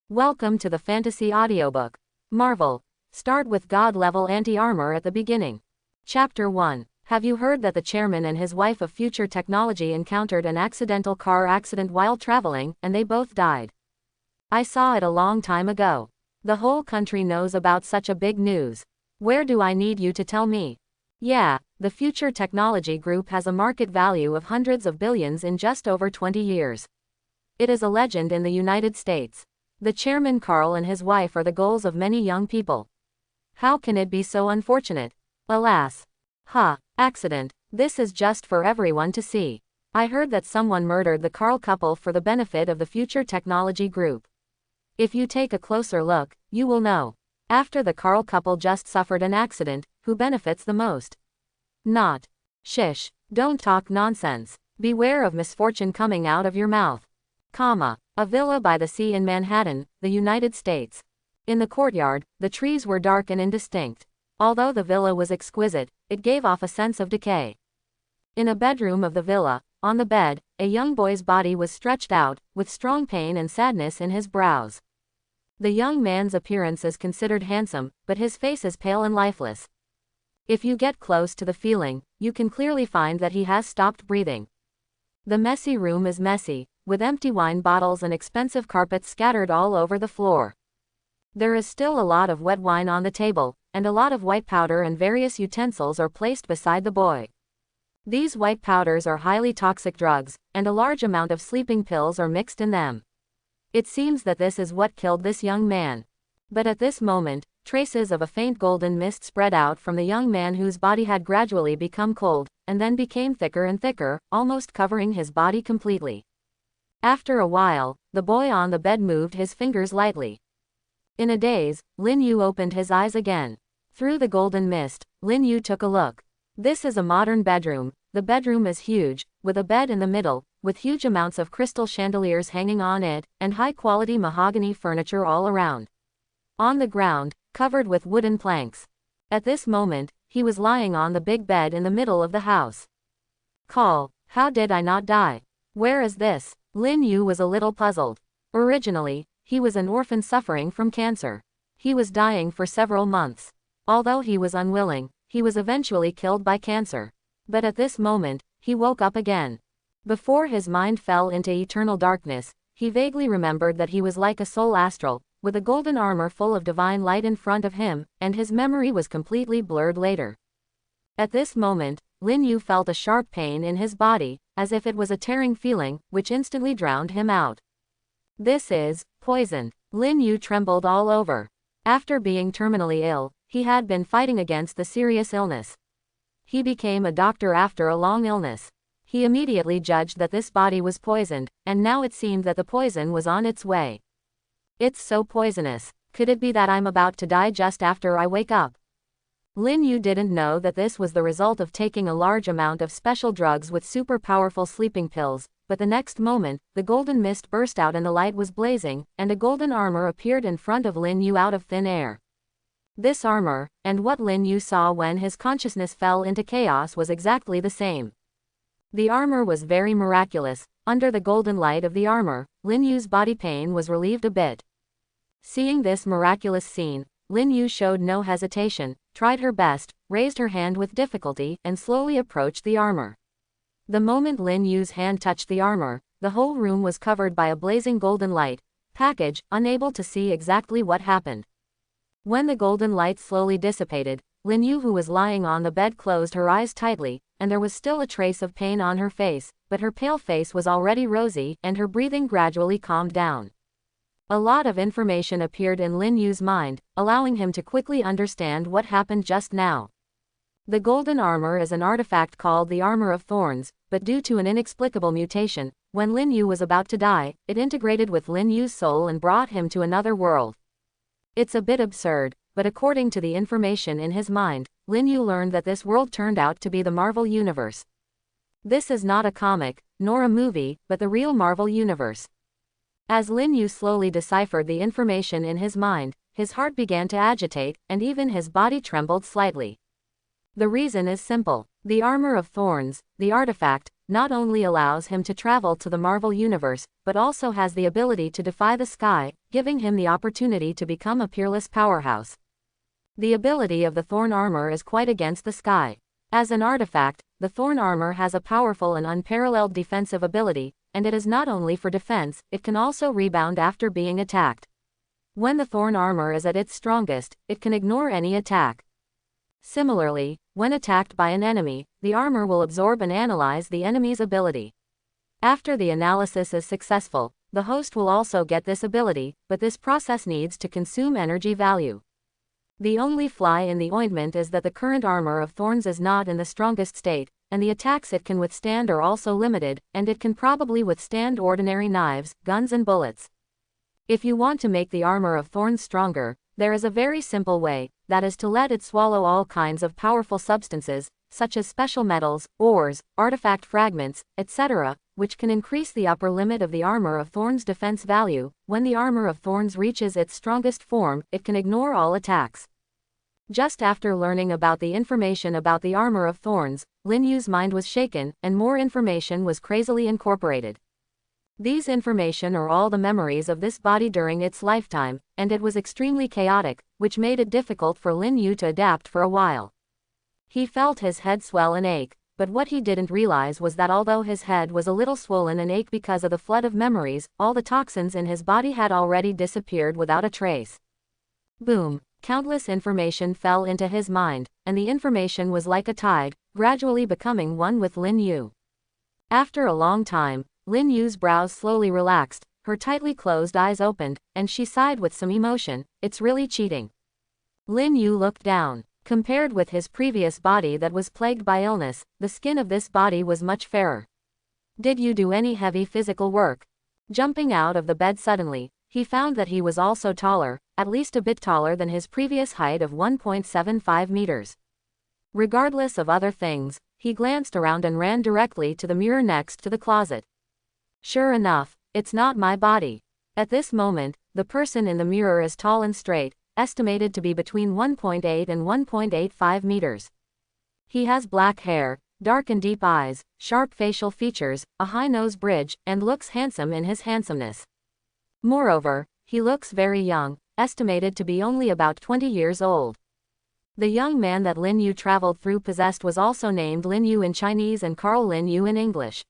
Welcome to the Fantasy Audiobook. Marvel. Start with God-level anti-armor at the beginning. Chapter 1. Have you heard that the chairman and his wife of future technology encountered an accidental car accident while traveling, and they both died? I saw it a long time ago. The whole country knows about such a big news. Where do I need you to tell me? Yeah, the Future Technology Group has a market value of hundreds of billions in just over 20 years. It is a legend in the United States. The chairman Carl and his wife are the goals of many young people. How can it be so unfortunate? Alas. Accident. This is just for everyone to see. I heard that someone murdered the Carl couple for the benefit of the Future Technology Group. If you take a closer look, you will know. After the Carl couple just suffered an accident, who benefits the most? Not. Shish. Don't talk nonsense. Beware of misfortune coming out of your mouth. A villa by the sea in Manhattan, the United States. In the courtyard, the trees were dark and indistinct. Although the villa was exquisite, it gave off a sense of decay. In a bedroom of the villa, on the bed, a young boy's body was stretched out, with strong pain and sadness in his brows. The young man's appearance is considered handsome, but his face is pale and lifeless. If you get close to the feeling, you can clearly find that he has stopped breathing. The messy room is messy, with empty wine bottles and expensive carpets scattered all over the floor. There is still a lot of wet wine on the table, and a lot of white powder and various utensils are placed beside the boy. These white powders are highly toxic drugs, and a large amount of sleeping pills are mixed in them. It seems that this is what killed this young man. But at this moment, traces of a faint golden mist spread out from the young man whose body had gradually become cold, and then became thicker and thicker, almost covering his body completely. After a while, the boy on the bed moved his fingers lightly. In a daze, Lin Yu opened his eyes again. Through the golden mist, Lin Yu took a look. This is a modern bedroom. The bedroom is huge, with a bed in the middle, with huge amounts of crystal chandeliers hanging on it, and high-quality mahogany furniture all around. On the ground, covered with wooden planks. At this moment, he was lying on the big bed in the middle of the house. How did I not die? Where is this? Lin Yu was a little puzzled. Originally, he was an orphan suffering from cancer. He was dying for several months. Although he was unwilling, he was eventually killed by cancer. But at this moment, he woke up again. Before his mind fell into eternal darkness, he vaguely remembered that he was like a soul astral, with a golden armor full of divine light in front of him, and his memory was completely blurred later. At this moment, Lin Yu felt a sharp pain in his body, as if it was a tearing feeling, which instantly drowned him out. This is poison. Lin Yu trembled all over. After being terminally ill, he had been fighting against the serious illness. He became a doctor after a long illness. He immediately judged that this body was poisoned, and now it seemed that the poison was on its way. It's so poisonous. Could it be that I'm about to die just after I wake up? Lin Yu didn't know that this was the result of taking a large amount of special drugs with super powerful sleeping pills, but the next moment, the golden mist burst out and the light was blazing, and a golden armor appeared in front of Lin Yu out of thin air. This armor, and what Lin Yu saw when his consciousness fell into chaos, was exactly the same. The armor was very miraculous. Under the golden light of the armor, Lin Yu's body pain was relieved a bit. Seeing this miraculous scene, Lin Yu showed no hesitation, tried her best, raised her hand with difficulty, and slowly approached the armor. The moment Lin Yu's hand touched the armor, the whole room was covered by a blazing golden light, unable to see exactly what happened. When the golden light slowly dissipated, Lin Yu, who was lying on the bed, closed her eyes tightly, and there was still a trace of pain on her face, but her pale face was already rosy, and her breathing gradually calmed down. A lot of information appeared in Lin Yu's mind, allowing him to quickly understand what happened just now. The golden armor is an artifact called the Armor of Thorns, but due to an inexplicable mutation, when Lin Yu was about to die, it integrated with Lin Yu's soul and brought him to another world. It's a bit absurd, but according to the information in his mind, Lin Yu learned that this world turned out to be the Marvel Universe. This is not a comic, nor a movie, but the real Marvel Universe. As Lin Yu slowly deciphered the information in his mind, his heart began to agitate, and even his body trembled slightly. The reason is simple. The Armor of Thorns, the artifact, not only allows him to travel to the Marvel Universe, but also has the ability to defy the sky, giving him the opportunity to become a peerless powerhouse. The ability of the Thorn armor is quite against the sky. As an artifact, the Thorn armor has a powerful and unparalleled defensive ability, and it is not only for defense, it can also rebound after being attacked. When the Thorn armor is at its strongest, it can ignore any attack. Similarly, when attacked by an enemy, the armor will absorb and analyze the enemy's ability. After the analysis is successful, the host will also get this ability, but this process needs to consume energy value. The only fly in the ointment is that the current armor of Thorns is not in the strongest state, and the attacks it can withstand are also limited, and it can probably withstand ordinary knives, guns and bullets. If you want to make the armor of Thorns stronger, there is a very simple way, that is to let it swallow all kinds of powerful substances, such as special metals, ores, artifact fragments, etc., which can increase the upper limit of the armor of Thorns' defense value. When the armor of Thorns reaches its strongest form, it can ignore all attacks. Just after learning about the information about the armor of Thorns, Lin Yu's mind was shaken, and more information was crazily incorporated. These information are all the memories of this body during its lifetime, and it was extremely chaotic, which made it difficult for Lin Yu to adapt for a while. He felt his head swell and ache, but what he didn't realize was that although his head was a little swollen and ache because of the flood of memories, all the toxins in his body had already disappeared without a trace. Boom! Countless information fell into his mind, and the information was like a tide, gradually becoming one with Lin Yu. After a long time, Lin Yu's brows slowly relaxed, her tightly closed eyes opened, and she sighed with some emotion. It's really cheating. Lin Yu looked down. Compared with his previous body that was plagued by illness, the skin of this body was much fairer. Did you do any heavy physical work? Jumping out of the bed suddenly, he found that he was also taller, at least a bit taller than his previous height of 1.75 meters. Regardless of other things, he glanced around and ran directly to the mirror next to the closet. Sure enough, it's not my body. At this moment, the person in the mirror is tall and straight, estimated to be between 1.8 and 1.85 meters. He has black hair, dark and deep eyes, sharp facial features, a high nose bridge, and looks handsome in his handsomeness. Moreover, he looks very young, estimated to be only about 20 years old. The young man that Lin Yu traveled through possessed was also named Lin Yu in Chinese and Carl Lin Yu in English.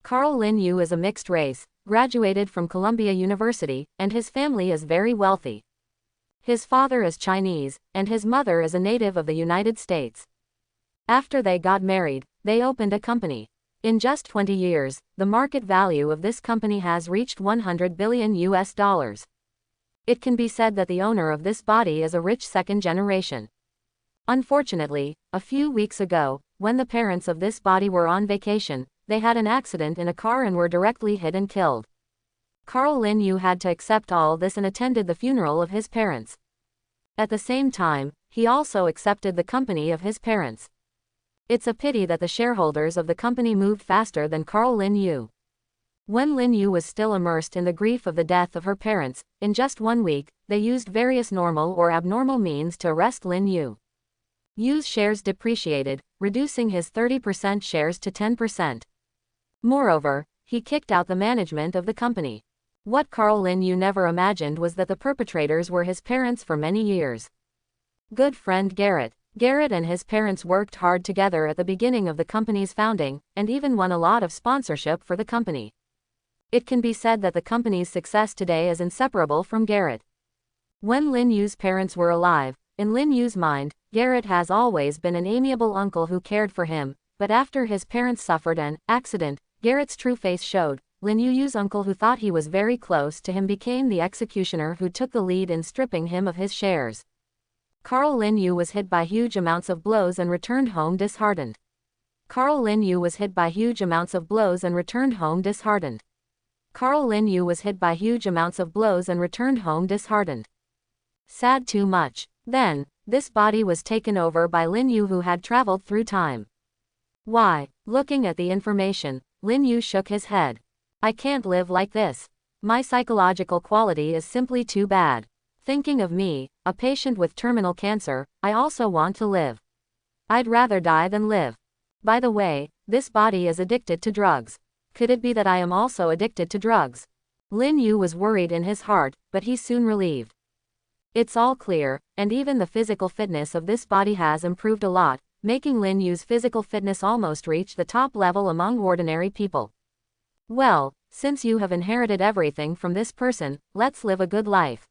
Carl Lin Yu is a mixed race, graduated from Columbia University, and his family is very wealthy. His father is Chinese, and his mother is a native of the United States. After they got married, they opened a company. In just 20 years, the market value of this company has reached $100 billion. It can be said that the owner of this body is a rich second generation. Unfortunately, a few weeks ago, when the parents of this body were on vacation, they had an accident in a car and were directly hit and killed. Carl Lin Yu had to accept all this and attended the funeral of his parents. At the same time, he also accepted the company of his parents. It's a pity that the shareholders of the company moved faster than Carl Lin Yu. When Lin Yu was still immersed in the grief of the death of her parents, in just 1 week, they used various normal or abnormal means to arrest Lin Yu. Yu's shares depreciated, reducing his 30% shares to 10%. Moreover, he kicked out the management of the company. What Carl Lin Yu never imagined was that the perpetrators were his parents for many years. Good friend Garrett. Garrett and his parents worked hard together at the beginning of the company's founding, and even won a lot of sponsorship for the company. It can be said that the company's success today is inseparable from Garrett. When Lin Yu's parents were alive, in Lin Yu's mind, Garrett has always been an amiable uncle who cared for him, but after his parents suffered an accident, Garrett's true face showed. Lin Yu's uncle, who thought he was very close to him, became the executioner who took the lead in stripping him of his shares. Carl Lin Yu was hit by huge amounts of blows and returned home disheartened. Carl Lin Yu was hit by huge amounts of blows and returned home disheartened. Carl Lin Yu was hit by huge amounts of blows and returned home disheartened. Sad too much. Then, this body was taken over by Lin Yu, who had traveled through time. Why? Looking at the information, Lin Yu shook his head. I can't live like this. My psychological quality is simply too bad. Thinking of me, a patient with terminal cancer, I also want to live. I'd rather die than live. By the way, this body is addicted to drugs. Could it be that I am also addicted to drugs? Lin Yu was worried in his heart, but he's soon relieved. It's all clear, and even the physical fitness of this body has improved a lot, making Lin Yu's physical fitness almost reach the top level among ordinary people. Well, since you have inherited everything from this person, let's live a good life.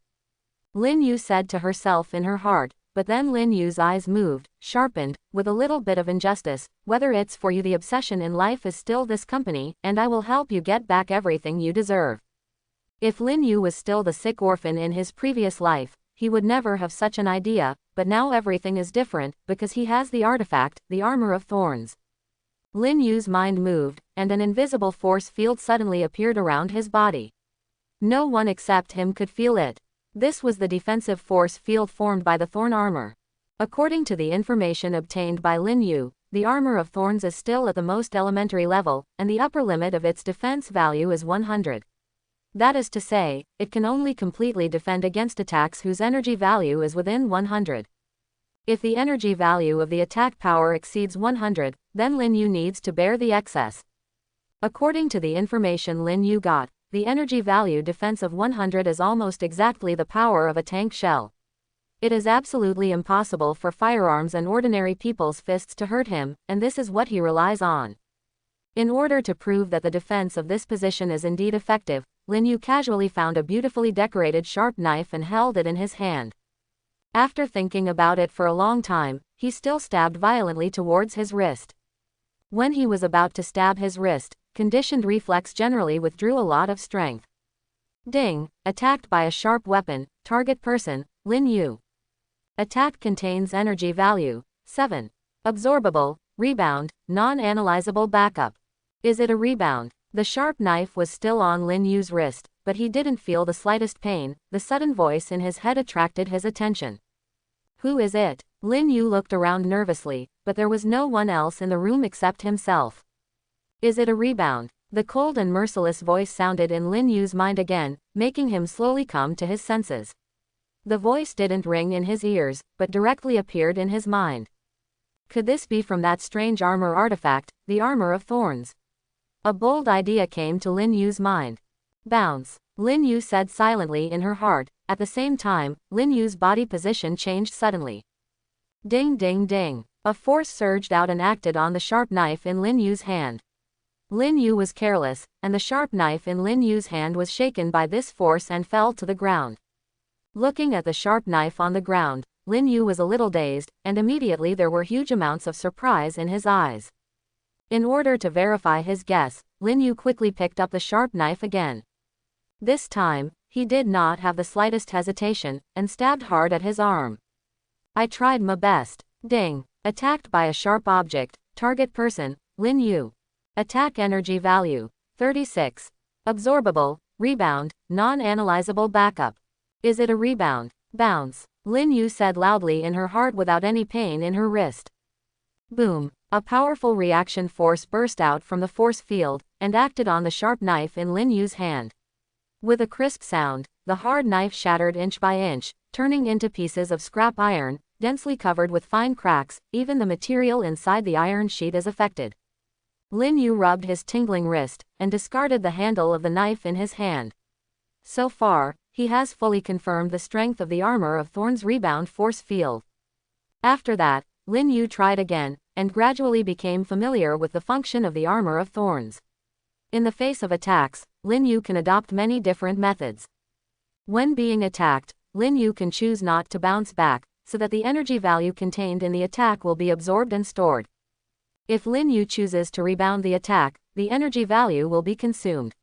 Lin Yu said to herself in her heart, but then Lin Yu's eyes moved, sharpened, with a little bit of injustice. Whether it's for you, the obsession in life is still this company, and I will help you get back everything you deserve. If Lin Yu was still the sick orphan in his previous life, he would never have such an idea, but now everything is different, because he has the artifact, the armor of thorns. Lin Yu's mind moved, and an invisible force field suddenly appeared around his body. No one except him could feel it. This was the defensive force field formed by the thorn armor. According to the information obtained by Lin Yu, the armor of thorns is still at the most elementary level, and the upper limit of its defense value is 100. That is to say, it can only completely defend against attacks whose energy value is within 100. If the energy value of the attack power exceeds 100, then Lin Yu needs to bear the excess. According to the information Lin Yu got, the energy value defense of 100 is almost exactly the power of a tank shell. It is absolutely impossible for firearms and ordinary people's fists to hurt him, and this is what he relies on. In order to prove that the defense of this position is indeed effective, Lin Yu casually found a beautifully decorated sharp knife and held it in his hand. After thinking about it for a long time, he still stabbed violently towards his wrist. When he was about to stab his wrist, conditioned reflex generally withdrew a lot of strength. Ding! Attacked by a sharp weapon. Target person, Lin Yu. Attack contains energy value, 7. Absorbable, rebound, non-analyzable backup. Is it a rebound? The sharp knife was still on Lin Yu's wrist, but he didn't feel the slightest pain. The sudden voice in his head attracted his attention. Who is it? Lin Yu looked around nervously, but there was no one else in the room except himself. Is it a rebound? The cold and merciless voice sounded in Lin Yu's mind again, making him slowly come to his senses. The voice didn't ring in his ears, but directly appeared in his mind. Could this be from that strange armor artifact, the armor of thorns? A bold idea came to Lin Yu's mind. Bounce, Lin Yu said silently in her heart. At the same time, Lin Yu's body position changed suddenly. Ding ding ding. A force surged out and acted on the sharp knife in Lin Yu's hand. Lin Yu was careless, and the sharp knife in Lin Yu's hand was shaken by this force and fell to the ground. Looking at the sharp knife on the ground, Lin Yu was a little dazed, and immediately there were huge amounts of surprise in his eyes. In order to verify his guess, Lin Yu quickly picked up the sharp knife again. This time, he did not have the slightest hesitation, and stabbed hard at his arm. I tried my best. Ding. Attacked by a sharp object. Target person, Lin Yu. Attack energy value, 36. Absorbable, rebound, non-analyzable backup. Is it a rebound? Bounce, Lin Yu said loudly in her heart without any pain in her wrist. Boom. A powerful reaction force burst out from the force field, and acted on the sharp knife in Lin Yu's hand. With a crisp sound, the hard knife shattered inch by inch, turning into pieces of scrap iron, densely covered with fine cracks. Even the material inside the iron sheet is affected. Lin Yu rubbed his tingling wrist, and discarded the handle of the knife in his hand. So far, he has fully confirmed the strength of the armor of thorns rebound force field. After that, Lin Yu tried again, and gradually became familiar with the function of the armor of thorns. In the face of attacks, Lin Yu can adopt many different methods. When being attacked, Lin Yu can choose not to bounce back, so that the energy value contained in the attack will be absorbed and stored. If Lin Yu chooses to rebound the attack, the energy value will be consumed.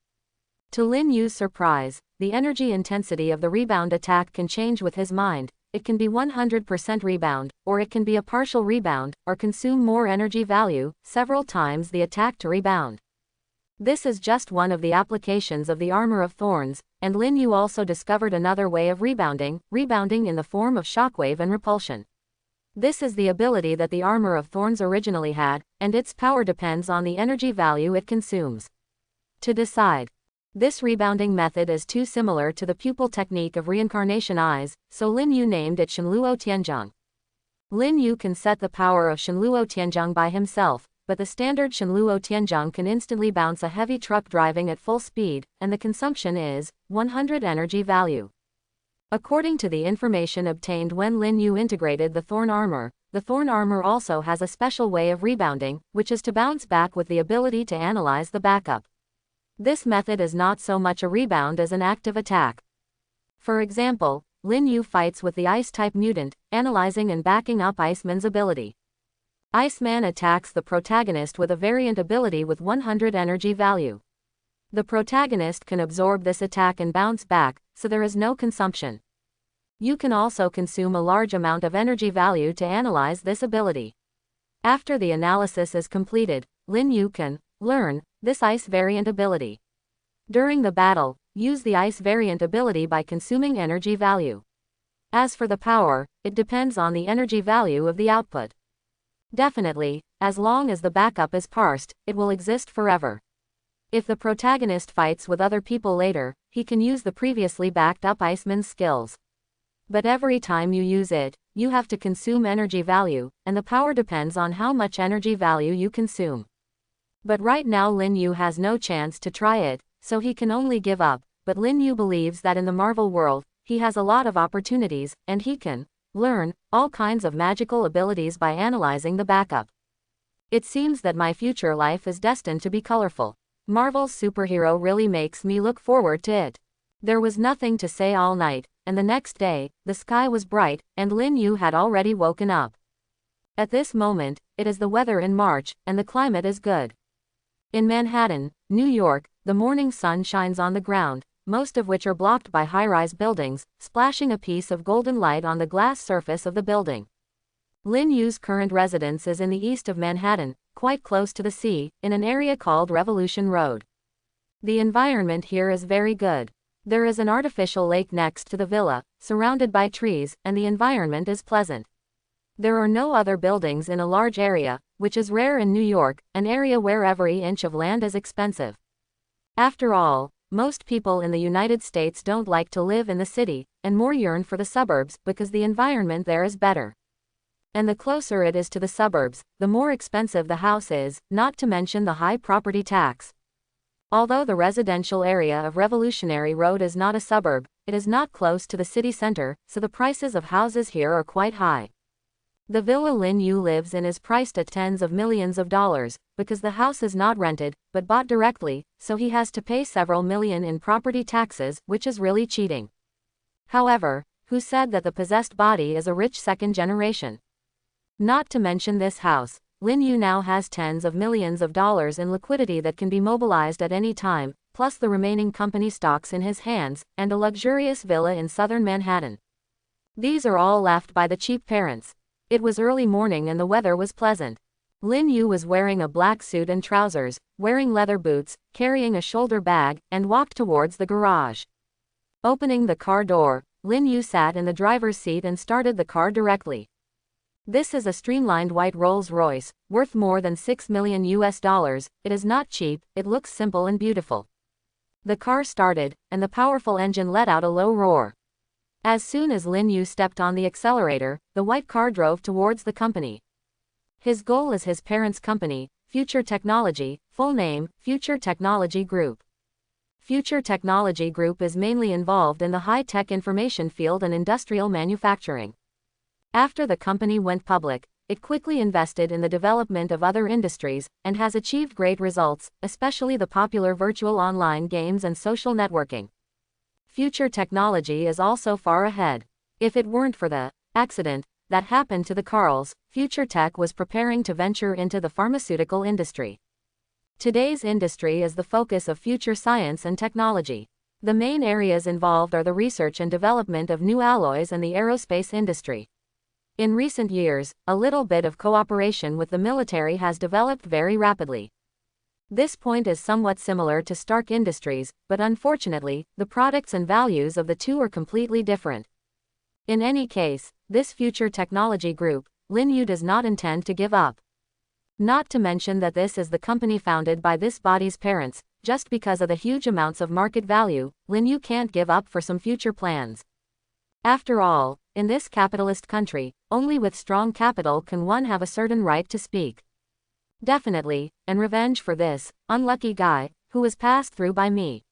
To Lin Yu's surprise, the energy intensity of the rebound attack can change with his mind. It can be 100% rebound, or it can be a partial rebound, or consume more energy value, several times the attack to rebound. This is just one of the applications of the armor of thorns, and Lin Yu also discovered another way of rebounding in the form of shockwave and repulsion. This is the ability that the armor of thorns originally had, and its power depends on the energy value it consumes. To decide. This rebounding method is too similar to the pupil technique of reincarnation eyes, so Lin Yu named it Shenluo Tianzheng. Lin Yu can set the power of Shenluo Tianzheng by himself, but the standard Shenluo Tianzhong can instantly bounce a heavy truck driving at full speed, and the consumption is 100 energy value. According to the information obtained when Lin Yu integrated the Thorn Armor also has a special way of rebounding, which is to bounce back with the ability to analyze the backup. This method is not so much a rebound as an active attack. For example, Lin Yu fights with the Ice-type mutant, analyzing and backing up Iceman's ability. Iceman attacks the protagonist with a variant ability with 100 energy value. The protagonist can absorb this attack and bounce back, so there is no consumption. You can also consume a large amount of energy value to analyze this ability. After the analysis is completed, Lin Yu can learn this Ice variant ability. During the battle, use the Ice variant ability by consuming energy value. As for the power, it depends on the energy value of the output. Definitely, as long as the backup is parsed, it will exist forever. If the protagonist fights with other people later, he can use the previously backed up Iceman's skills. But every time you use it, you have to consume energy value, and the power depends on how much energy value you consume. But right now Lin Yu has no chance to try it, so he can only give up, but Lin Yu believes that in the Marvel world, he has a lot of opportunities, and he can learn all kinds of magical abilities by analyzing the backup. It seems that my future life is destined to be colorful. Marvel's superhero really makes me look forward to it. There was nothing to say all night, and the next day, the sky was bright, and Lin Yu had already woken up. At this moment, it is the weather in March, and the climate is good. In Manhattan, New York, the morning sun shines on the ground, most of which are blocked by high-rise buildings, splashing a piece of golden light on the glass surface of the building. Lin Yu's current residence is in the east of Manhattan, quite close to the sea, in an area called Revolution Road. The environment here is very good. There is an artificial lake next to the villa, surrounded by trees, and the environment is pleasant. There are no other buildings in a large area, which is rare in New York, an area where every inch of land is expensive. After all, most people in the United States don't like to live in the city, and more yearn for the suburbs because the environment there is better. And the closer it is to the suburbs, the more expensive the house is, not to mention the high property tax. Although the residential area of Revolutionary Road is not a suburb, it is not close to the city center, so the prices of houses here are quite high. The villa Lin Yu lives in is priced at tens of millions of dollars, because the house is not rented, but bought directly, so he has to pay several million in property taxes, which is really cheating. However, who said that the possessed body is a rich second generation? Not to mention this house, Lin Yu now has tens of millions of dollars in liquidity that can be mobilized at any time, plus the remaining company stocks in his hands, and a luxurious villa in southern Manhattan. These are all left by the cheap parents. It was early morning and the weather was pleasant. Lin Yu was wearing a black suit and trousers, wearing leather boots, carrying a shoulder bag, and walked towards the garage. Opening the car door, Lin Yu sat in the driver's seat and started the car directly. This is a streamlined white Rolls-Royce, worth more than $6 million. It is not cheap, it looks simple and beautiful. The car started, and the powerful engine let out a low roar. As soon as Lin Yu stepped on the accelerator, the white car drove towards the company. His goal is his parents' company, Future Technology, full name, Future Technology Group. Future Technology Group is mainly involved in the high-tech information field and industrial manufacturing. After the company went public, it quickly invested in the development of other industries, and has achieved great results, especially the popular virtual online games and social networking. Future Technology is also far ahead. If it weren't for the accident that happened to the Carls, Future Tech was preparing to venture into the pharmaceutical industry. Today's industry is the focus of future science and technology. The main areas involved are the research and development of new alloys and the aerospace industry. In recent years, a little bit of cooperation with the military has developed very rapidly. This point is somewhat similar to Stark Industries, but unfortunately, the products and values of the two are completely different. In any case, this Future Technology Group, Lin Yu does not intend to give up. Not to mention that this is the company founded by this body's parents, just because of the huge amounts of market value, Lin Yu can't give up for some future plans. After all, in this capitalist country, only with strong capital can one have a certain right to speak. Definitely, and revenge for this unlucky guy who was passed through by me.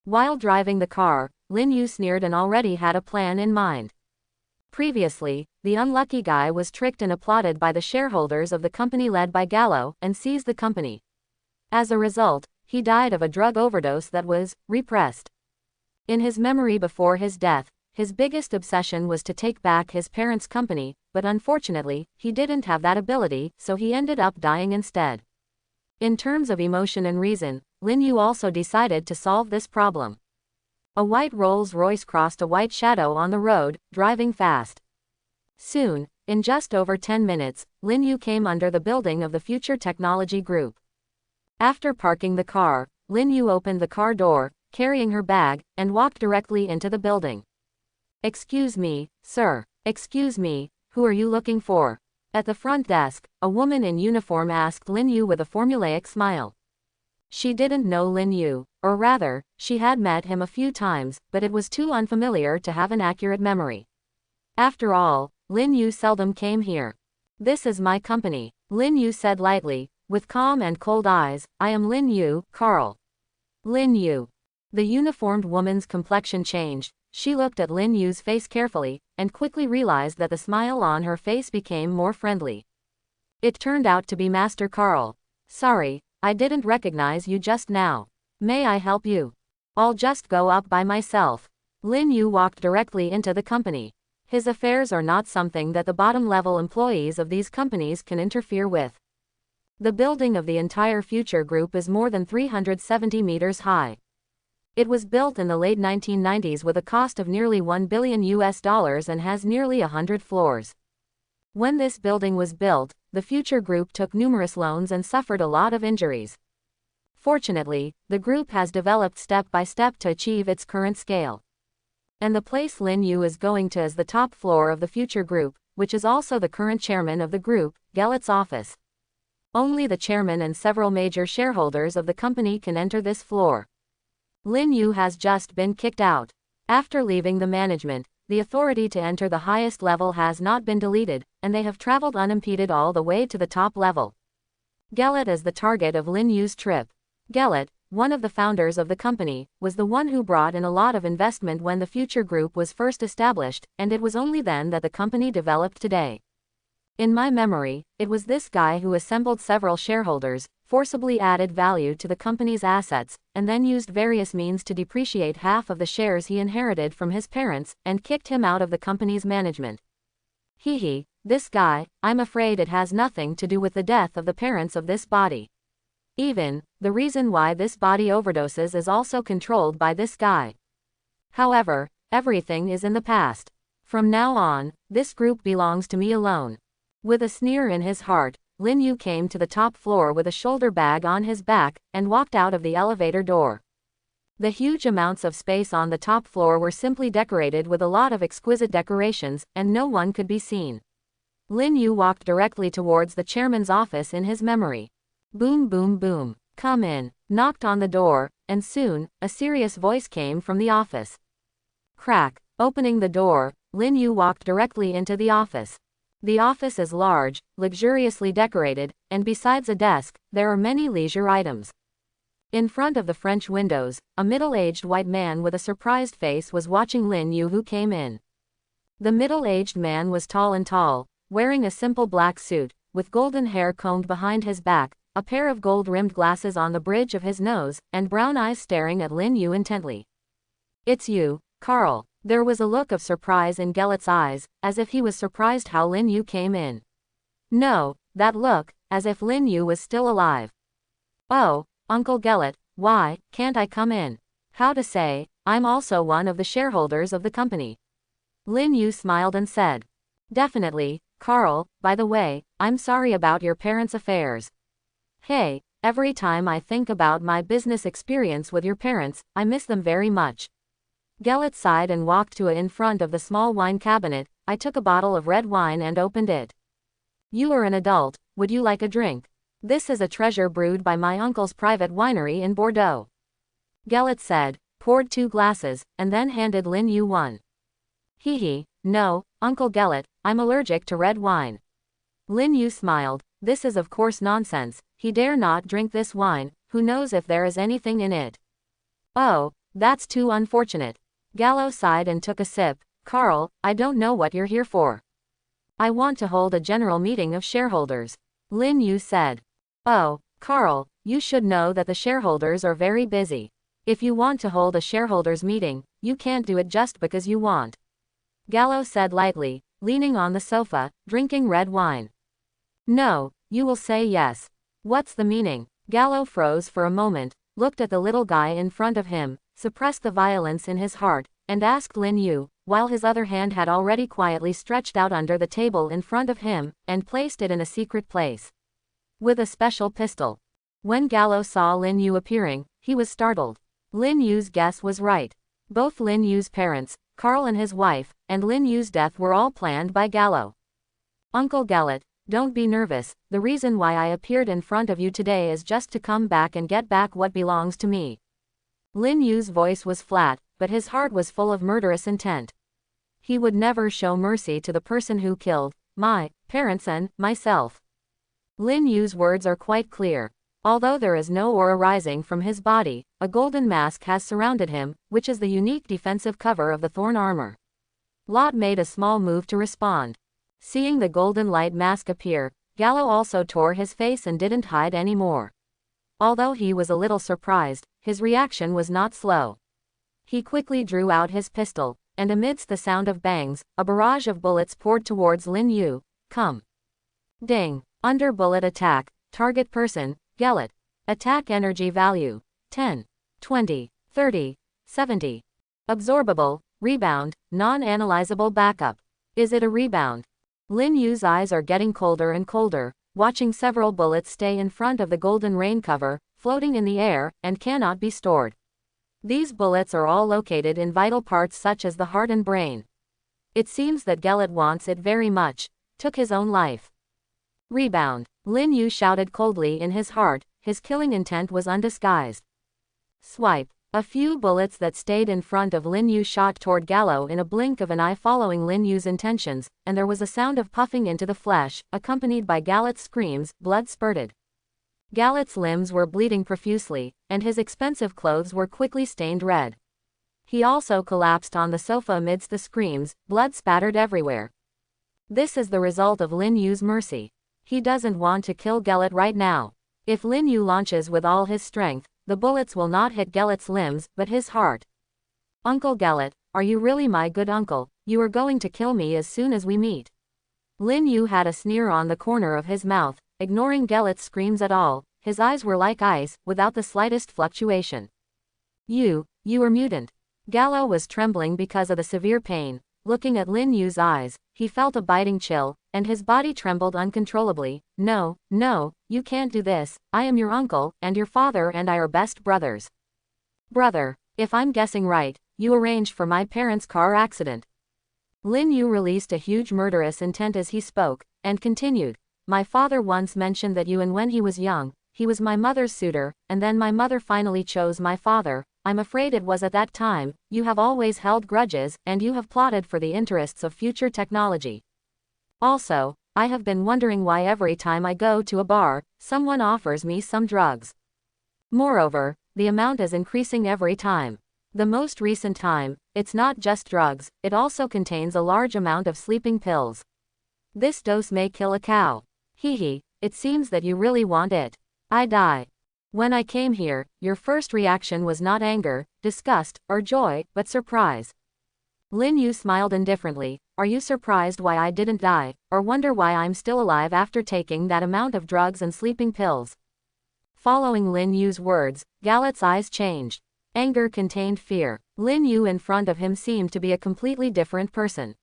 While driving the car, Lin Yu sneered and already had a plan in mind. Previously, the unlucky guy was tricked and applauded by the shareholders of the company led by Gallo and seized the company. As a result, he died of a drug overdose that was repressed. In his memory before his death, his biggest obsession was to take back his parents' company, but unfortunately, he didn't have that ability, so he ended up dying instead. In terms of emotion and reason, Lin Yu also decided to solve this problem. A white Rolls-Royce crossed a white shadow on the road, driving fast. Soon, in just over 10 minutes, Lin Yu came under the building of the Future Technology Group. After parking the car, Lin Yu opened the car door, carrying her bag, and walked directly into the building. "Excuse me, sir. Excuse me, who are you looking for?" At the front desk, a woman in uniform asked Lin Yu with a formulaic smile. She didn't know Lin Yu, or rather, she had met him a few times, but it was too unfamiliar to have an accurate memory. After all, Lin Yu seldom came here. "This is my company," Lin Yu said lightly, with calm and cold eyes. "I am Lin Yu, Carl." Lin Yu. The uniformed woman's complexion changed. She looked at Lin Yu's face carefully, and quickly realized that the smile on her face became more friendly. It turned out to be Master Carl. "Sorry, I didn't recognize you just now. May I help you?" "I'll just go up by myself." Lin Yu walked directly into the company. His affairs are not something that the bottom-level employees of these companies can interfere with. The building of the entire Future Group is more than 370 meters high. It was built in the late 1990s with a cost of nearly $1 billion and has nearly 100 floors. When this building was built, the Future Group took numerous loans and suffered a lot of injuries. Fortunately, the group has developed step by step to achieve its current scale. And the place Lin Yu is going to is the top floor of the Future Group, which is also the current chairman of the group, Gellet's office. Only the chairman and several major shareholders of the company can enter this floor. Lin Yu has just been kicked out. After leaving the management, the authority to enter the highest level has not been deleted, and they have traveled unimpeded all the way to the top level. Gellet is the target of Lin Yu's trip. Gellet, one of the founders of the company, was the one who brought in a lot of investment when the Future Group was first established, and it was only then that the company developed today. In my memory, it was this guy who assembled several shareholders, forcibly added value to the company's assets, and then used various means to depreciate half of the shares he inherited from his parents, and kicked him out of the company's management. This guy, I'm afraid it has nothing to do with the death of the parents of this body. Even, the reason why this body overdoses is also controlled by this guy. However, everything is in the past. From now on, this group belongs to me alone." With a sneer in his heart, Lin Yu came to the top floor with a shoulder bag on his back, and walked out of the elevator door. The huge amounts of space on the top floor were simply decorated with a lot of exquisite decorations, and no one could be seen. Lin Yu walked directly towards the chairman's office in his memory. Boom boom boom. "Come in," knocked on the door, and soon, a serious voice came from the office. Crack. Opening the door, Lin Yu walked directly into the office. The office is large, luxuriously decorated, and besides a desk, there are many leisure items. In front of the French windows, a middle-aged white man with a surprised face was watching Lin Yu who came in. The middle-aged man was tall, wearing a simple black suit, with golden hair combed behind his back, a pair of gold-rimmed glasses on the bridge of his nose, and brown eyes staring at Lin Yu intently. "It's you, Carl." There was a look of surprise in Gellet's eyes, as if he was surprised how Lin Yu came in. No, that look, as if Lin Yu was still alive. "Oh, Uncle Gellet, why can't I come in? How to say, I'm also one of the shareholders of the company." Lin Yu smiled and said. "Definitely, Carl. By the way, I'm sorry about your parents' affairs. Hey, every time I think about my business experience with your parents, I miss them very much." Gellet sighed and walked to in front of the small wine cabinet. "I took a bottle of red wine and opened it. You are an adult, would you like a drink? This is a treasure brewed by my uncle's private winery in Bordeaux." Gellet said, poured 2 glasses, and then handed Lin Yu one. No, Uncle Gellet, I'm allergic to red wine." Lin Yu smiled. This is of course nonsense. He dare not drink this wine, who knows if there is anything in it. Oh, that's too unfortunate. Gallo sighed and took a sip. Carl, I don't know what you're here for. I want to hold a general meeting of shareholders. Lin Yu said. Oh, Carl, you should know that the shareholders are very busy. If you want to hold a shareholders meeting, you can't do it just because you want. Gallo said lightly, leaning on the sofa, drinking red wine. No, you will say yes. What's the meaning? Gallo froze for a moment, looked at the little guy in front of him, suppressed the violence in his heart, and asked Lin Yu, while his other hand had already quietly stretched out under the table in front of him, and placed it in a secret place. With a special pistol. When Gallo saw Lin Yu appearing, he was startled. Lin Yu's guess was right. Both Lin Yu's parents, Carl and his wife, and Lin Yu's death were all planned by Gallo. Uncle Gallet, don't be nervous. The reason why I appeared in front of you today is just to come back and get back what belongs to me. Lin Yu's voice was flat, but his heart was full of murderous intent. He would never show mercy to the person who killed my parents and myself. Lin Yu's words are quite clear. Although there is no aura rising from his body, a golden mask has surrounded him, which is the unique defensive cover of the thorn armor. Lot made a small move to respond. Seeing the golden light mask appear, Gallo also tore his face and didn't hide anymore. Although he was a little surprised, his reaction was not slow. He quickly drew out his pistol, and amidst the sound of bangs, a barrage of bullets poured towards Lin Yu. Come. Ding. Under bullet attack. Target person, Gallet. Attack energy value, 10, 20, 30, 70. Absorbable, rebound, non-analyzable backup. Is it a rebound? Lin Yu's eyes are getting colder and colder, watching several bullets stay in front of the golden rain cover, floating in the air, and cannot be stored. These bullets are all located in vital parts such as the heart and brain. It seems that Gallet wants it very much, took his own life. Rebound. Lin Yu shouted coldly in his heart, his killing intent was undisguised. Swipe. A few bullets that stayed in front of Lin Yu shot toward Gallo in a blink of an eye following Lin Yu's intentions, and there was a sound of puffing into the flesh, accompanied by Gallet's screams. Blood spurted. Gallet's limbs were bleeding profusely, and his expensive clothes were quickly stained red. He also collapsed on the sofa amidst the screams, blood spattered everywhere. This is the result of Lin Yu's mercy. He doesn't want to kill Gallet right now. If Lin Yu launches with all his strength, the bullets will not hit Gallet's limbs, but his heart. Uncle Gallet, are you really my good uncle? You are going to kill me as soon as we meet. Lin Yu had a sneer on the corner of his mouth, ignoring Gallet's screams at all. His eyes were like ice, without the slightest fluctuation. You are mutant. Gallo was trembling because of the severe pain. Looking at Lin Yu's eyes, he felt a biting chill, and his body trembled uncontrollably. No, you can't do this. I am your uncle, and your father and I are best brothers. Brother, if I'm guessing right, you arranged for my parents' car accident. Lin Yu released a huge murderous intent as he spoke, and continued. My father once mentioned that and when he was young, he was my mother's suitor, and then my mother finally chose my father. I'm afraid it was at that time. You have always held grudges, and you have plotted for the interests of future technology. Also, I have been wondering why every time I go to a bar, someone offers me some drugs. Moreover, the amount is increasing every time. The most recent time, it's not just drugs, it also contains a large amount of sleeping pills. This dose may kill a cow. Hee, it seems that you really want it. I die. When I came here, your first reaction was not anger, disgust, or joy, but surprise. Lin Yu smiled indifferently. Are you surprised why I didn't die, or wonder why I'm still alive after taking that amount of drugs and sleeping pills? Following Lin Yu's words, Gallet's eyes changed. Anger contained fear. Lin Yu in front of him seemed to be a completely different person.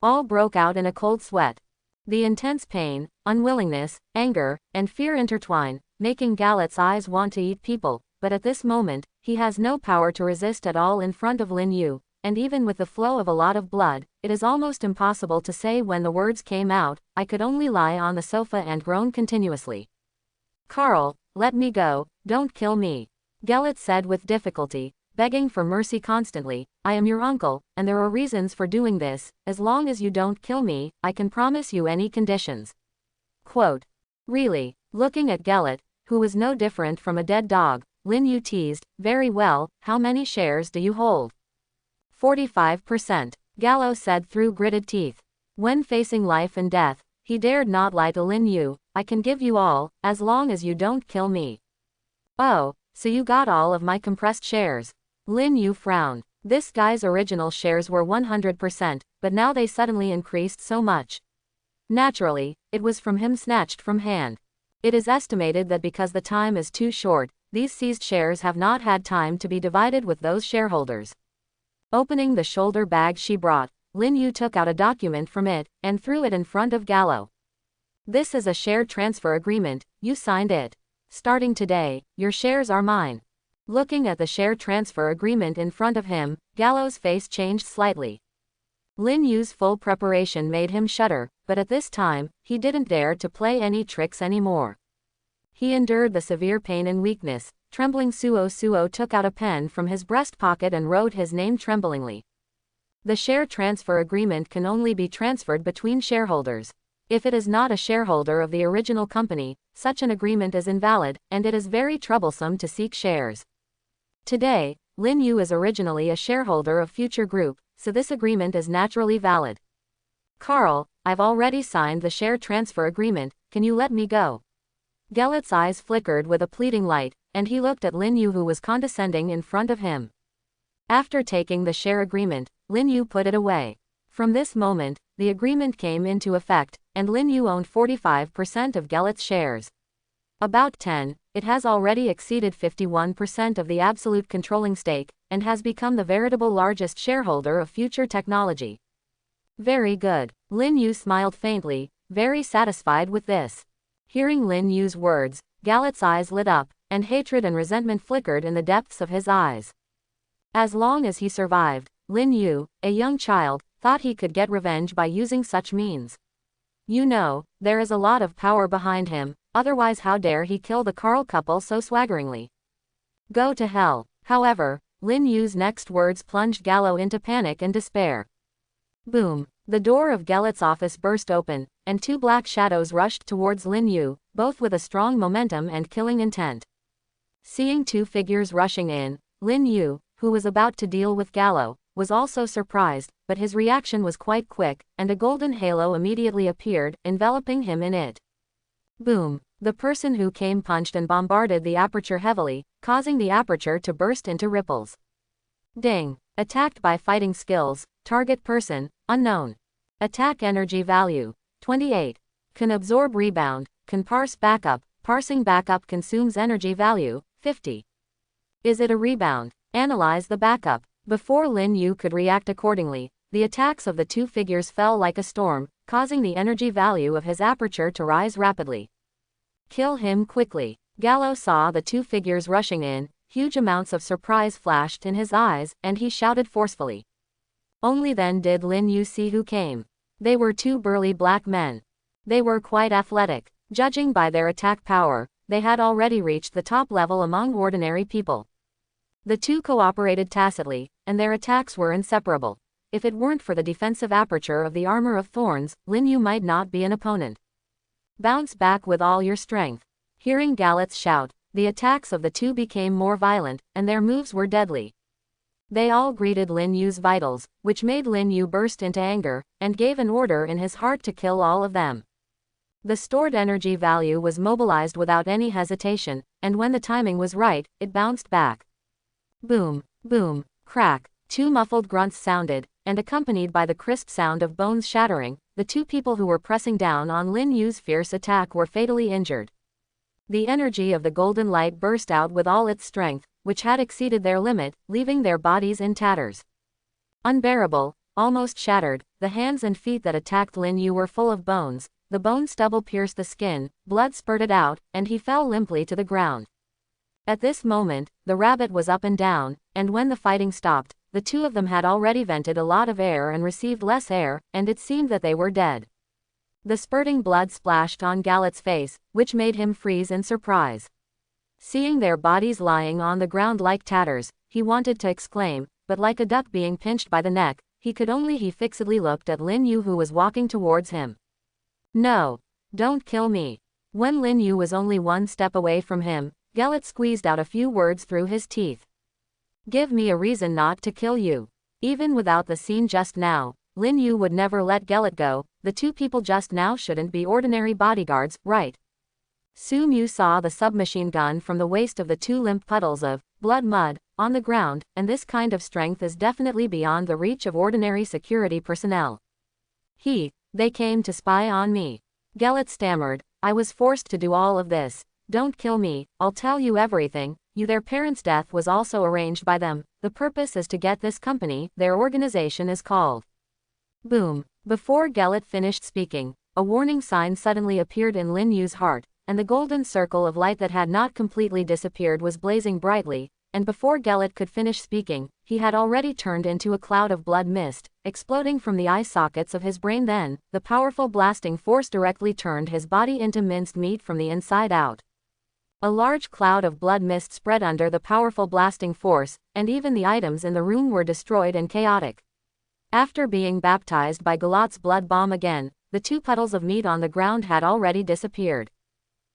All broke out in a cold sweat. The intense pain, unwillingness, anger, and fear intertwine, making Gallet's eyes want to eat people, but at this moment, he has no power to resist at all in front of Lin Yu, and even with the flow of a lot of blood, it is almost impossible to say when the words came out. I could only lie on the sofa and groan continuously. Carl, let me go, don't kill me. Gallet said with difficulty, begging for mercy constantly. I am your uncle, and there are reasons for doing this. As long as you don't kill me, I can promise you any conditions. Quote. Really? Looking at Gelit, who was no different from a dead dog, Lin Yu teased, very well, how many shares do you hold? 45%. Gallo said through gritted teeth. When facing life and death, he dared not lie to Lin Yu, I can give you all, as long as you don't kill me. Oh, so you got all of my compressed shares. Lin Yu frowned. This guy's original shares were 100%, but now they suddenly increased so much. Naturally, it was from him snatched from hand. It is estimated that because the time is too short, these seized shares have not had time to be divided with those shareholders. Opening the shoulder bag she brought, Lin Yu took out a document from it, and threw it in front of Gallo. This is a share transfer agreement, you signed it. Starting today, your shares are mine. Looking at the share transfer agreement in front of him, Gallo's face changed slightly. Lin Yu's full preparation made him shudder, but at this time, he didn't dare to play any tricks anymore. He endured the severe pain and weakness. Trembling Suo took out a pen from his breast pocket and wrote his name tremblingly. The share transfer agreement can only be transferred between shareholders. If it is not a shareholder of the original company, such an agreement is invalid, and it is very troublesome to seek shares. Today, Lin Yu is originally a shareholder of Future Group, so this agreement is naturally valid. Carl, I've already signed the share transfer agreement, can you let me go? Gelit's eyes flickered with a pleading light, and he looked at Lin Yu who was condescending in front of him. After taking the share agreement, Lin Yu put it away. From this moment, the agreement came into effect, and Lin Yu owned 45% of Gelit's shares. About 10, it has already exceeded 51% of the absolute controlling stake, and has become the veritable largest shareholder of Future Technology. Very good. Lin Yu smiled faintly, very satisfied with this. Hearing Lin Yu's words, Gelit's eyes lit up, and hatred and resentment flickered in the depths of his eyes. As long as he survived, Lin Yu, a young child, thought he could get revenge by using such means. You know, there is a lot of power behind him, otherwise how dare he kill the Carl couple so swaggeringly? Go to hell. However, Lin Yu's next words plunged Gallo into panic and despair. Boom. The door of Gelit's office burst open, and two black shadows rushed towards Lin Yu, both with a strong momentum and killing intent. Seeing two figures rushing in, Lin Yu, who was about to deal with Gallo, was also surprised, but his reaction was quite quick, and a golden halo immediately appeared, enveloping him in it. Boom. The person who came punched and bombarded the aperture heavily, causing the aperture to burst into ripples. Ding. Attacked by fighting skills. Target person, unknown. Attack energy value, 28. Can absorb rebound, can parse backup, parsing backup consumes energy value, 50. Is it a rebound? Analyze the backup. Before Lin Yu could react accordingly, the attacks of the two figures fell like a storm, causing the energy value of his aperture to rise rapidly. Kill him quickly. Gallo saw the two figures rushing in, huge amounts of surprise flashed in his eyes, and he shouted forcefully. Only then did Lin Yu see who came. They were two burly black men. They were quite athletic. Judging by their attack power, they had already reached the top level among ordinary people. The two cooperated tacitly, and their attacks were inseparable. If it weren't for the defensive aperture of the armor of thorns, Lin Yu might not be an opponent. Bounce back with all your strength. Hearing Gelit's shout, the attacks of the two became more violent, and their moves were deadly. They all greeted Lin Yu's vitals, which made Lin Yu burst into anger, and gave an order in his heart to kill all of them. The stored energy value was mobilized without any hesitation, and when the timing was right, it bounced back. Boom, boom, crack. Two muffled grunts sounded, and accompanied by the crisp sound of bones shattering, the two people who were pressing down on Lin Yu's fierce attack were fatally injured. The energy of the golden light burst out with all its strength, which had exceeded their limit, leaving their bodies in tatters. Unbearable, almost shattered, the hands and feet that attacked Lin Yu were full of bones, the bone stubble pierced the skin, blood spurted out, and he fell limply to the ground. At this moment, the rabbit was up and down, and when the fighting stopped, the two of them had already vented a lot of air and received less air, and it seemed that they were dead. The spurting blood splashed on Gelit's face, which made him freeze in surprise. Seeing their bodies lying on the ground like tatters, he wanted to exclaim, but like a duck being pinched by the neck, he fixedly looked at Lin Yu who was walking towards him. No. Don't kill me. When Lin Yu was only one step away from him, Gelit squeezed out a few words through his teeth. Give me a reason not to kill you. Even without the scene just now, Lin Yu would never let Gelit go. The two people just now shouldn't be ordinary bodyguards, right? Su Mu saw the submachine gun from the waist of the two limp puddles of blood mud on the ground, and this kind of strength is definitely beyond the reach of ordinary security personnel. They came to spy on me. Gelit stammered, I was forced to do all of this. Don't kill me, I'll tell you everything. Their parents' death was also arranged by them. The purpose is to get this company, their organization is called. Boom. Before Gelit finished speaking, a warning sign suddenly appeared in Lin Yu's heart, and the golden circle of light that had not completely disappeared was blazing brightly, and before Gelit could finish speaking, he had already turned into a cloud of blood mist, exploding from the eye sockets of his brain. Then, the powerful blasting force directly turned his body into minced meat from the inside out. A large cloud of blood mist spread under the powerful blasting force, and even the items in the room were destroyed and chaotic. After being baptized by Galat's blood bomb again, the two puddles of meat on the ground had already disappeared.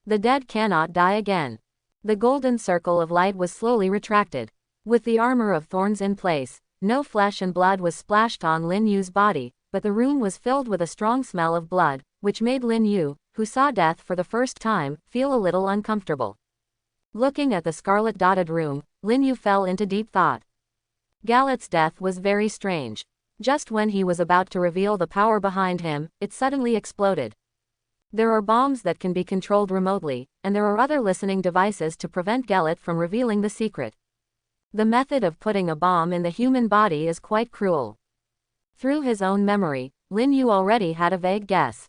The dead cannot die again. The golden circle of light was slowly retracted. With the armor of thorns in place, no flesh and blood was splashed on Lin Yu's body, but the room was filled with a strong smell of blood, which made Lin Yu, who saw death for the first time, feel a little uncomfortable. Looking at the scarlet-dotted room, Lin Yu fell into deep thought. Gelit's death was very strange. Just when he was about to reveal the power behind him, it suddenly exploded. There are bombs that can be controlled remotely, and there are other listening devices to prevent Gelit from revealing the secret. The method of putting a bomb in the human body is quite cruel. Through his own memory, Lin Yu already had a vague guess.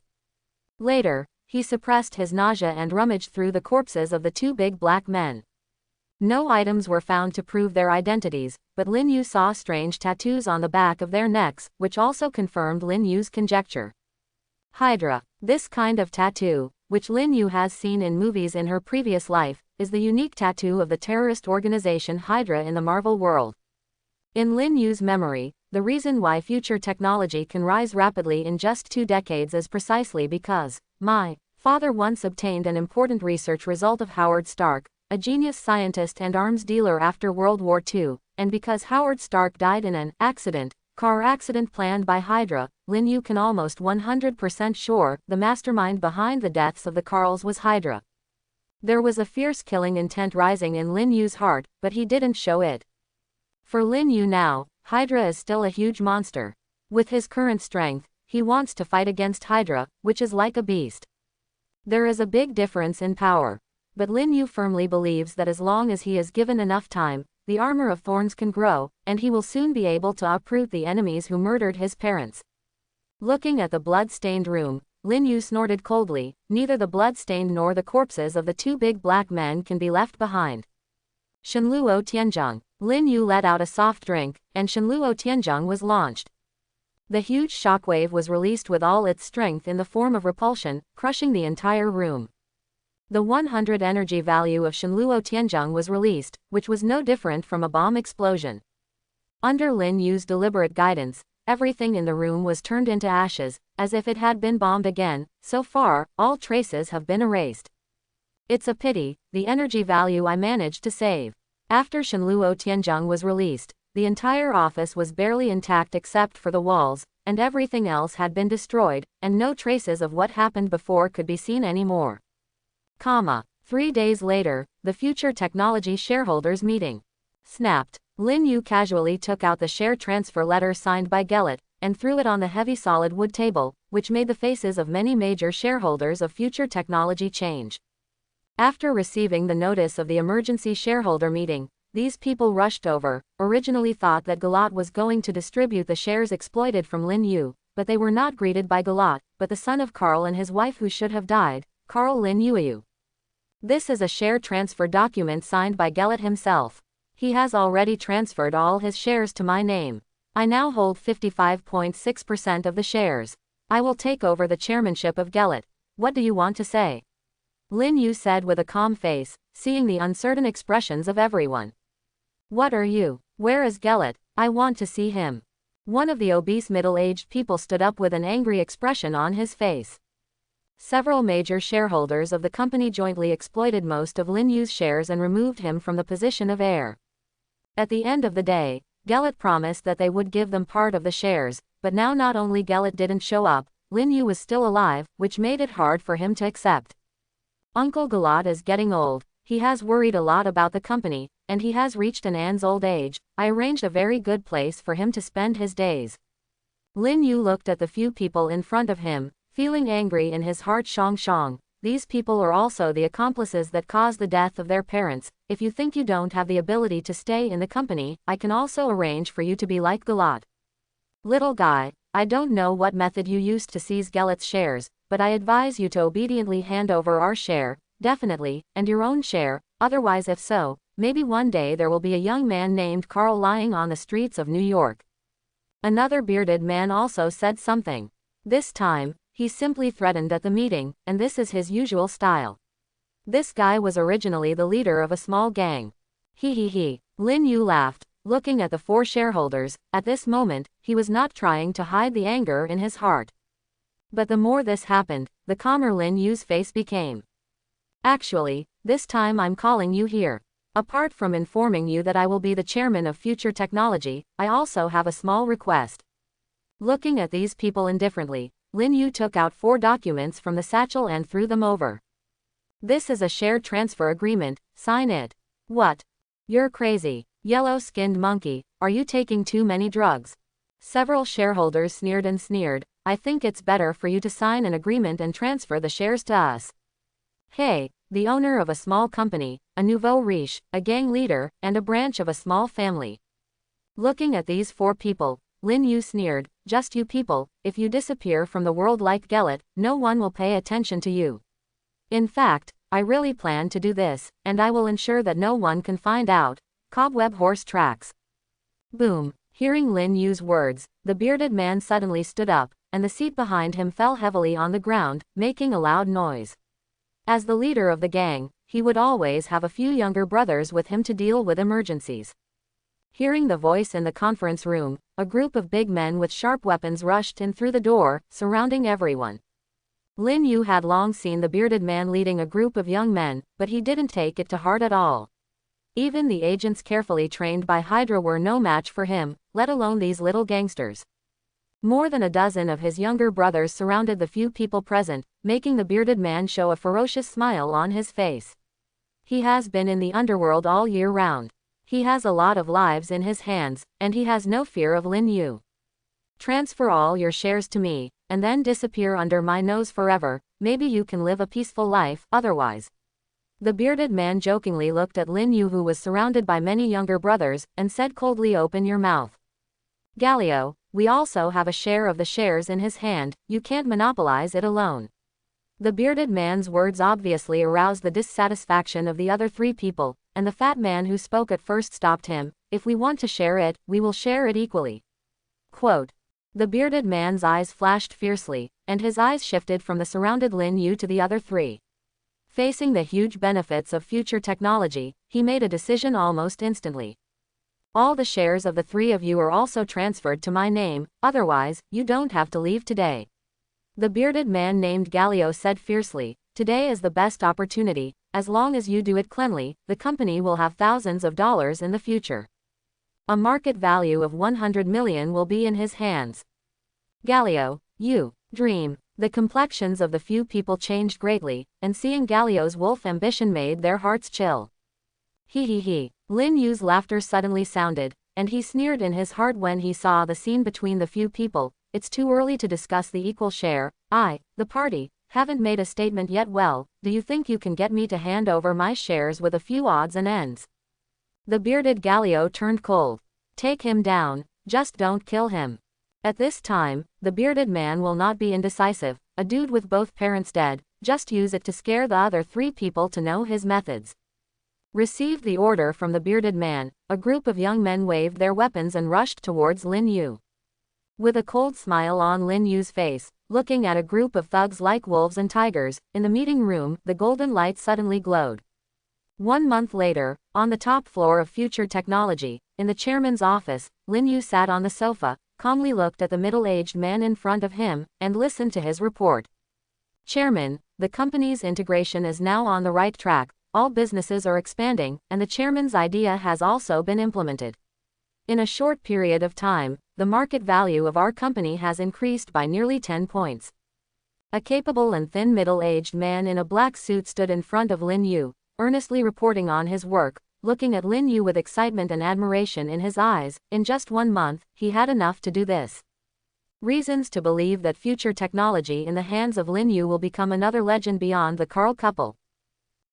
Later, he suppressed his nausea and rummaged through the corpses of the two big black men. No items were found to prove their identities, but Lin Yu saw strange tattoos on the back of their necks, which also confirmed Lin Yu's conjecture. Hydra. This kind of tattoo, which Lin Yu has seen in movies in her previous life, is the unique tattoo of the terrorist organization Hydra in the Marvel world. In Lin Yu's memory, the reason why future technology can rise rapidly in just 2 decades is precisely because my father once obtained an important research result of Howard Stark, a genius scientist and arms dealer after World War II, and because Howard Stark died in an car accident planned by Hydra, Lin Yu can almost 100% sure the mastermind behind the deaths of the Carls was Hydra. There was a fierce killing intent rising in Lin Yu's heart, but he didn't show it. For Lin Yu now, Hydra is still a huge monster. With his current strength, he wants to fight against Hydra, which is like a beast. There is a big difference in power. But Lin Yu firmly believes that as long as he is given enough time, the armor of thorns can grow, and he will soon be able to uproot the enemies who murdered his parents. Looking at the blood-stained room, Lin Yu snorted coldly. Neither the blood-stained nor the corpses of the two big black men can be left behind. Shenluo Tianzhong. Lin Yu let out a soft drink, and Shenluo Tianzhong was launched. The huge shockwave was released with all its strength in the form of repulsion, crushing the entire room. The 100 energy value of Shenluo Tianzhong was released, which was no different from a bomb explosion. Under Lin Yu's deliberate guidance, everything in the room was turned into ashes, as if it had been bombed again. So far, all traces have been erased. It's a pity, the energy value I managed to save. After Shenluo Tianzhong was released, the entire office was barely intact except for the walls, and everything else had been destroyed, and no traces of what happened before could be seen anymore. 3 days later, the future technology shareholders meeting. Snapped. Lin Yu casually took out the share transfer letter signed by Gelit, and threw it on the heavy solid wood table, which made the faces of many major shareholders of future technology change. After receiving the notice of the emergency shareholder meeting, these people rushed over, originally thought that Galat was going to distribute the shares exploited from Lin Yu, but they were not greeted by Galat, but the son of Carl and his wife who should have died, Carl Lin Yu. This is a share transfer document signed by Gelit himself. He has already transferred all his shares to my name. I now hold 55.6% of the shares. I will take over the chairmanship of Gelit. What do you want to say? Lin Yu said with a calm face, seeing the uncertain expressions of everyone. What are you? Where is Gelit? I want to see him. One of the obese middle-aged people stood up with an angry expression on his face. Several major shareholders of the company jointly exploited most of Lin Yu's shares and removed him from the position of heir. At the end of the day, Gelit promised that they would give them part of the shares, but now not only Gelit didn't show up, Lin Yu was still alive, which made it hard for him to accept. Uncle Gelit is getting old, he has worried a lot about the company, and he has reached an Anne's old age. I arranged a very good place for him to spend his days. Lin Yu looked at the few people in front of him, feeling angry in his heart. Shang, these people are also the accomplices that caused the death of their parents. If you think you don't have the ability to stay in the company, I can also arrange for you to be like Gelit. Little guy, I don't know what method you used to seize Gelit's shares, but I advise you to obediently hand over our share, definitely, and your own share, otherwise if so, maybe one day there will be a young man named Carl lying on the streets of New York. Another bearded man also said something. This time, he simply threatened at the meeting, and this is his usual style. This guy was originally the leader of a small gang. He. Lin Yu laughed, looking at the four shareholders. At this moment, he was not trying to hide the anger in his heart. But the more this happened, the calmer Lin Yu's face became. Actually, this time I'm calling you here. Apart from informing you that I will be the chairman of Future Technology, I also have a small request. Looking at these people indifferently, Lin Yu took out 4 documents from the satchel and threw them over. This is a share transfer agreement, sign it. What? You're crazy, yellow-skinned monkey, are you taking too many drugs? Several shareholders sneered. I think it's better for you to sign an agreement and transfer the shares to us. Hey, the owner of a small company, a nouveau riche, a gang leader, and a branch of a small family. Looking at these 4 people, Lin Yu sneered, just you people, if you disappear from the world like Gelit, no one will pay attention to you. In fact, I really plan to do this, and I will ensure that no one can find out. Cobweb horse tracks. Boom. Hearing Lin Yu's words, the bearded man suddenly stood up, and the seat behind him fell heavily on the ground, making a loud noise. As the leader of the gang, he would always have a few younger brothers with him to deal with emergencies. Hearing the voice in the conference room, a group of big men with sharp weapons rushed in through the door, surrounding everyone. Lin Yu had long seen the bearded man leading a group of young men, but he didn't take it to heart at all. Even the agents carefully trained by Hydra were no match for him, let alone these little gangsters. More than a dozen of his younger brothers surrounded the few people present, making the bearded man show a ferocious smile on his face. He has been in the underworld all year round. He has a lot of lives in his hands, and he has no fear of Lin Yu. Transfer all your shares to me, and then disappear under my nose forever, maybe you can live a peaceful life, otherwise. The bearded man jokingly looked at Lin Yu, who was surrounded by many younger brothers, and said coldly, open your mouth. Galio, we also have a share of the shares in his hand, you can't monopolize it alone. The bearded man's words obviously aroused the dissatisfaction of the other 3 people, and the fat man who spoke at first stopped him. If we want to share it, we will share it equally. Quote. The bearded man's eyes flashed fiercely, and his eyes shifted from the surrounded Lin Yu to the other 3. Facing the huge benefits of future technology, he made a decision almost instantly. All the shares of the 3 of you are also transferred to my name, otherwise, you don't have to leave today. The bearded man named Galio said fiercely, today is the best opportunity, as long as you do it cleanly, the company will have thousands of dollars in the future. A market value of 100 million will be in his hands. Galio, you dream. The complexions of the few people changed greatly, and seeing Galio's wolf ambition made their hearts chill. He. Lin Yu's laughter suddenly sounded, and he sneered in his heart when he saw the scene between the few people. It's too early to discuss the equal share. The party, haven't made a statement yet. Well, do you think you can get me to hand over my shares with a few odds and ends? The bearded Galio turned cold. Take him down, just don't kill him. At this time, the bearded man will not be indecisive, a dude with both parents dead, just use it to scare the other 3 people to know his methods. Received the order from the bearded man, a group of young men waved their weapons and rushed towards Lin Yu. With a cold smile on Lin Yu's face, looking at a group of thugs like wolves and tigers, in the meeting room, the golden light suddenly glowed. 1 month later, on the top floor of Future Technology, in the chairman's office, Lin Yu sat on the sofa, calmly looked at the middle-aged man in front of him, and listened to his report. Chairman, the company's integration is now on the right track, all businesses are expanding, and the chairman's idea has also been implemented. In a short period of time, the market value of our company has increased by nearly 10 points. A capable and thin middle-aged man in a black suit stood in front of Lin Yu, earnestly reporting on his work, looking at Lin Yu with excitement and admiration in his eyes. In just 1 month, he had enough to do this. Reasons to believe that future technology in the hands of Lin Yu will become another legend beyond the Carl couple.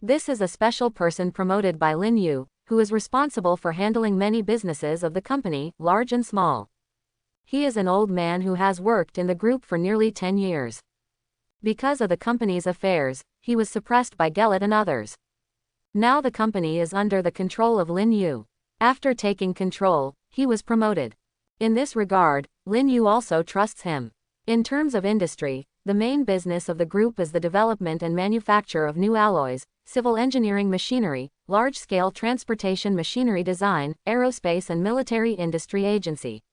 This is a special person promoted by Lin Yu, who is responsible for handling many businesses of the company, large and small. He is an old man who has worked in the group for nearly 10 years. Because of the company's affairs, he was suppressed by Gellet and others. Now the company is under the control of Lin Yu. After taking control, he was promoted. In this regard, Lin Yu also trusts him. In terms of industry, the main business of the group is the development and manufacture of new alloys, civil engineering machinery, large-scale transportation machinery design, aerospace and military industry agency.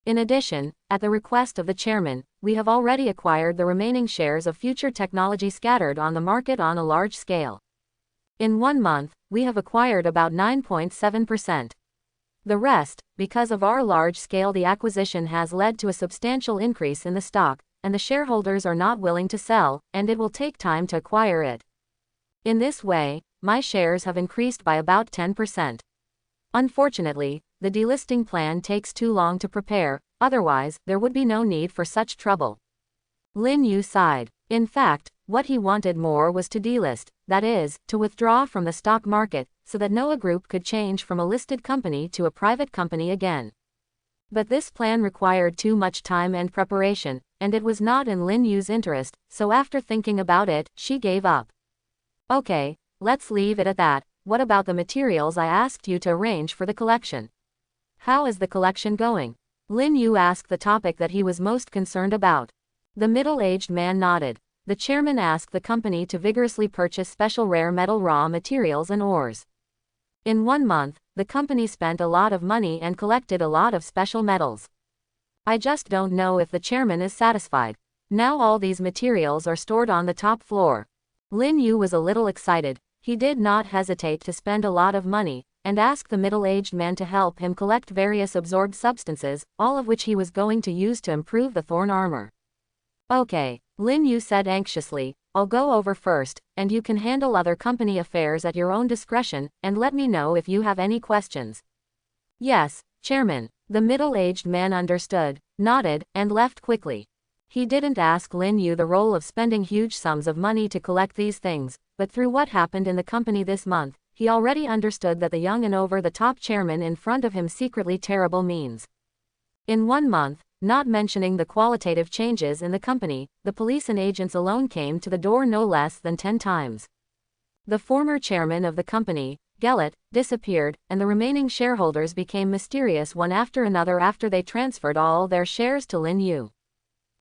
In addition, at the request of the chairman, we have already acquired the remaining shares of future technology scattered on the market on a large scale. In 1 month, we have acquired about 9.7%. The rest, because of our large scale, the acquisition has led to a substantial increase in the stock, and the shareholders are not willing to sell, and it will take time to acquire it. In this way, my shares have increased by about 10%. Unfortunately, the delisting plan takes too long to prepare, otherwise, there would be no need for such trouble. Lin Yu sighed. In fact, what he wanted more was to delist, that is, to withdraw from the stock market, so that Noah Group could change from a listed company to a private company again. But this plan required too much time and preparation, and it was not in Lin Yu's interest, so after thinking about it, she gave up. Okay, let's leave it at that. What about the materials I asked you to arrange for the collection? How is the collection going? Lin Yu asked the topic that he was most concerned about. The middle-aged man nodded. The chairman asked the company to vigorously purchase special rare metal raw materials and ores. In 1 month, the company spent a lot of money and collected a lot of special metals. I just don't know if the chairman is satisfied. Now all these materials are stored on the top floor. Lin Yu was a little excited. He did not hesitate to spend a lot of money, and asked the middle-aged man to help him collect various absorbed substances, all of which he was going to use to improve the thorn armor. Okay, Lin Yu said anxiously, I'll go over first, and you can handle other company affairs at your own discretion, and let me know if you have any questions. Yes, Chairman. The middle-aged man understood, nodded, and left quickly. He didn't ask Lin Yu the role of spending huge sums of money to collect these things, but through what happened in the company this month, he already understood that the young and over-the-top chairman in front of him secretly terrible means. In 1 month, not mentioning the qualitative changes in the company, the police and agents alone came to the door no less than 10 times. The former chairman of the company, Gellet, disappeared, and the remaining shareholders became mysterious one after another after they transferred all their shares to Lin Yu.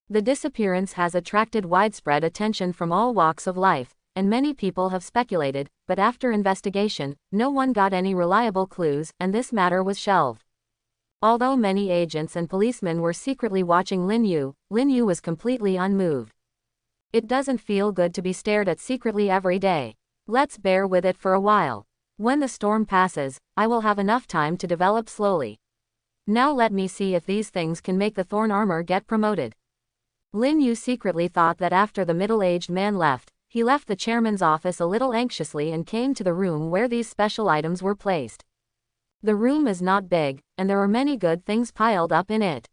The disappearance has attracted widespread attention from all walks of life, and many people have speculated, but after investigation, no one got any reliable clues, and this matter was shelved. Although many agents and policemen were secretly watching Lin Yu was completely unmoved. It doesn't feel good to be stared at secretly every day. Let's bear with it for a while. When the storm passes, I will have enough time to develop slowly. Now let me see if these things can make the thorn armor get promoted. Lin Yu secretly thought that after the middle-aged man left, he left the chairman's office a little anxiously and came to the room where these special items were placed. The room is not big, and there are many good things piled up in it.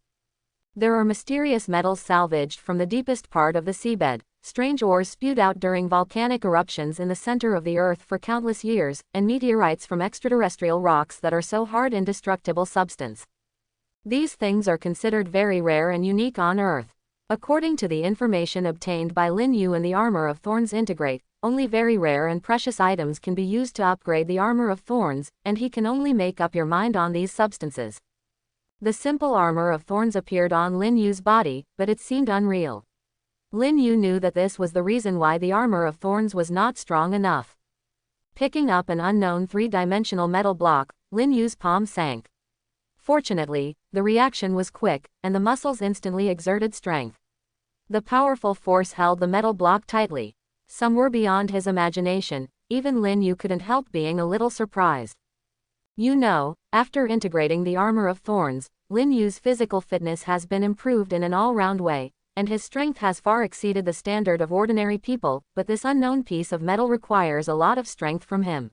There are mysterious metals salvaged from the deepest part of the seabed, strange ores spewed out during volcanic eruptions in the center of the earth for countless years, and meteorites from extraterrestrial rocks that are so hard indestructible substance. These things are considered very rare and unique on Earth. According to the information obtained by Lin Yu and the Armor of Thorns Integrate, only very rare and precious items can be used to upgrade the Armor of Thorns, and he can only make up your mind on these substances. The simple Armor of Thorns appeared on Lin Yu's body, but it seemed unreal. Lin Yu knew that this was the reason why the Armor of Thorns was not strong enough. Picking up an unknown 3-dimensional metal block, Lin Yu's palm sank. Fortunately, the reaction was quick, and the muscles instantly exerted strength. The powerful force held the metal block tightly. Some were beyond his imagination. Even Lin Yu couldn't help being a little surprised. After integrating the armor of thorns, Lin Yu's physical fitness has been improved in an all-round way, and his strength has far exceeded the standard of ordinary people, but this unknown piece of metal requires a lot of strength from him.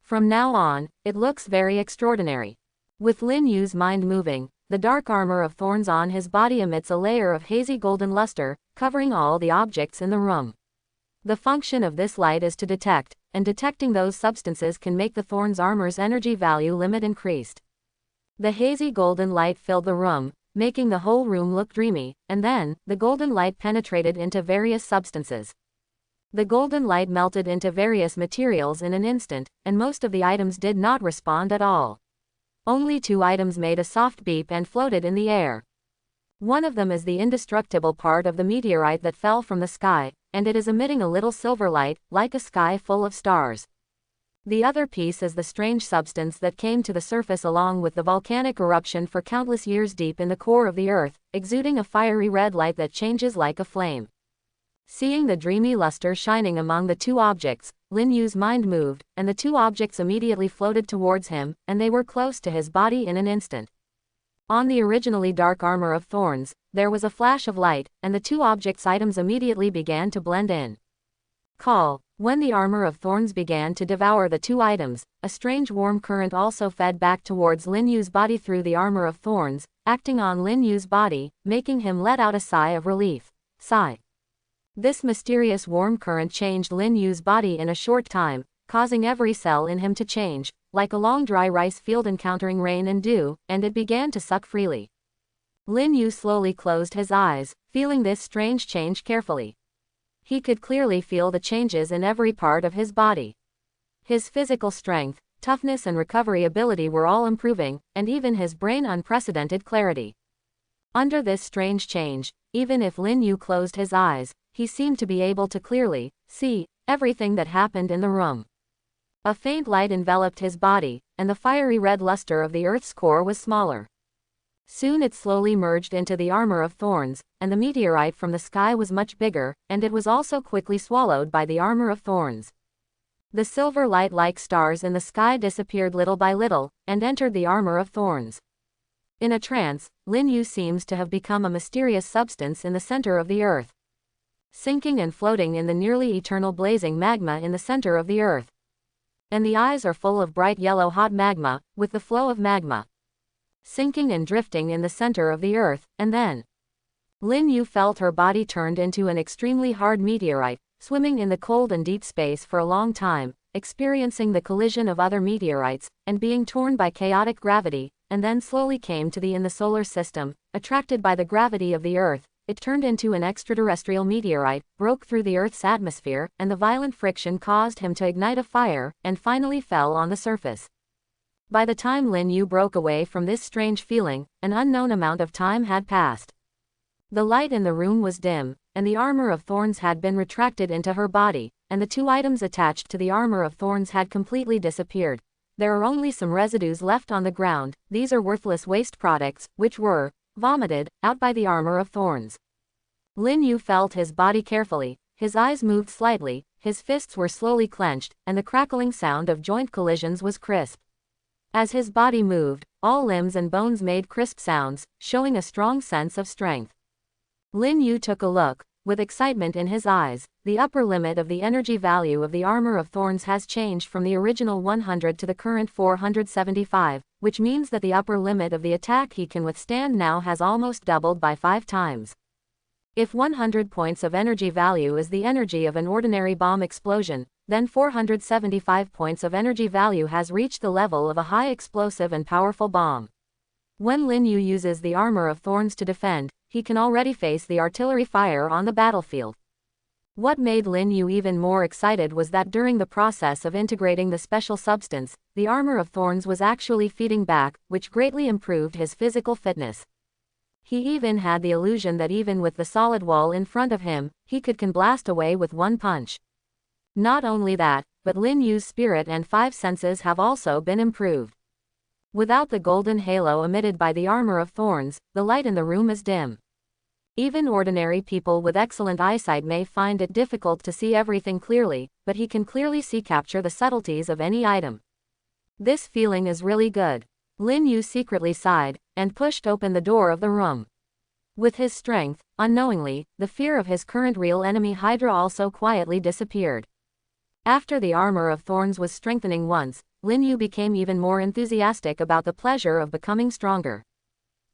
From now on, it looks very extraordinary. With Lin Yu's mind moving, the dark armor of thorns on his body emits a layer of hazy golden luster, covering all the objects in the room. The function of this light is to detect, and detecting those substances can make the thorn's armor's energy value limit increased. The hazy golden light filled the room, making the whole room look dreamy, and then, the golden light penetrated into various substances. The golden light melted into various materials in an instant, and most of the items did not respond at all. Only 2 items made a soft beep and floated in the air. One of them is the indestructible part of the meteorite that fell from the sky, and it is emitting a little silver light, like a sky full of stars. The other piece is the strange substance that came to the surface along with the volcanic eruption for countless years deep in the core of the earth, exuding a fiery red light that changes like a flame. Seeing the dreamy luster shining among the 2 objects, Lin Yu's mind moved, and the 2 objects immediately floated towards him, and they were close to his body in an instant. On the originally dark armor of thorns, there was a flash of light, and the 2 objects' items immediately began to blend in. When the armor of thorns began to devour the 2 items, a strange warm current also fed back towards Lin Yu's body through the armor of thorns, acting on Lin Yu's body, making him let out a sigh of relief. Sigh. This mysterious warm current changed Lin Yu's body in a short time, causing every cell in him to change, like a long dry rice field encountering rain and dew, and it began to suck freely. Lin Yu slowly closed his eyes, feeling this strange change carefully. He could clearly feel the changes in every part of his body. His physical strength, toughness and recovery ability were all improving, and even his brain unprecedented clarity. Under this strange change, even if Lin Yu closed his eyes, he seemed to be able to clearly see everything that happened in the room. A faint light enveloped his body, and the fiery red luster of the Earth's core was smaller. Soon it slowly merged into the armor of thorns, and the meteorite from the sky was much bigger, and it was also quickly swallowed by the armor of thorns. The silver light like stars in the sky disappeared little by little, and entered the armor of thorns. In a trance, Lin Yu seems to have become a mysterious substance in the center of the earth, sinking and floating in the nearly eternal blazing magma in the center of the earth. And the eyes are full of bright yellow hot magma, with the flow of magma sinking and drifting in the center of the earth, and then Lin Yu felt her body turned into an extremely hard meteorite, swimming in the cold and deep space for a long time, experiencing the collision of other meteorites, and being torn by chaotic gravity, and then slowly came to in the solar system, attracted by the gravity of the earth. It turned into an extraterrestrial meteorite, broke through the Earth's atmosphere, and the violent friction caused him to ignite a fire, and finally fell on the surface. By the time Lin Yu broke away from this strange feeling, an unknown amount of time had passed. The light in the room was dim, and the armor of thorns had been retracted into her body, and the 2 items attached to the armor of thorns had completely disappeared. There are only some residues left on the ground. These are worthless waste products, which were vomited out by the armor of thorns. Lin Yu felt his body carefully, his eyes moved slightly, his fists were slowly clenched, and the crackling sound of joint collisions was crisp. As his body moved, all limbs and bones made crisp sounds, showing a strong sense of strength. Lin Yu took a look, with excitement in his eyes. The upper limit of the energy value of the armor of thorns has changed from the original 100 to the current 475, which means that the upper limit of the attack he can withstand now has almost doubled by 5 times. If 100 points of energy value is the energy of an ordinary bomb explosion, then 475 points of energy value has reached the level of a high explosive and powerful bomb. When Lin Yu uses the armor of thorns to defend, he can already face the artillery fire on the battlefield. What made Lin Yu even more excited was that during the process of integrating the special substance, the armor of thorns was actually feeding back, which greatly improved his physical fitness. He even had the illusion that even with the solid wall in front of him, he can blast away with one punch. Not only that, but Lin Yu's spirit and 5 senses have also been improved. Without the golden halo emitted by the armor of thorns, the light in the room is dim. Even ordinary people with excellent eyesight may find it difficult to see everything clearly, but he can clearly capture the subtleties of any item. This feeling is really good. Lin Yu secretly sighed, and pushed open the door of the room. With his strength, unknowingly, the fear of his current real enemy Hydra also quietly disappeared. After the armor of thorns was strengthening once, Lin Yu became even more enthusiastic about the pleasure of becoming stronger.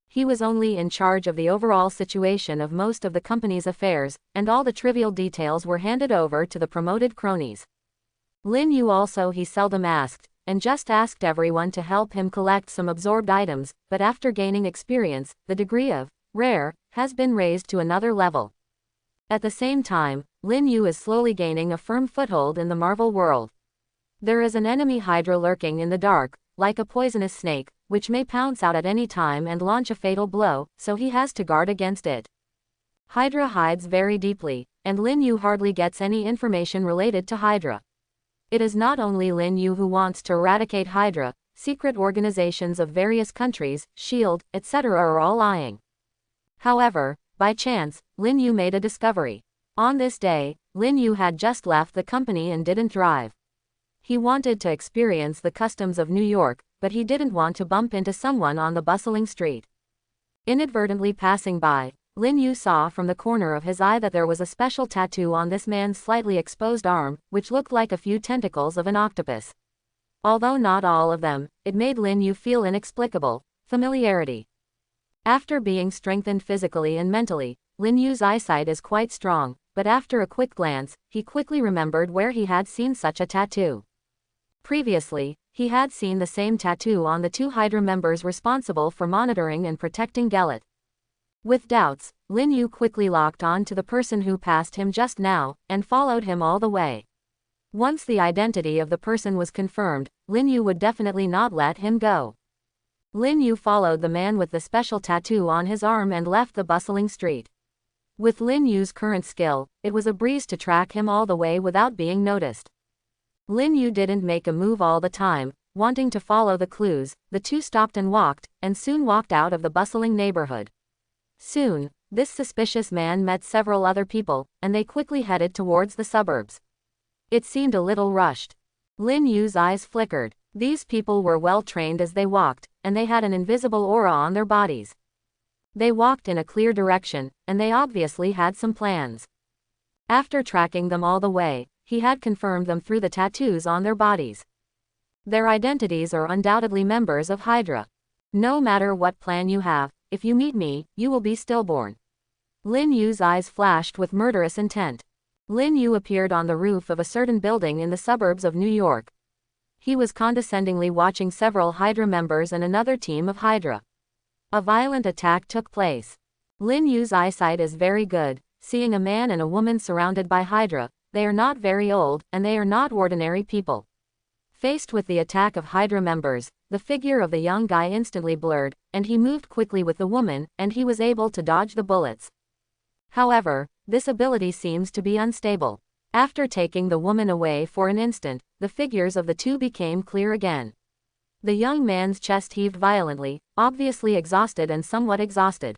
He was only in charge of the overall situation of most of the company's affairs, and all the trivial details were handed over to the promoted cronies. Lin Yu also he seldom asked, and just asked everyone to help him collect some absorbed items, but after gaining experience, the degree of rare has been raised to another level. At the same time, Lin Yu is slowly gaining a firm foothold in the Marvel world. There is an enemy Hydra lurking in the dark, like a poisonous snake, which may pounce out at any time and launch a fatal blow, so he has to guard against it. Hydra hides very deeply, and Lin Yu hardly gets any information related to Hydra. It is not only Lin Yu who wants to eradicate Hydra, secret organizations of various countries, S.H.I.E.L.D., etc. are all eyeing. However, by chance, Lin Yu made a discovery. On this day, Lin Yu had just left the company and didn't drive. He wanted to experience the customs of New York, but he didn't want to bump into someone on the bustling street. Inadvertently passing by, Lin Yu saw from the corner of his eye that there was a special tattoo on this man's slightly exposed arm, which looked like a few tentacles of an octopus. Although not all of them, it made Lin Yu feel inexplicable familiarity. After being strengthened physically and mentally, Lin Yu's eyesight is quite strong, but after a quick glance, he quickly remembered where he had seen such a tattoo. Previously, he had seen the same tattoo on the two Hydra members responsible for monitoring and protecting Gelit. With doubts, Lin Yu quickly locked on to the person who passed him just now, and followed him all the way. Once the identity of the person was confirmed, Lin Yu would definitely not let him go. Lin Yu followed the man with the special tattoo on his arm and left the bustling street. With Lin Yu's current skill, it was a breeze to track him all the way without being noticed. Lin Yu didn't make a move all the time, wanting to follow the clues. The two stopped and soon walked out of the bustling neighborhood. Soon, this suspicious man met several other people, and they quickly headed towards the suburbs. It seemed a little rushed. Lin Yu's eyes flickered. These people were well trained as they walked, and they had an invisible aura on their bodies. They walked in a clear direction, and they obviously had some plans. After tracking them all the way, he had confirmed them through the tattoos on their bodies. Their identities are undoubtedly members of Hydra. No matter what plan you have, if you meet me, you will be stillborn. Lin Yu's eyes flashed with murderous intent. Lin Yu appeared on the roof of a certain building in the suburbs of New York. He was condescendingly watching several Hydra members and another team of Hydra. A violent attack took place. Lin Yu's eyesight is very good, seeing a man and a woman surrounded by Hydra. They are not very old, and they are not ordinary people. Faced with the attack of Hydra members, the figure of the young guy instantly blurred, and he moved quickly with the woman, and he was able to dodge the bullets. However, this ability seems to be unstable. After taking the woman away for an instant, the figures of the two became clear again. The young man's chest heaved violently, obviously exhausted and somewhat exhausted.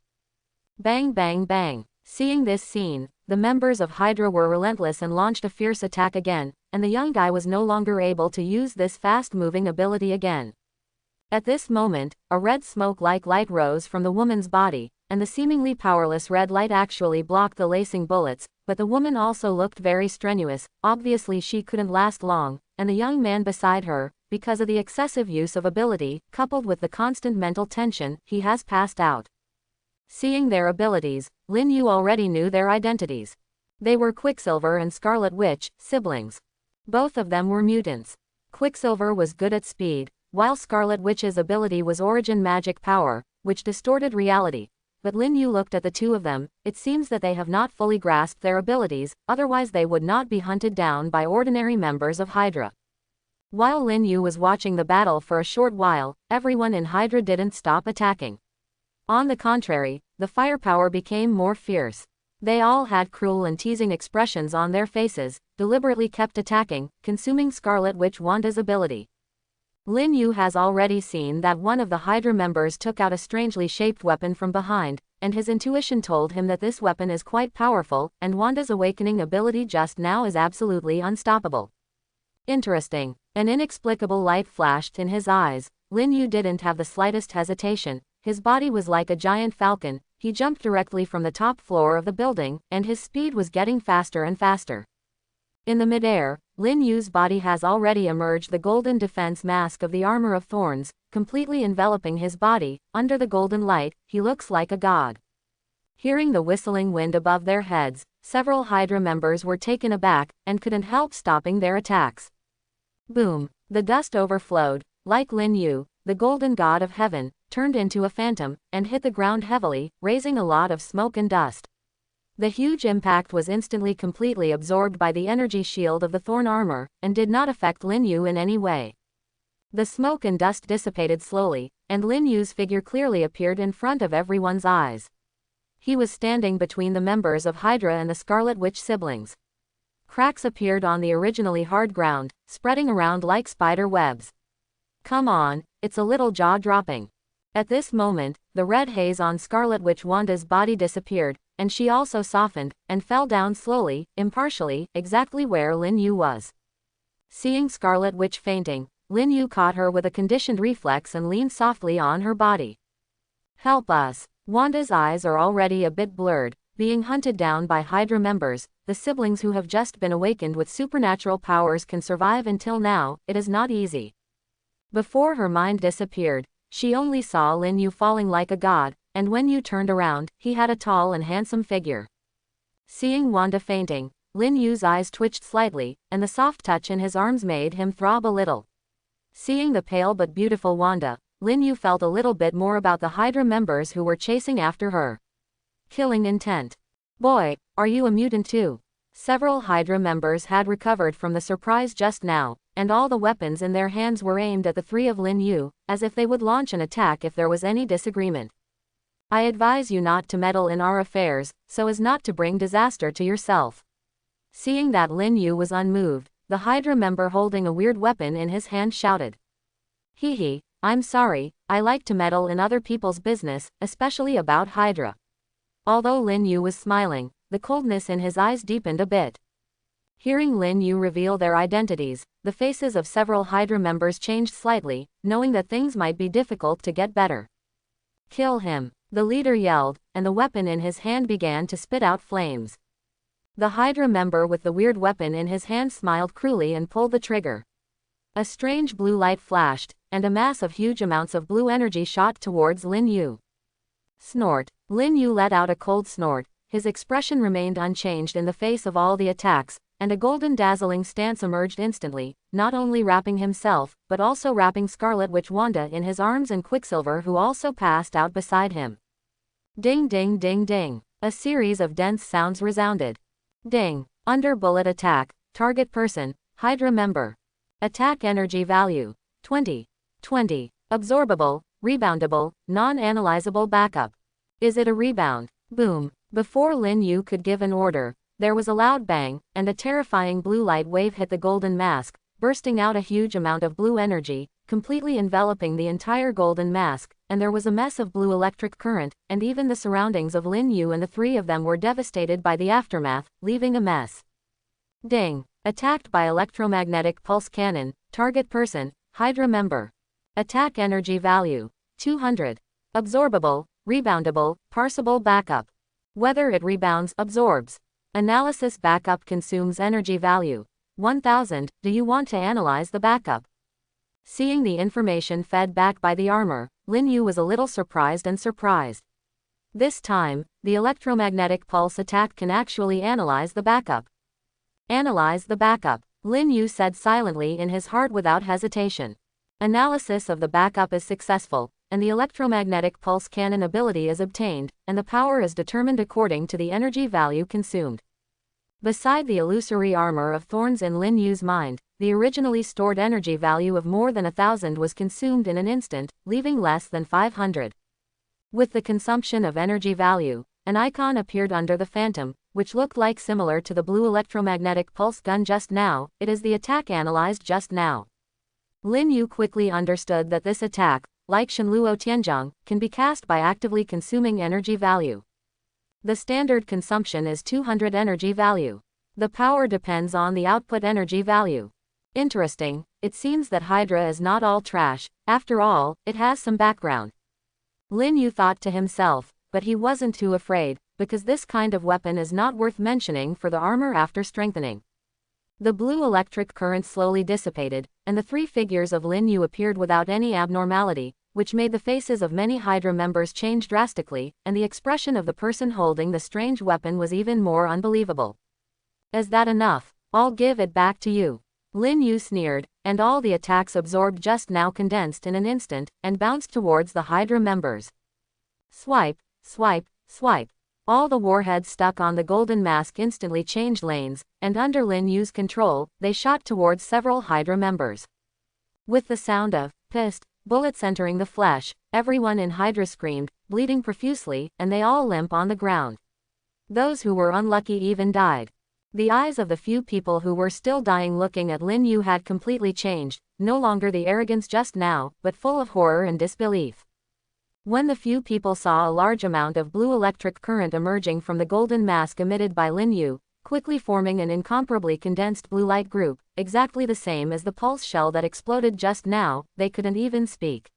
Bang bang bang. Seeing this scene, the members of Hydra were relentless and launched a fierce attack again, and the young guy was no longer able to use this fast-moving ability again. At this moment, a red smoke-like light rose from the woman's body, and the seemingly powerless red light actually blocked the lacing bullets, but the woman also looked very strenuous. Obviously she couldn't last long, and the young man beside her, because of the excessive use of ability, coupled with the constant mental tension, he has passed out. Seeing their abilities, Lin Yu already knew their identities. They were Quicksilver and Scarlet Witch, siblings. Both of them were mutants. Quicksilver was good at speed, while Scarlet Witch's ability was origin magic power, which distorted reality. But Lin Yu looked at the two of them. It seems that they have not fully grasped their abilities, otherwise they would not be hunted down by ordinary members of Hydra. While Lin Yu was watching the battle for a short while, everyone in Hydra didn't stop attacking. On the contrary, the firepower became more fierce. They all had cruel and teasing expressions on their faces, deliberately kept attacking, consuming Scarlet Witch Wanda's ability. Lin Yu has already seen that one of the Hydra members took out a strangely shaped weapon from behind, and his intuition told him that this weapon is quite powerful, and Wanda's awakening ability just now is absolutely unstoppable. Interesting. An inexplicable light flashed in his eyes. Lin Yu didn't have the slightest hesitation. His body was like a giant falcon. He jumped directly from the top floor of the building, and his speed was getting faster and faster. In the midair, Lin Yu's body has already emerged the golden defense mask of the armor of thorns, completely enveloping his body. Under the golden light, he looks like a god. Hearing the whistling wind above their heads, several Hydra members were taken aback, and couldn't help stopping their attacks. Boom! The dust overflowed. Like Lin Yu, the golden god of heaven turned into a phantom, and hit the ground heavily, raising a lot of smoke and dust. The huge impact was instantly completely absorbed by the energy shield of the thorn armor, and did not affect Lin Yu in any way. The smoke and dust dissipated slowly, and Lin Yu's figure clearly appeared in front of everyone's eyes. He was standing between the members of Hydra and the Scarlet Witch siblings. Cracks appeared on the originally hard ground, spreading around like spider webs. Come on, it's a little jaw-dropping. At this moment, the red haze on Scarlet Witch Wanda's body disappeared, and she also softened, and fell down slowly, impartially, exactly where Lin Yu was. Seeing Scarlet Witch fainting, Lin Yu caught her with a conditioned reflex and leaned softly on her body. Help us. Wanda's eyes are already a bit blurred, being hunted down by Hydra members. The siblings who have just been awakened with supernatural powers can survive until now. It is not easy. Before her mind disappeared, she only saw Lin Yu falling like a god, and when Yu turned around, he had a tall and handsome figure. Seeing Wanda fainting, Lin Yu's eyes twitched slightly, and the soft touch in his arms made him throb a little. Seeing the pale but beautiful Wanda, Lin Yu felt a little bit more about the Hydra members who were chasing after her. Killing intent. Boy, are you a mutant too? Several Hydra members had recovered from the surprise just now, and all the weapons in their hands were aimed at the three of Lin Yu, as if they would launch an attack if there was any disagreement. I advise you not to meddle in our affairs, so as not to bring disaster to yourself. Seeing that Lin Yu was unmoved, the Hydra member holding a weird weapon in his hand shouted. Hee, I'm sorry, I like to meddle in other people's business, especially about Hydra. Although Lin Yu was smiling, the coldness in his eyes deepened a bit. Hearing Lin Yu reveal their identities, the faces of several Hydra members changed slightly, knowing that things might be difficult to get better. Kill him, the leader yelled, and the weapon in his hand began to spit out flames. The Hydra member with the weird weapon in his hand smiled cruelly and pulled the trigger. A strange blue light flashed, and a mass of huge amounts of blue energy shot towards Lin Yu. Snort. Lin Yu let out a cold snort. His expression remained unchanged in the face of all the attacks, and a golden dazzling stance emerged instantly, not only wrapping himself, but also wrapping Scarlet Witch Wanda in his arms and Quicksilver, who also passed out beside him. Ding ding ding ding. A series of dense sounds resounded. Ding. Under bullet attack. Target person, Hydra member. Attack energy value, 20. 20. Absorbable, reboundable, non-analyzable backup. Is it a rebound? Boom. Before Lin Yu could give an order, there was a loud bang, and a terrifying blue light wave hit the golden mask, bursting out a huge amount of blue energy, completely enveloping the entire golden mask, and there was a mess of blue electric current, and even the surroundings of Lin Yu and the three of them were devastated by the aftermath, leaving a mess. Ding. Attacked by electromagnetic pulse cannon, target person, Hydra member. Attack energy value, 200. Absorbable, reboundable, parsable backup. Whether it rebounds, absorbs. Analysis backup consumes energy value, 1000. Do you want to analyze the backup? Seeing the information fed back by the armor, Lin Yu was a little surprised. This time, the electromagnetic pulse attack can actually analyze the backup. Analyze the backup, Lin Yu said silently in his heart without hesitation. Analysis of the backup is successful, and the electromagnetic pulse cannon ability is obtained, and the power is determined according to the energy value consumed. Beside the illusory armor of thorns in Lin Yu's mind, the originally stored energy value of more than 1000 was consumed in an instant, leaving less than 500. With the consumption of energy value, an icon appeared under the phantom, which looked like similar to the blue electromagnetic pulse gun just now. It is the attack analyzed just now. Lin Yu quickly understood that this attack like Shenluo Tianzhong, can be cast by actively consuming energy value. The standard consumption is 200 energy value. The power depends on the output energy value. Interesting, it seems that Hydra is not all trash, after all, it has some background. Lin Yu thought to himself, but he wasn't too afraid, because this kind of weapon is not worth mentioning for the armor after strengthening. The blue electric current slowly dissipated, and the three figures of Lin Yu appeared without any abnormality, which made the faces of many Hydra members change drastically, and the expression of the person holding the strange weapon was even more unbelievable. Is that enough? I'll give it back to you. Lin Yu sneered, and all the attacks absorbed just now condensed in an instant, and bounced towards the Hydra members. Swipe, swipe, swipe. All the warheads stuck on the golden mask instantly changed lanes, and under Lin Yu's control, they shot towards several Hydra members. With the sound of pissed bullets entering the flesh, everyone in Hydra screamed, bleeding profusely, and they all limp on the ground. Those who were unlucky even died. The eyes of the few people who were still dying looking at Lin Yu had completely changed, no longer the arrogance just now, but full of horror and disbelief. When the few people saw a large amount of blue electric current emerging from the golden mask emitted by Lin Yu, quickly forming an incomparably condensed blue light group, exactly the same as the pulse shell that exploded just now, they couldn't even speak.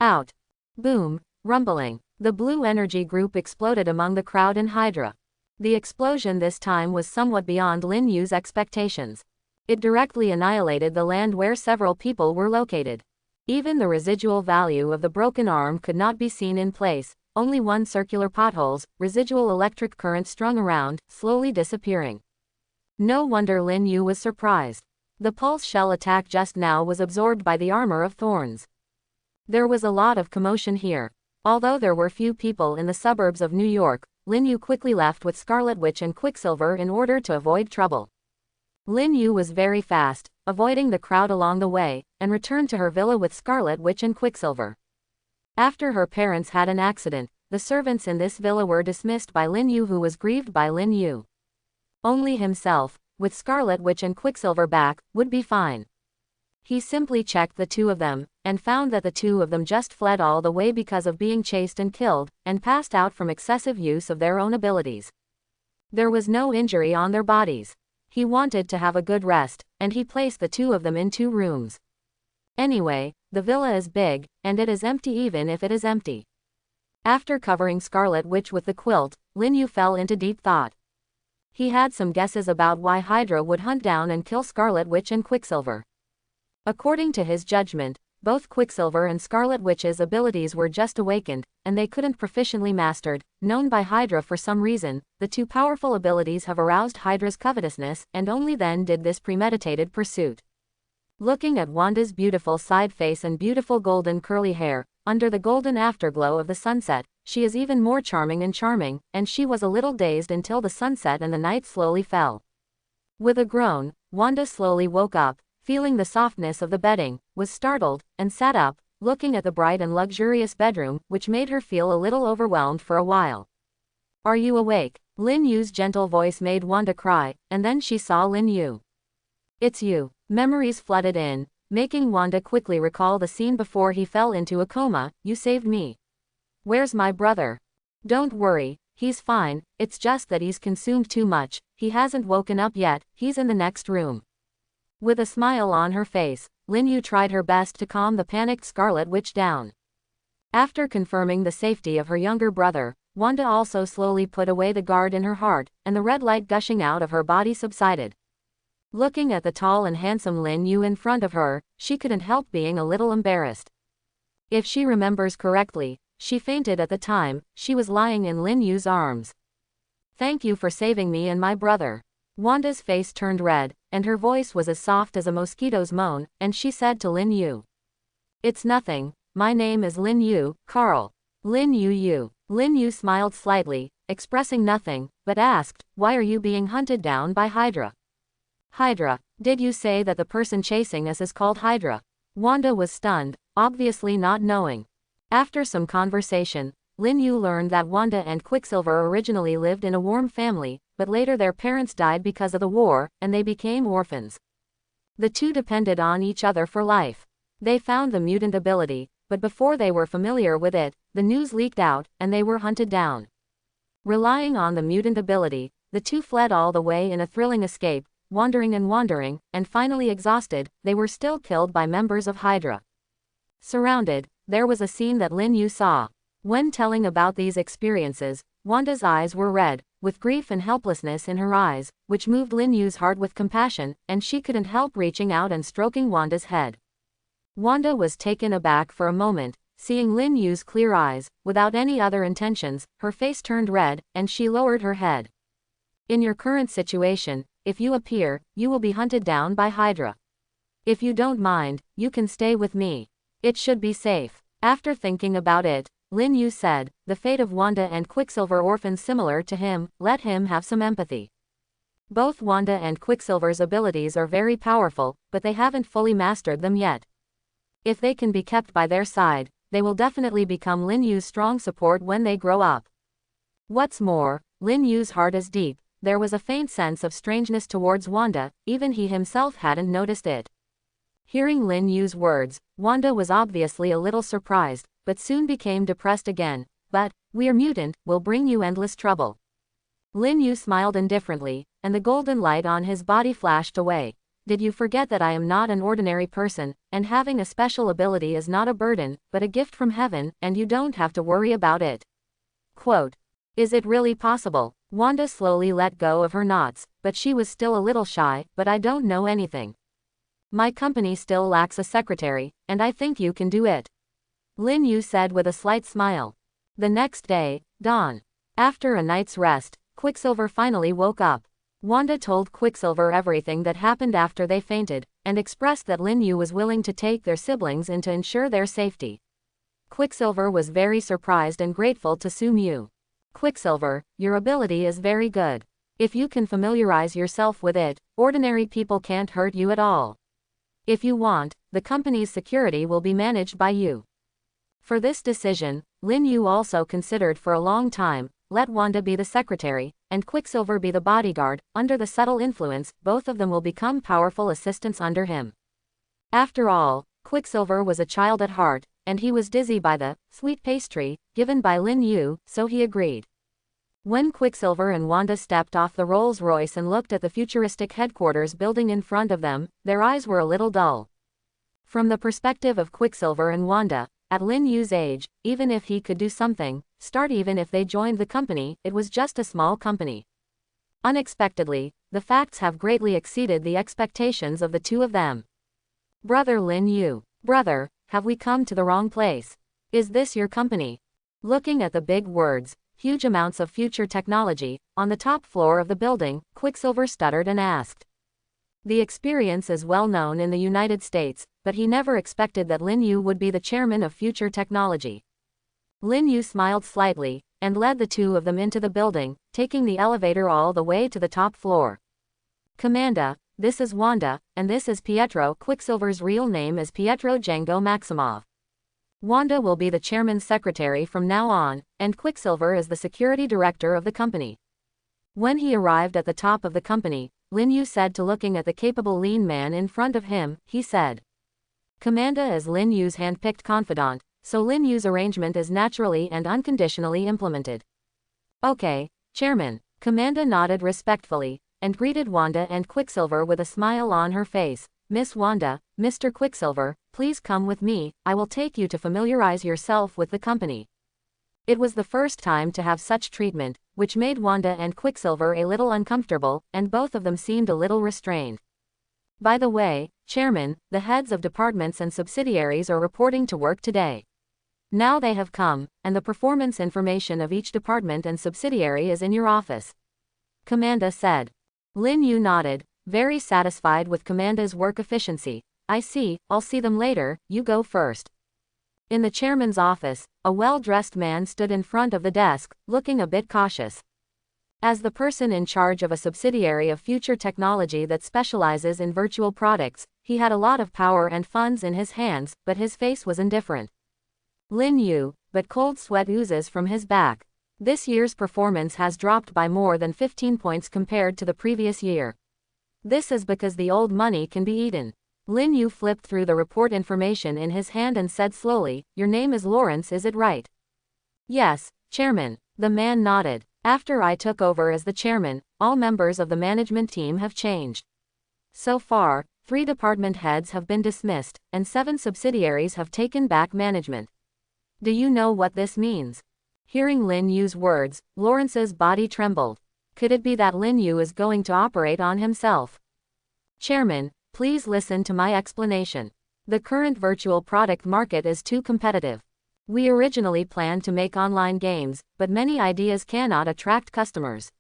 Out. Boom. Rumbling. The blue energy group exploded among the crowd in Hydra. The explosion this time was somewhat beyond Lin Yu's expectations. It directly annihilated the land where several people were located. Even the residual value of the broken arm could not be seen in place, only one circular potholes, residual electric current strung around, slowly disappearing. No wonder Lin Yu was surprised. The pulse shell attack just now was absorbed by the armor of thorns. There was a lot of commotion here. Although there were few people in the suburbs of New York, Lin Yu quickly left with Scarlet Witch and Quicksilver in order to avoid trouble. Lin Yu was very fast, avoiding the crowd along the way, and returned to her villa with Scarlet Witch and Quicksilver. After her parents had an accident, the servants in this villa were dismissed by Lin Yu, who was grieved by Lin Yu. Only himself, with Scarlet Witch and Quicksilver back, would be fine. He simply checked the two of them, and found that the two of them just fled all the way because of being chased and killed, and passed out from excessive use of their own abilities. There was no injury on their bodies. He wanted to have a good rest, and he placed the two of them in 2 rooms. Anyway, the villa is big, and it is empty even if it is empty. After covering Scarlet Witch with the quilt, Lin Yu fell into deep thought. He had some guesses about why Hydra would hunt down and kill Scarlet Witch and Quicksilver. According to his judgment, both Quicksilver and Scarlet Witch's abilities were just awakened, and they couldn't proficiently mastered, known by Hydra for some reason. The two powerful abilities have aroused Hydra's covetousness, and only then did this premeditated pursuit. Looking at Wanda's beautiful side face and beautiful golden curly hair, under the golden afterglow of the sunset, she is even more charming, and she was a little dazed until the sunset and the night slowly fell. With a groan, Wanda slowly woke up, feeling the softness of the bedding, was startled, and sat up, looking at the bright and luxurious bedroom, which made her feel a little overwhelmed for a while. Are you awake? Lin Yu's gentle voice made Wanda cry, and then she saw Lin Yu. It's you. Memories flooded in, making Wanda quickly recall the scene before he fell into a coma. You saved me. Where's my brother? Don't worry, he's fine, it's just that he's consumed too much, he hasn't woken up yet, he's in the next room. With a smile on her face, Lin Yu tried her best to calm the panicked Scarlet Witch down. After confirming the safety of her younger brother, Wanda also slowly put away the guard in her heart, and the red light gushing out of her body subsided. Looking at the tall and handsome Lin Yu in front of her, she couldn't help being a little embarrassed. If she remembers correctly, she fainted at the time she was lying in Lin Yu's arms. Thank you for saving me and my brother. Wanda's face turned red, and her voice was as soft as a mosquito's moan, and she said to Lin Yu. It's nothing, my name is Lin Yu, Carl. Lin Yu. Lin Yu smiled slightly, expressing nothing, but asked, why are you being hunted down by Hydra? Hydra, did you say that the person chasing us is called Hydra? Wanda was stunned, obviously not knowing. After some conversation, Lin Yu learned that Wanda and Quicksilver originally lived in a warm family, but later their parents died because of the war, and they became orphans. The two depended on each other for life. They found the mutant ability, but before they were familiar with it, the news leaked out, and they were hunted down. Relying on the mutant ability, the two fled all the way in a thrilling escape, wandering, and finally exhausted, they were still killed by members of Hydra. Surrounded, there was a scene that Lin Yu saw. When telling about these experiences, Wanda's eyes were red, with grief and helplessness in her eyes, which moved Lin Yu's heart with compassion, and she couldn't help reaching out and stroking Wanda's head. Wanda was taken aback for a moment, seeing Lin Yu's clear eyes. Without any other intentions, her face turned red, and she lowered her head. In your current situation, if you appear, you will be hunted down by Hydra. If you don't mind, you can stay with me. It should be safe. After thinking about it, Lin Yu said, the fate of Wanda and Quicksilver orphans similar to him, let him have some empathy. Both Wanda and Quicksilver's abilities are very powerful, but they haven't fully mastered them yet. If they can be kept by their side, they will definitely become Lin Yu's strong support when they grow up. What's more, Lin Yu's heart is deep. There was a faint sense of strangeness towards Wanda, even he himself hadn't noticed it. Hearing Lin Yu's words, Wanda was obviously a little surprised, but soon became depressed again. But, we're mutant, will bring you endless trouble. Lin Yu smiled indifferently, and the golden light on his body flashed away. Did you forget that I am not an ordinary person, and having a special ability is not a burden, but a gift from heaven, and you don't have to worry about it? Quote. Is it really possible? Wanda slowly let go of her knots, but she was still a little shy. But I don't know anything. My company still lacks a secretary, and I think you can do it. Lin Yu said with a slight smile. The next day, dawn. After a night's rest, Quicksilver finally woke up. Wanda told Quicksilver everything that happened after they fainted, and expressed that Lin Yu was willing to take their siblings in to ensure their safety. Quicksilver was very surprised and grateful to Su Mu. Quicksilver, your ability is very good. If you can familiarize yourself with it, ordinary people can't hurt you at all. If you want, the company's security will be managed by you. For this decision, Lin Yu also considered for a long time. Let Wanda be the secretary, and Quicksilver be the bodyguard. Under the subtle influence, both of them will become powerful assistants under him. After all, Quicksilver was a child at heart, and he was dizzy by the sweet pastry given by Lin Yu, so he agreed. When Quicksilver and Wanda stepped off the Rolls-Royce and looked at the futuristic headquarters building in front of them, their eyes were a little dull. From the perspective of Quicksilver and Wanda, at Lin Yu's age, even if he could do something, even if they joined the company, it was just a small company. Unexpectedly, the facts have greatly exceeded the expectations of the two of them. Brother Lin Yu. Brother, have we come to the wrong place? Is this your company? Looking at the big words, huge amounts of future technology, on the top floor of the building, Quicksilver stuttered and asked. The experience is well known in the United States, but he never expected that Lin Yu would be the chairman of future technology. Lin Yu smiled slightly, and led the two of them into the building, taking the elevator all the way to the top floor. Commander, this is Wanda, and this is Pietro. Quicksilver's real name is Pietro Django Maximov. Wanda will be the chairman's secretary from now on, and Quicksilver is the security director of the company. When he arrived at the top of the company, Lin Yu said to looking at the capable lean man in front of him, he said. Commander is Lin Yu's hand-picked confidant, so Lin Yu's arrangement is naturally and unconditionally implemented. Okay, Chairman. Commander nodded respectfully, and greeted Wanda and Quicksilver with a smile on her face. Miss Wanda, Mr. Quicksilver, please come with me, I will take you to familiarize yourself with the company. It was the first time to have such treatment, which made Wanda and Quicksilver a little uncomfortable, and both of them seemed a little restrained. By the way, Chairman, the heads of departments and subsidiaries are reporting to work today. Now they have come, and the performance information of each department and subsidiary is in your office. Commander said. Lin Yu nodded, very satisfied with Commander's work efficiency. I see, I'll see them later, you go first. In the chairman's office, a well-dressed man stood in front of the desk, looking a bit cautious. As the person in charge of a subsidiary of future technology that specializes in virtual products, he had a lot of power and funds in his hands, but his face was indifferent. Lin Yu, but cold sweat oozes from his back. This year's performance has dropped by more than 15 points compared to the previous year. This is because the old money can be eaten. Lin Yu flipped through the report information in his hand and said slowly, "Your name is Lawrence, is it right?" "Yes, Chairman." The man nodded. "After I took over as the chairman, all members of the management team have changed. So far, 3 department heads have been dismissed, and 7 subsidiaries have taken back management. Do you know what this means?" Hearing Lin Yu's words, Lawrence's body trembled. Could it be that Lin Yu is going to operate on himself? "Chairman, please listen to my explanation. The current virtual product market is too competitive. We originally planned to make online games, but many ideas cannot attract customers."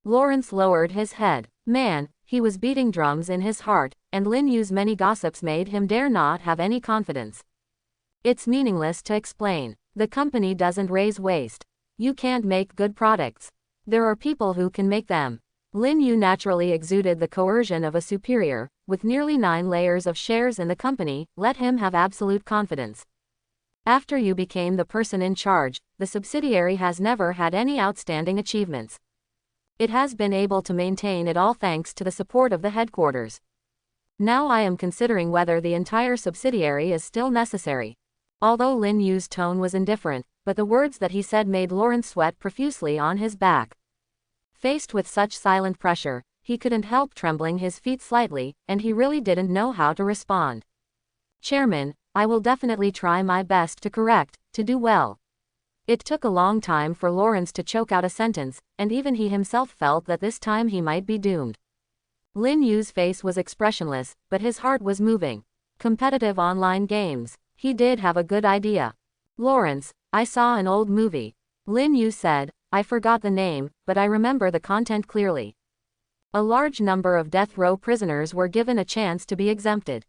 Lawrence lowered his head. Man, he was beating drums in his heart, and Lin Yu's many gossips made him dare not have any confidence. "It's meaningless to explain. The company doesn't raise waste. You can't make good products. There are people who can make them." Lin Yu naturally exuded the coercion of a superior. With nearly 9 layers of shares in the company, let him have absolute confidence. After you became the person in charge, the subsidiary has never had any outstanding achievements. It has been able to maintain it all thanks to the support of the headquarters. Now I am considering whether the entire subsidiary is still necessary. Although Lin Yu's tone was indifferent, but the words that he said made Lawrence sweat profusely on his back. Faced with such silent pressure, he couldn't help trembling his feet slightly, and he really didn't know how to respond. "Chairman, I will definitely try my best to do well." It took a long time for Lawrence to choke out a sentence, and even he himself felt that this time he might be doomed. Lin Yu's face was expressionless, but his heart was moving. Competitive online games. He did have a good idea. "Lawrence, I saw an old movie," Lin Yu said. "I forgot the name, but I remember the content clearly. A large number of death row prisoners were given a chance to be exempted.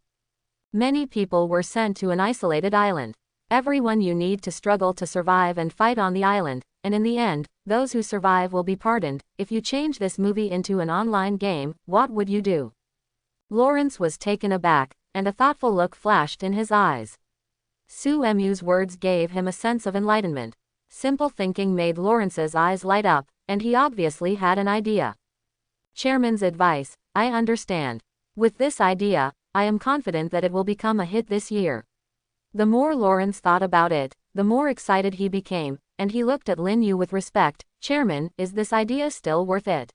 Many people were sent to an isolated island. Everyone you need to struggle to survive and fight on the island, and in the end, those who survive will be pardoned. If you change this movie into an online game, what would you do?" Lawrence was taken aback, and a thoughtful look flashed in his eyes. Su Emu's words gave him a sense of enlightenment. Simple thinking made Lawrence's eyes light up, and he obviously had an idea. "Chairman's advice, I understand. With this idea, I am confident that it will become a hit this year." The more Lawrence thought about it, the more excited he became, and he looked at Lin Yu with respect. "Chairman, is this idea still worth it?"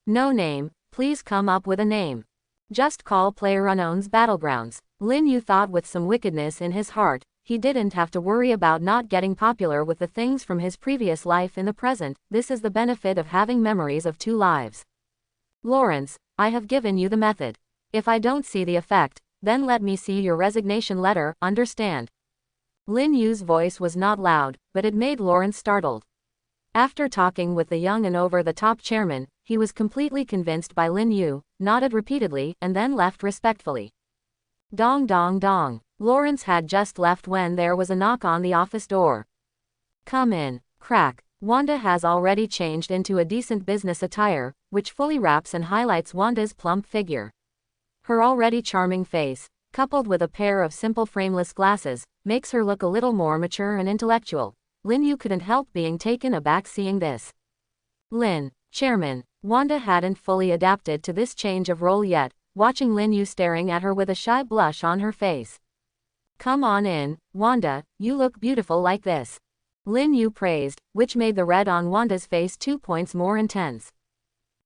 "No name, please come up with a name. Just call PlayerUnknown's Battlegrounds." Lin Yu thought with some wickedness in his heart. He didn't have to worry about not getting popular with the things from his previous life in the present. This is the benefit of having memories of 2 lives. "Lawrence, I have given you the method. If I don't see the effect, then let me see your resignation letter, understand?" Lin Yu's voice was not loud, but it made Lawrence startled. After talking with the young and over-the-top chairman, he was completely convinced by Lin Yu, nodded repeatedly, and then left respectfully. Dong dong dong. Lawrence had just left when there was a knock on the office door. "Come in." Crack. Wanda has already changed into a decent business attire, which fully wraps and highlights Wanda's plump figure. Her already charming face, coupled with a pair of simple frameless glasses, makes her look a little more mature and intellectual. Lin Yu couldn't help being taken aback seeing this. "Lin, Chairman." Wanda hadn't fully adapted to this change of role yet, watching Lin Yu staring at her with a shy blush on her face. "Come on in, Wanda, you look beautiful like this," Lin Yu praised, which made the red on Wanda's face 2 points more intense.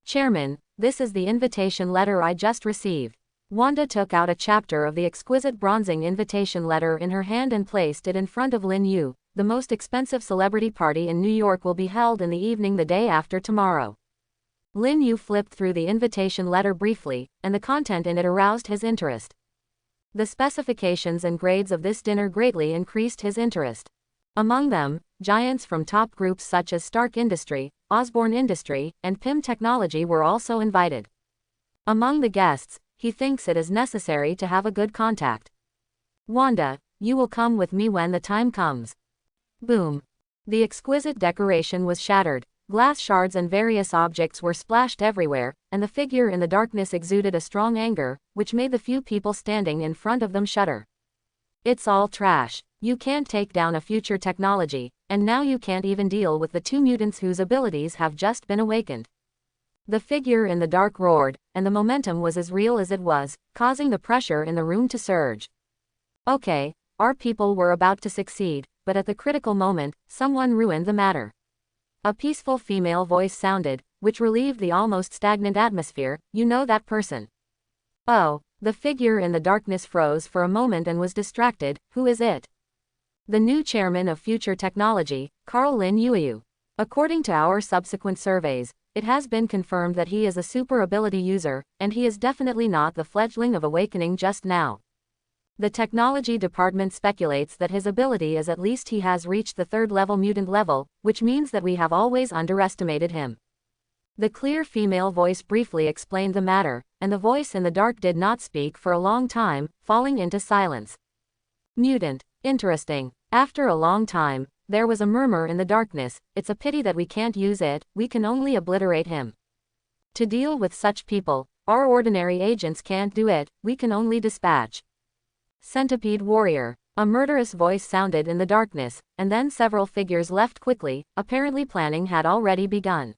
"Chairman, this is the invitation letter I just received." Wanda took out a chapter of the exquisite bronzing invitation letter in her hand and placed it in front of Lin Yu. "The most expensive celebrity party in New York will be held in the evening the day after tomorrow." Lin Yu flipped through the invitation letter briefly, and the content in it aroused his interest. The specifications and grades of this dinner greatly increased his interest. Among them, giants from top groups such as Stark Industry, Osborne Industry, and PIM Technology were also invited. Among the guests, he thinks it is necessary to have a good contact. "Wanda, you will come with me when the time comes." Boom. The exquisite decoration was shattered. Glass shards and various objects were splashed everywhere, and the figure in the darkness exuded a strong anger, which made the few people standing in front of them shudder. "It's all trash. You can't take down a future technology, and now you can't even deal with the 2 mutants whose abilities have just been awakened. The figure in the dark roared, and the momentum was as real as it was, causing the pressure in the room to surge. Okay, our people were about to succeed, but at the critical moment, someone ruined the matter. A peaceful female voice sounded, which relieved the almost stagnant atmosphere. You know that person? Oh, the figure in the darkness froze for a moment and was distracted. Who is it? The new chairman of Future Technology, Carl Lin Yuyu. According to our subsequent surveys, it has been confirmed that he is a super ability user, and he is definitely not the fledgling of Awakening just now. The technology department speculates that his ability is at least he has reached the 3rd level mutant level, which means that we have always underestimated him. The clear female voice briefly explained the matter, and the voice in the dark did not speak for a long time, falling into silence. Mutant. Interesting. After a long time, there was a murmur in the darkness. It's a pity that we can't use it, we can only obliterate him. To deal with such people, our ordinary agents can't do it, we can only dispatch. Centipede warrior. A murderous voice sounded in the darkness, and then several figures left quickly, apparently planning had already begun.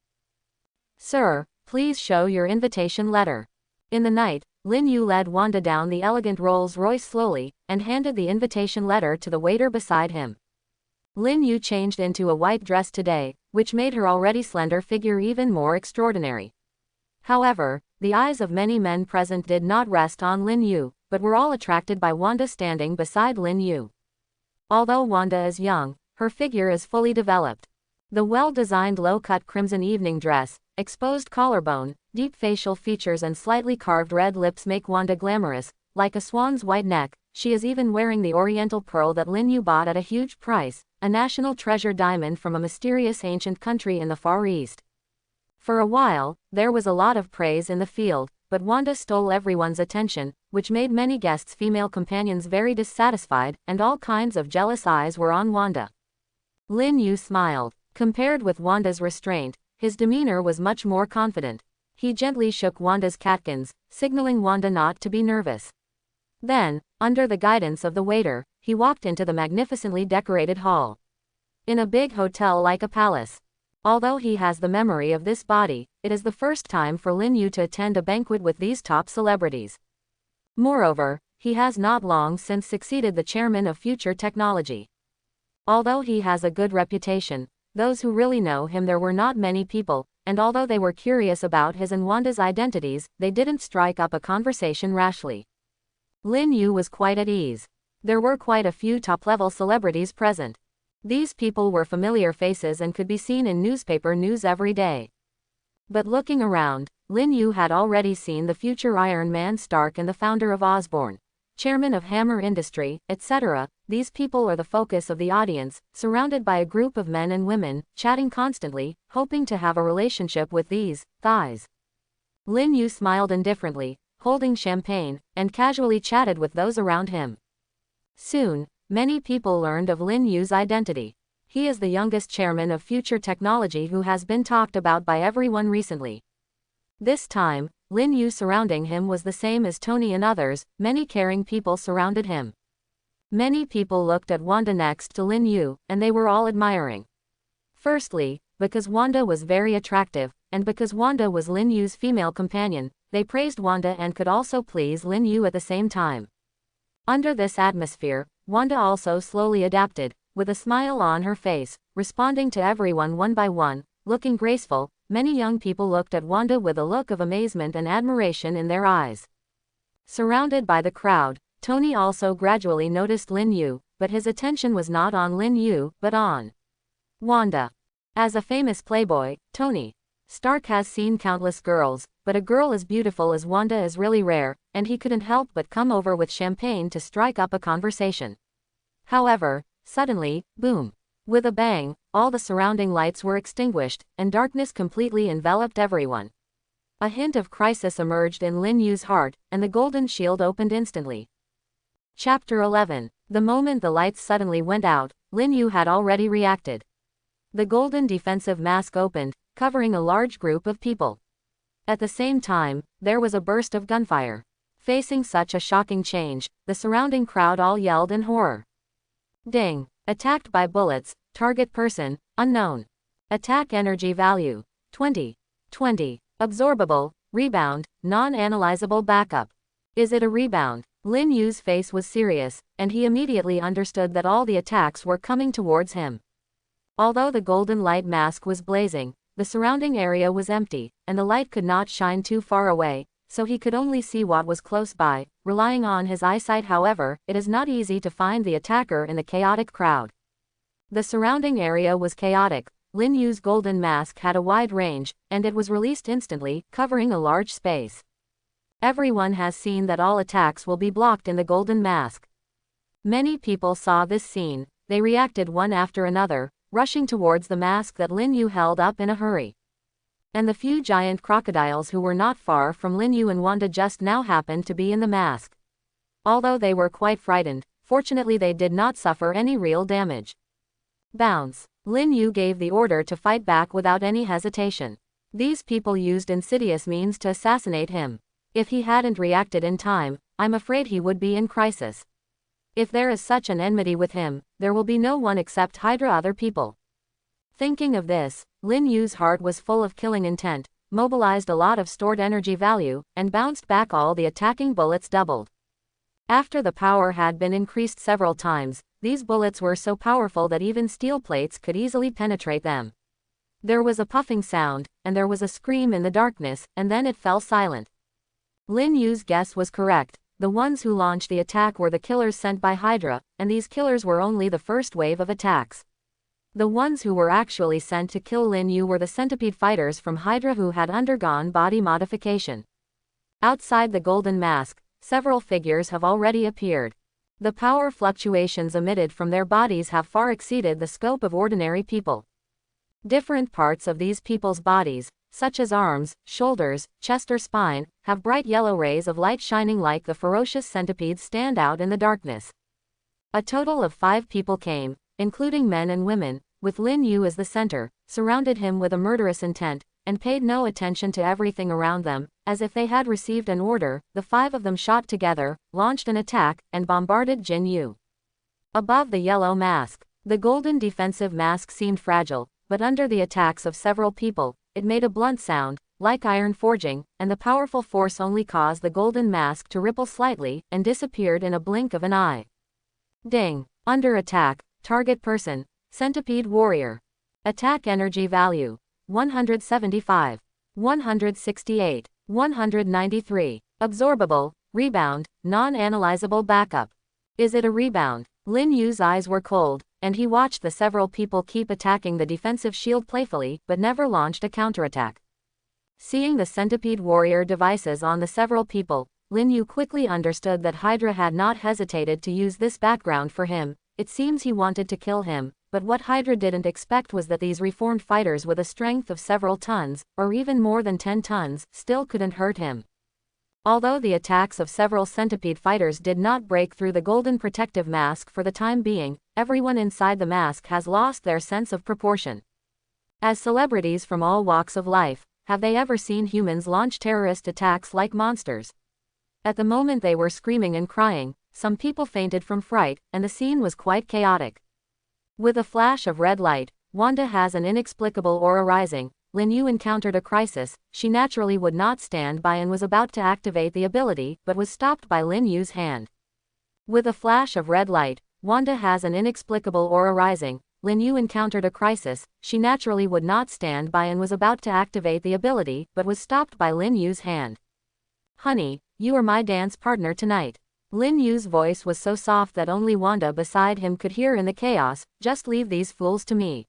Sir, please show your invitation letter. In the night, Lin Yu led Wanda down the elegant Rolls-Royce slowly, and handed the invitation letter to the waiter beside him. Lin Yu changed into a white dress today, which made her already slender figure even more extraordinary. However, the eyes of many men present did not rest on Lin Yu, but were all attracted by Wanda standing beside Lin Yu. Although Wanda is young, her figure is fully developed. The well-designed low-cut crimson evening dress, exposed collarbone, deep facial features and slightly carved red lips make Wanda glamorous, like a swan's white neck. She is even wearing the oriental pearl that Lin Yu bought at a huge price, a national treasure diamond from a mysterious ancient country in the Far East. For a while, there was a lot of praise in the field, but Wanda stole everyone's attention, which made many guests' female companions very dissatisfied, and all kinds of jealous eyes were on Wanda. Lin Yu smiled. Compared with Wanda's restraint, his demeanor was much more confident. He gently shook Wanda's catkins, signaling Wanda not to be nervous. Then, under the guidance of the waiter, he walked into the magnificently decorated hall. In a big hotel like a palace. Although he has the memory of this body, it is the first time for Lin Yu to attend a banquet with these top celebrities. Moreover, he has not long since succeeded the chairman of Future Technology. Although he has a good reputation, those who really know him there were not many people, and although they were curious about his and Wanda's identities, they didn't strike up a conversation rashly. Lin Yu was quite at ease. There were quite a few top-level celebrities present. These people were familiar faces and could be seen in newspaper news every day. But looking around, Lin Yu had already seen the future Iron Man Stark and the founder of Osborn, chairman of Hammer Industry, etc. These people are the focus of the audience, surrounded by a group of men and women, chatting constantly, hoping to have a relationship with these thighs. Lin Yu smiled indifferently, holding champagne, and casually chatted with those around him. Soon, many people learned of Lin Yu's identity. He is the youngest chairman of Future Technology who has been talked about by everyone recently. This time, Lin Yu surrounding him was the same as Tony and others. Many caring people surrounded him. Many people looked at Wanda next to Lin Yu, and they were all admiring. Firstly, because Wanda was very attractive, and because Wanda was Lin Yu's female companion, they praised Wanda and could also please Lin Yu at the same time. Under this atmosphere, Wanda also slowly adapted, with a smile on her face, responding to everyone one by one, looking graceful. Many young people looked at Wanda with a look of amazement and admiration in their eyes. Surrounded by the crowd, Tony also gradually noticed Lin Yu, but his attention was not on Lin Yu, but on Wanda. As a famous playboy, Tony Stark has seen countless girls, but a girl as beautiful as Wanda is really rare, and he couldn't help but come over with champagne to strike up a conversation. However, suddenly, boom! With a bang, all the surrounding lights were extinguished, and darkness completely enveloped everyone. A hint of crisis emerged in Lin Yu's heart, and the golden shield opened instantly. Chapter 11. The moment the lights suddenly went out, Lin Yu had already reacted. The golden defensive mask opened, covering a large group of people. At the same time, there was a burst of gunfire. Facing such a shocking change, the surrounding crowd all yelled in horror. Ding! Attacked by bullets, target person, unknown. Attack energy value, 20. Absorbable, rebound, non-analyzable backup. Is it a rebound? Lin Yu's face was serious, and he immediately understood that all the attacks were coming towards him. Although the golden light mask was blazing, the surrounding area was empty, and the light could not shine too far away, so he could only see what was close by. Relying on his eyesight, however, it is not easy to find the attacker in the chaotic crowd. The surrounding area was chaotic. Lin Yu's golden mask had a wide range, and it was released instantly, covering a large space. Everyone has seen that all attacks will be blocked in the golden mask. Many people saw this scene. They reacted one after another, rushing towards the mask that Lin Yu held up in a hurry. And the few giant crocodiles who were not far from Lin Yu and Wanda just now happened to be in the mask. Although they were quite frightened, fortunately they did not suffer any real damage. Bounce. Lin Yu gave the order to fight back without any hesitation. These people used insidious means to assassinate him. If he hadn't reacted in time, I'm afraid he would be in crisis. If there is such an enmity with him, there will be no one except Hydra other people. Thinking of this, Lin Yu's heart was full of killing intent, mobilized a lot of stored energy value, and bounced back all the attacking bullets doubled. After the power had been increased several times, these bullets were so powerful that even steel plates could easily penetrate them. There was a puffing sound, and there was a scream in the darkness, and then it fell silent. Lin Yu's guess was correct. The ones who launched the attack were the killers sent by Hydra, and these killers were only the first wave of attacks. The ones who were actually sent to kill Lin Yu were the centipede fighters from Hydra who had undergone body modification. Outside the golden mask, several figures have already appeared. The power fluctuations emitted from their bodies have far exceeded the scope of ordinary people. Different parts of these people's bodies, such as arms, shoulders, chest or spine, have bright yellow rays of light shining like the ferocious centipedes stand out in the darkness. A total of 5 people came, including men and women, with Lin Yu as the center, surrounded him with a murderous intent, and paid no attention to everything around them. As if they had received an order, the 5 of them shot together, launched an attack, and bombarded Jin Yu. Above the yellow mask, the golden defensive mask seemed fragile, but under the attacks of several people, it made a blunt sound, like iron forging, and the powerful force only caused the golden mask to ripple slightly, and disappeared in a blink of an eye. Ding. Under attack, target person, centipede warrior. Attack energy value, 175. 168. 193. Absorbable, rebound, non-analyzable backup. Is it a rebound? Lin Yu's eyes were cold, and he watched the several people keep attacking the defensive shield playfully, but never launched a counterattack. Seeing the centipede warrior devices on the several people, Lin Yu quickly understood that Hydra had not hesitated to use this background for him. It seems he wanted to kill him, but what Hydra didn't expect was that these reformed fighters with a strength of several tons, or even more than 10 tons, still couldn't hurt him. Although the attacks of several centipede fighters did not break through the golden protective mask for the time being, everyone inside the mask has lost their sense of proportion. As celebrities from all walks of life, have they ever seen humans launch terrorist attacks like monsters? At the moment they were screaming and crying, some people fainted from fright, and the scene was quite chaotic. With a flash of red light, Wanda has an inexplicable aura rising. Lin Yu encountered a crisis. She naturally would not stand by and was about to activate the ability, but was stopped by Lin Yu's hand. With a flash of red light, Wanda has an inexplicable aura rising. Lin Yu encountered a crisis. She naturally would not stand by and was about to activate the ability, but was stopped by Lin Yu's hand. Honey, you are my dance partner tonight. Lin Yu's voice was so soft that only Wanda beside him could hear in the chaos. Just leave these fools to me.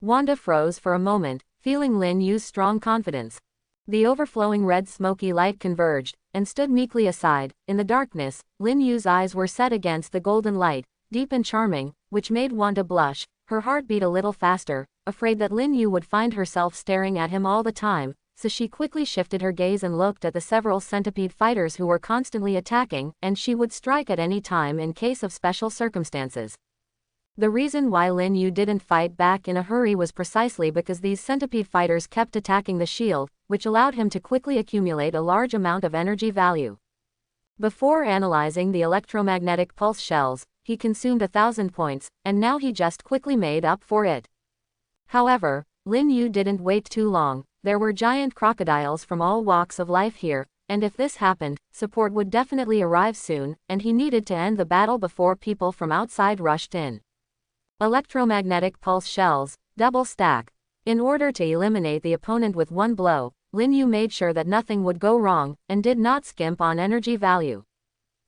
Wanda froze for a moment, feeling Lin Yu's strong confidence. The overflowing red smoky light converged, and stood meekly aside. In the darkness, Lin Yu's eyes were set against the golden light, deep and charming, which made Wanda blush. Her heart beat a little faster, afraid that Lin Yu would find herself staring at him all the time, so she quickly shifted her gaze and looked at the several centipede fighters who were constantly attacking, and she would strike at any time in case of special circumstances. The reason why Lin Yu didn't fight back in a hurry was precisely because these centipede fighters kept attacking the shield, which allowed him to quickly accumulate a large amount of energy value. Before analyzing the electromagnetic pulse shells, he consumed 1,000 points, and now he just quickly made up for it. However, Lin Yu didn't wait too long. there were giant crocodiles from all walks of life here, and if this happened, support would definitely arrive soon, and he needed to end the battle before people from outside rushed in. Electromagnetic pulse shells, double stack. In order to eliminate the opponent with one blow, Lin Yu made sure that nothing would go wrong, and did not skimp on energy value.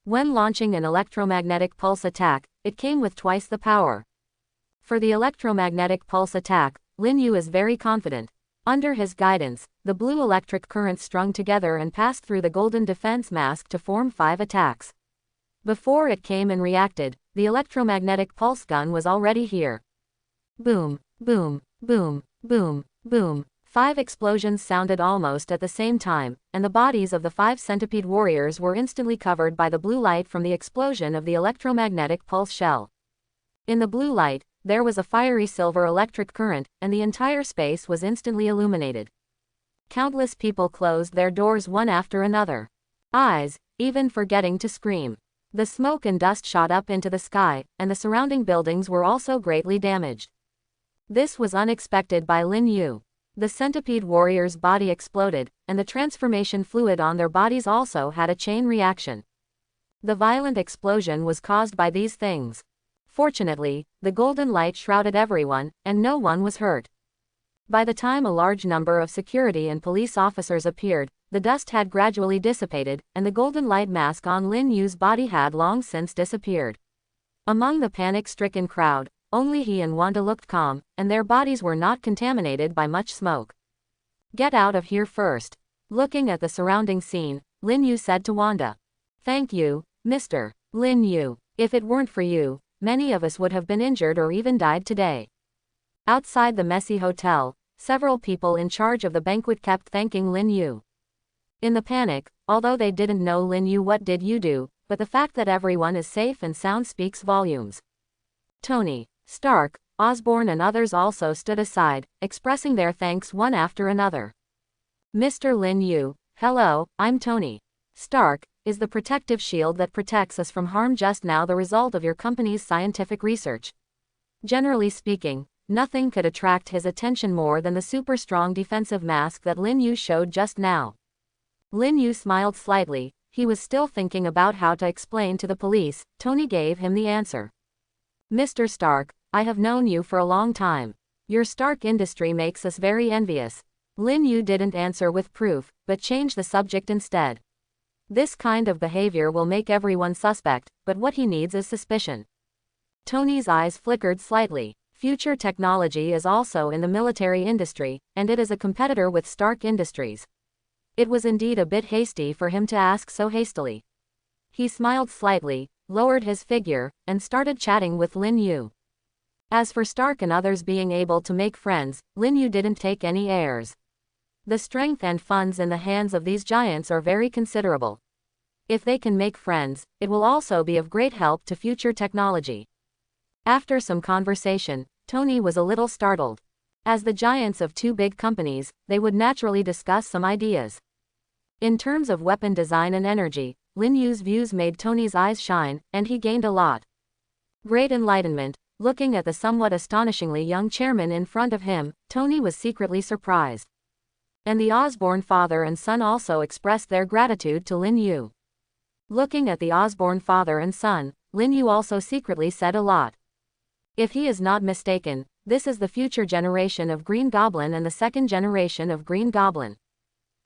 When launching an electromagnetic pulse attack, it came with twice the power. For the electromagnetic pulse attack, Lin Yu is very confident. Under his guidance, the blue electric currents strung together and passed through the golden defense mask to form 5 attacks. Before it came and reacted, the electromagnetic pulse gun was already here. Boom, boom, boom, boom, boom. 5 explosions sounded almost at the same time, and the bodies of the 5 centipede warriors were instantly covered by the blue light from the explosion of the electromagnetic pulse shell. In the blue light, there was a fiery silver electric current, and the entire space was instantly illuminated. Countless people closed their doors one after another. Eyes, even forgetting to scream. The smoke and dust shot up into the sky, and the surrounding buildings were also greatly damaged. This was unexpected by Lin Yu. The centipede warrior's body exploded, and the transformation fluid on their bodies also had a chain reaction. The violent explosion was caused by these things. Fortunately, the golden light shrouded everyone, and no one was hurt. By the time a large number of security and police officers appeared, the dust had gradually dissipated, and the golden light mask on Lin Yu's body had long since disappeared. Among the panic-stricken crowd, only he and Wanda looked calm, and their bodies were not contaminated by much smoke. "Get out of here first." Looking at the surrounding scene, Lin Yu said to Wanda. "Thank you, Mr. Lin Yu. If it weren't for you, many of us would have been injured or even died today." Outside the messy hotel, several people in charge of the banquet kept thanking Lin Yu. In the panic, although they didn't know Lin Yu what did you do, but the fact that everyone is safe and sound speaks volumes. Tony, Stark, Osborne and others also stood aside, expressing their thanks one after another. "Mr. Lin Yu, hello, I'm Tony. Stark is the protective shield that protects us from harm, just now the result of your company's scientific research." Generally speaking, nothing could attract his attention more than the super strong defensive mask that Lin Yu showed just now. Lin Yu smiled slightly. He was still thinking about how to explain to the police. Tony gave him the answer. "Mr. Stark, I have known you for a long time. Your Stark industry makes us very envious." Lin Yu didn't answer with proof, but changed the subject instead. "This kind of behavior will make everyone suspect, but what he needs is suspicion." Tony's eyes flickered slightly. Future technology is also in the military industry, and it is a competitor with Stark Industries. It was indeed a bit hasty for him to ask so hastily. He smiled slightly, lowered his figure, and started chatting with Lin Yu. As for Stark and others being able to make friends, Lin Yu didn't take any airs. The strength and funds in the hands of these giants are very considerable. If they can make friends, it will also be of great help to future technology. After some conversation, Tony was a little startled. As the giants of 2 big companies, they would naturally discuss some ideas. In terms of weapon design and energy, Lin Yu's views made Tony's eyes shine, and he gained a lot. Great enlightenment. Looking at the somewhat astonishingly young chairman in front of him, Tony was secretly surprised. And the Osborne father and son also expressed their gratitude to Lin Yu. Looking at the Osborne father and son, Lin Yu also secretly said a lot. If he is not mistaken, this is the future generation of Green Goblin and the second generation of Green Goblin.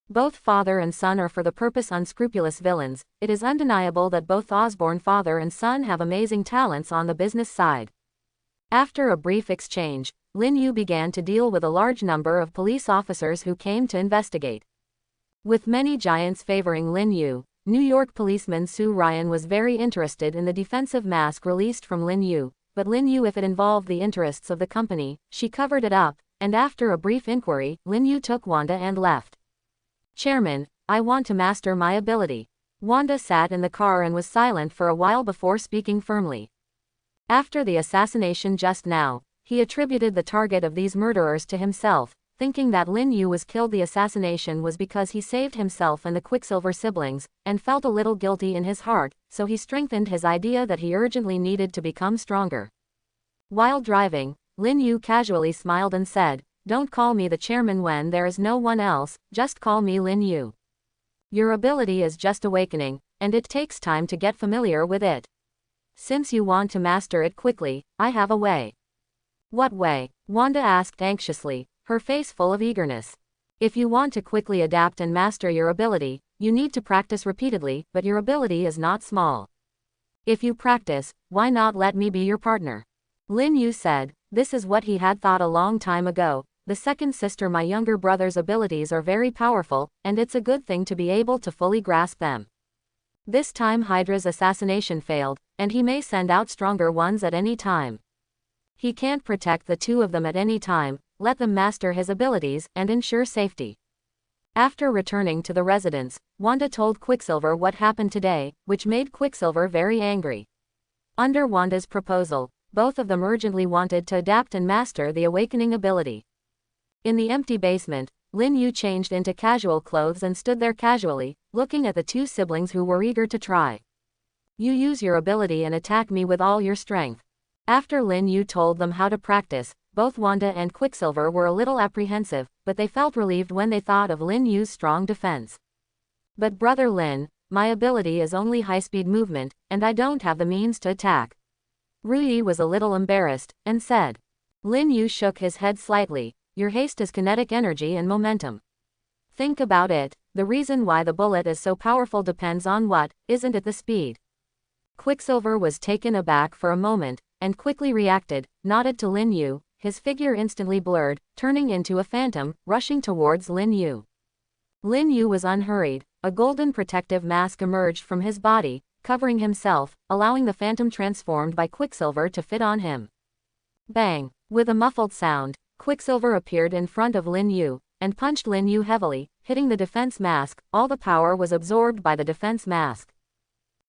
Both father and son are for the purpose unscrupulous villains. It is undeniable that both Osborne father and son have amazing talents on the business side. After a brief exchange, Lin Yu began to deal with a large number of police officers who came to investigate. With many giants favoring Lin Yu, New York policeman Sue Ryan was very interested in the defensive mask released from Lin Yu, but Lin Yu, if it involved the interests of the company, she covered it up, and after a brief inquiry, Lin Yu took Wanda and left. "Chairman, I want to master my ability." Wanda sat in the car and was silent for a while before speaking firmly. After the assassination just now, he attributed the target of these murderers to himself, thinking that Lin Yu was killed. The assassination was because he saved himself and the Quicksilver siblings, and felt a little guilty in his heart, so he strengthened his idea that he urgently needed to become stronger. While driving, Lin Yu casually smiled and said, don't call me the chairman when there is no one else, just call me Lin Yu. Your ability is just awakening, and it takes time to get familiar with it. Since you want to master it quickly, I have a way. What way? Wanda asked anxiously, her face full of eagerness. If you want to quickly adapt and master your ability, you need to practice repeatedly, but your ability is not small. If you practice, why not let me be your partner? Lin Yu said. This is what he had thought a long time ago. The second sister, my younger brother's abilities are very powerful, and it's a good thing to be able to fully grasp them. This time Hydra's assassination failed, and he may send out stronger ones at any time. He can't protect the two of them at any time. Let them master his abilities and ensure safety. After returning to the residence, Wanda told Quicksilver what happened today, which made Quicksilver very angry. Under Wanda's proposal, both of them urgently wanted to adapt and master the awakening ability. In the empty basement, Lin Yu changed into casual clothes and stood there casually, looking at the two siblings who were eager to try. You use your ability and attack me with all your strength. After Lin Yu told them how to practice, both Wanda and Quicksilver were a little apprehensive, but they felt relieved when they thought of Lin Yu's strong defense. But Brother Lin, my ability is only high-speed movement, and I don't have the means to attack. Ruyi was a little embarrassed, and said. Lin Yu shook his head slightly. Your haste is kinetic energy and momentum. Think about it, the reason why the bullet is so powerful depends on what, isn't it the speed? Quicksilver was taken aback for a moment, and quickly reacted, nodded to Lin Yu, his figure instantly blurred, turning into a phantom, rushing towards Lin Yu. Lin Yu was unhurried, a golden protective mask emerged from his body, covering himself, allowing the phantom transformed by Quicksilver to fit on him. Bang! With a muffled sound, Quicksilver appeared in front of Lin Yu, and punched Lin Yu heavily, hitting the defense mask. All the power was absorbed by the defense mask.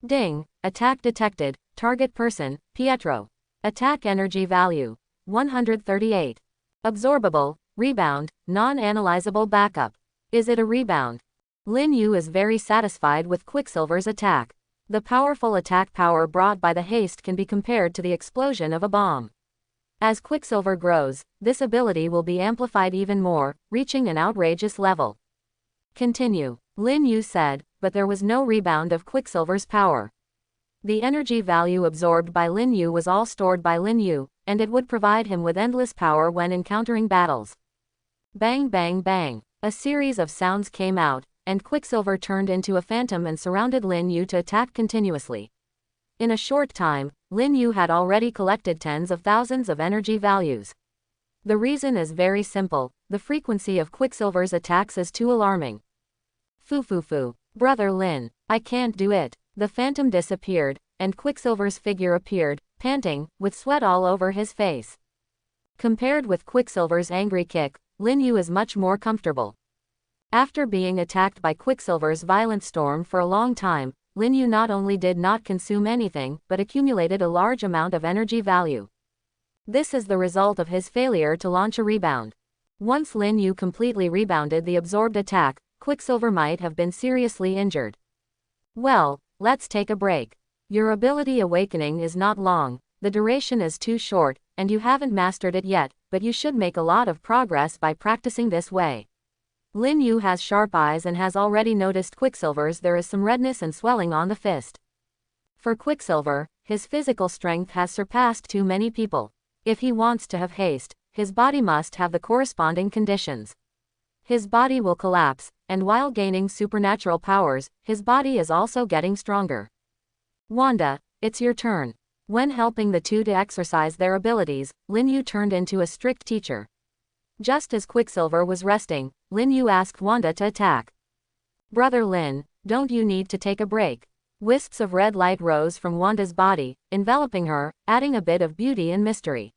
Ding! Attack detected. Target person, Pietro. Attack energy value, 138. Absorbable, rebound, non-analyzable backup. Is it a rebound? Lin Yu is very satisfied with Quicksilver's attack. The powerful attack power brought by the haste can be compared to the explosion of a bomb. As Quicksilver grows, this ability will be amplified even more, reaching an outrageous level. Continue, Lin Yu said, but there was no rebound of Quicksilver's power. The energy value absorbed by Lin Yu was all stored by Lin Yu, and it would provide him with endless power when encountering battles. Bang bang bang, a series of sounds came out, and Quicksilver turned into a phantom and surrounded Lin Yu to attack continuously. In a short time, Lin Yu had already collected tens of thousands of energy values. The reason is very simple, the frequency of Quicksilver's attacks is too alarming. Foo, Brother Lin, I can't do it. The phantom disappeared, and Quicksilver's figure appeared, panting, with sweat all over his face. Compared with Quicksilver's angry kick, Lin Yu is much more comfortable. After being attacked by Quicksilver's violent storm for a long time, Lin Yu not only did not consume anything, but accumulated a large amount of energy value. This is the result of his failure to launch a rebound. Once Lin Yu completely rebounded the absorbed attack, Quicksilver might have been seriously injured. Well, let's take a break. Your ability awakening is not long, the duration is too short, and you haven't mastered it yet, but you should make a lot of progress by practicing this way. Lin Yu has sharp eyes and has already noticed Quicksilver's there is some redness and swelling on the fist. For Quicksilver, his physical strength has surpassed too many people. If he wants to have haste, his body must have the corresponding conditions. His body will collapse, and while gaining supernatural powers, his body is also getting stronger. Wanda, it's your turn. When helping the two to exercise their abilities, Lin Yu turned into a strict teacher. Just as Quicksilver was resting, Lin Yu asked Wanda to attack. Brother Lin, don't you need to take a break? Wisps of red light rose from Wanda's body, enveloping her, adding a bit of beauty and mystery.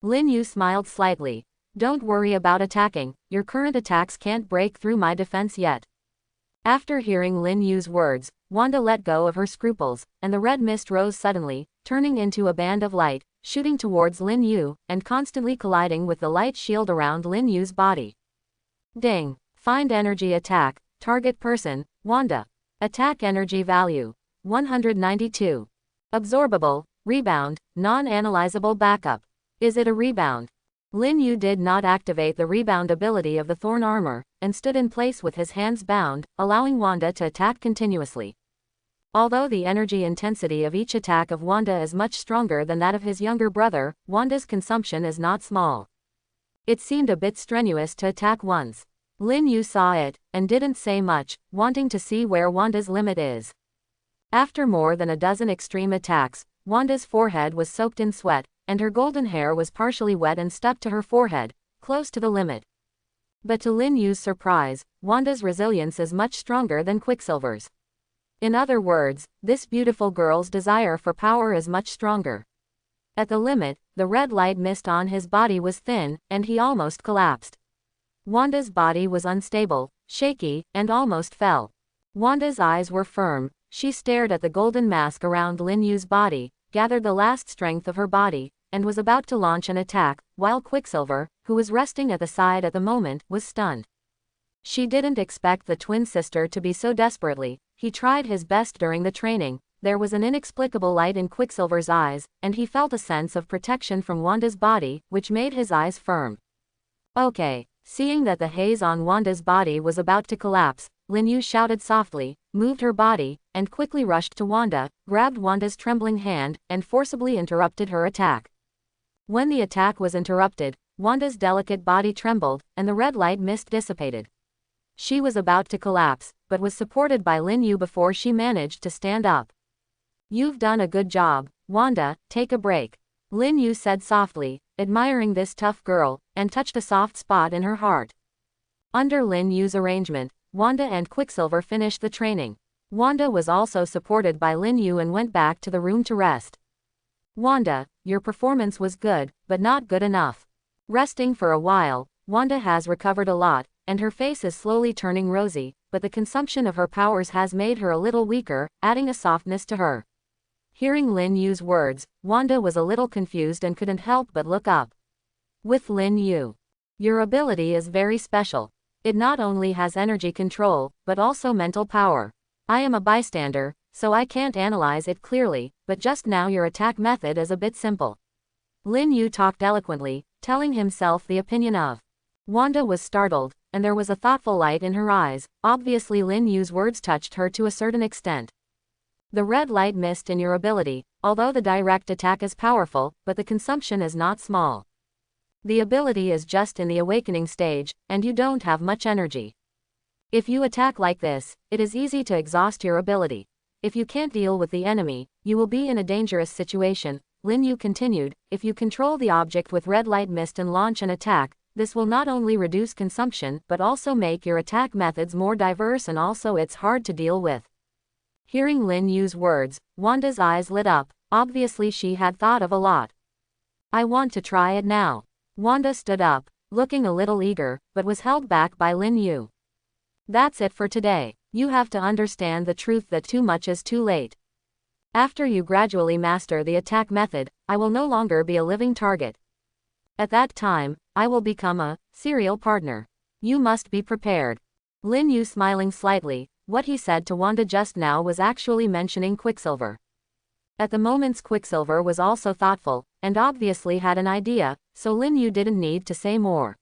Lin Yu smiled slightly. Don't worry about attacking, your current attacks can't break through my defense yet. After hearing Lin Yu's words, Wanda let go of her scruples, and the red mist rose suddenly, turning into a band of light, shooting towards Lin Yu, and constantly colliding with the light shield around Lin Yu's body. Ding! Find energy attack, target person, Wanda. Attack energy value, 192. Absorbable, rebound, non-analyzable backup. Is it a rebound? Lin Yu did not activate the rebound ability of the thorn armor, and stood in place with his hands bound, allowing Wanda to attack continuously. Although the energy intensity of each attack of Wanda is much stronger than that of his younger brother, Wanda's consumption is not small. It seemed a bit strenuous to attack once. Lin Yu saw it, and didn't say much, wanting to see where Wanda's limit is. After more than a dozen extreme attacks, Wanda's forehead was soaked in sweat, and her golden hair was partially wet and stuck to her forehead, close to the limit. But to Lin Yu's surprise, Wanda's resilience is much stronger than Quicksilver's. In other words, this beautiful girl's desire for power is much stronger. At the limit, the red light mist on his body was thin, and he almost collapsed. Wanda's body was unstable, shaky, and almost fell. Wanda's eyes were firm. She stared at the golden mask around Lin Yu's body, gathered the last strength of her body, and was about to launch an attack, while Quicksilver, who was resting at the side at the moment, was stunned. She didn't expect the twin sister to be so desperately. He tried his best during the training. There was an inexplicable light in Quicksilver's eyes, and he felt a sense of protection from Wanda's body, which made his eyes firm. Okay. Seeing that the haze on Wanda's body was about to collapse, Lin Yu shouted softly, moved her body, and quickly rushed to Wanda, grabbed Wanda's trembling hand, and forcibly interrupted her attack. When the attack was interrupted, Wanda's delicate body trembled, and the red light mist dissipated. She was about to collapse, but was supported by Lin Yu before she managed to stand up. You've done a good job, Wanda, take a break. Lin Yu said softly, admiring this tough girl, and touched a soft spot in her heart. Under Lin Yu's arrangement, Wanda and Quicksilver finished the training. Wanda was also supported by Lin Yu and went back to the room to rest. Wanda, your performance was good, but not good enough. Resting for a while, Wanda has recovered a lot, and her face is slowly turning rosy, but the consumption of her powers has made her a little weaker, adding a softness to her. Hearing Lin Yu's words, Wanda was a little confused and couldn't help but look up. With Lin Yu, your ability is very special. It not only has energy control, but also mental power. I am a bystander, so I can't analyze it clearly, but just now your attack method is a bit simple. Lin Yu talked eloquently, telling himself the opinion of. Wanda was startled, and there was a thoughtful light in her eyes. Obviously Lin Yu's words touched her to a certain extent. The red light mist in your ability, although the direct attack is powerful, but the consumption is not small. The ability is just in the awakening stage, and you don't have much energy. If you attack like this, it is easy to exhaust your ability. If you can't deal with the enemy, you will be in a dangerous situation. Lin Yu continued, if you control the object with red light mist and launch an attack, this will not only reduce consumption but also make your attack methods more diverse, and also it's hard to deal with. Hearing Lin Yu's words, Wanda's eyes lit up. Obviously she had thought of a lot. I want to try it now. Wanda stood up, looking a little eager, but was held back by Lin Yu. That's it for today. You have to understand the truth that too much is too late. After you gradually master the attack method, I will no longer be a living target. At that time, I will become a serial partner. You must be prepared. Lin Yu smiling slightly. What he said to Wanda just now was actually mentioning Quicksilver. At the moments Quicksilver was also thoughtful, and obviously had an idea, so Lin Yu didn't need to say more.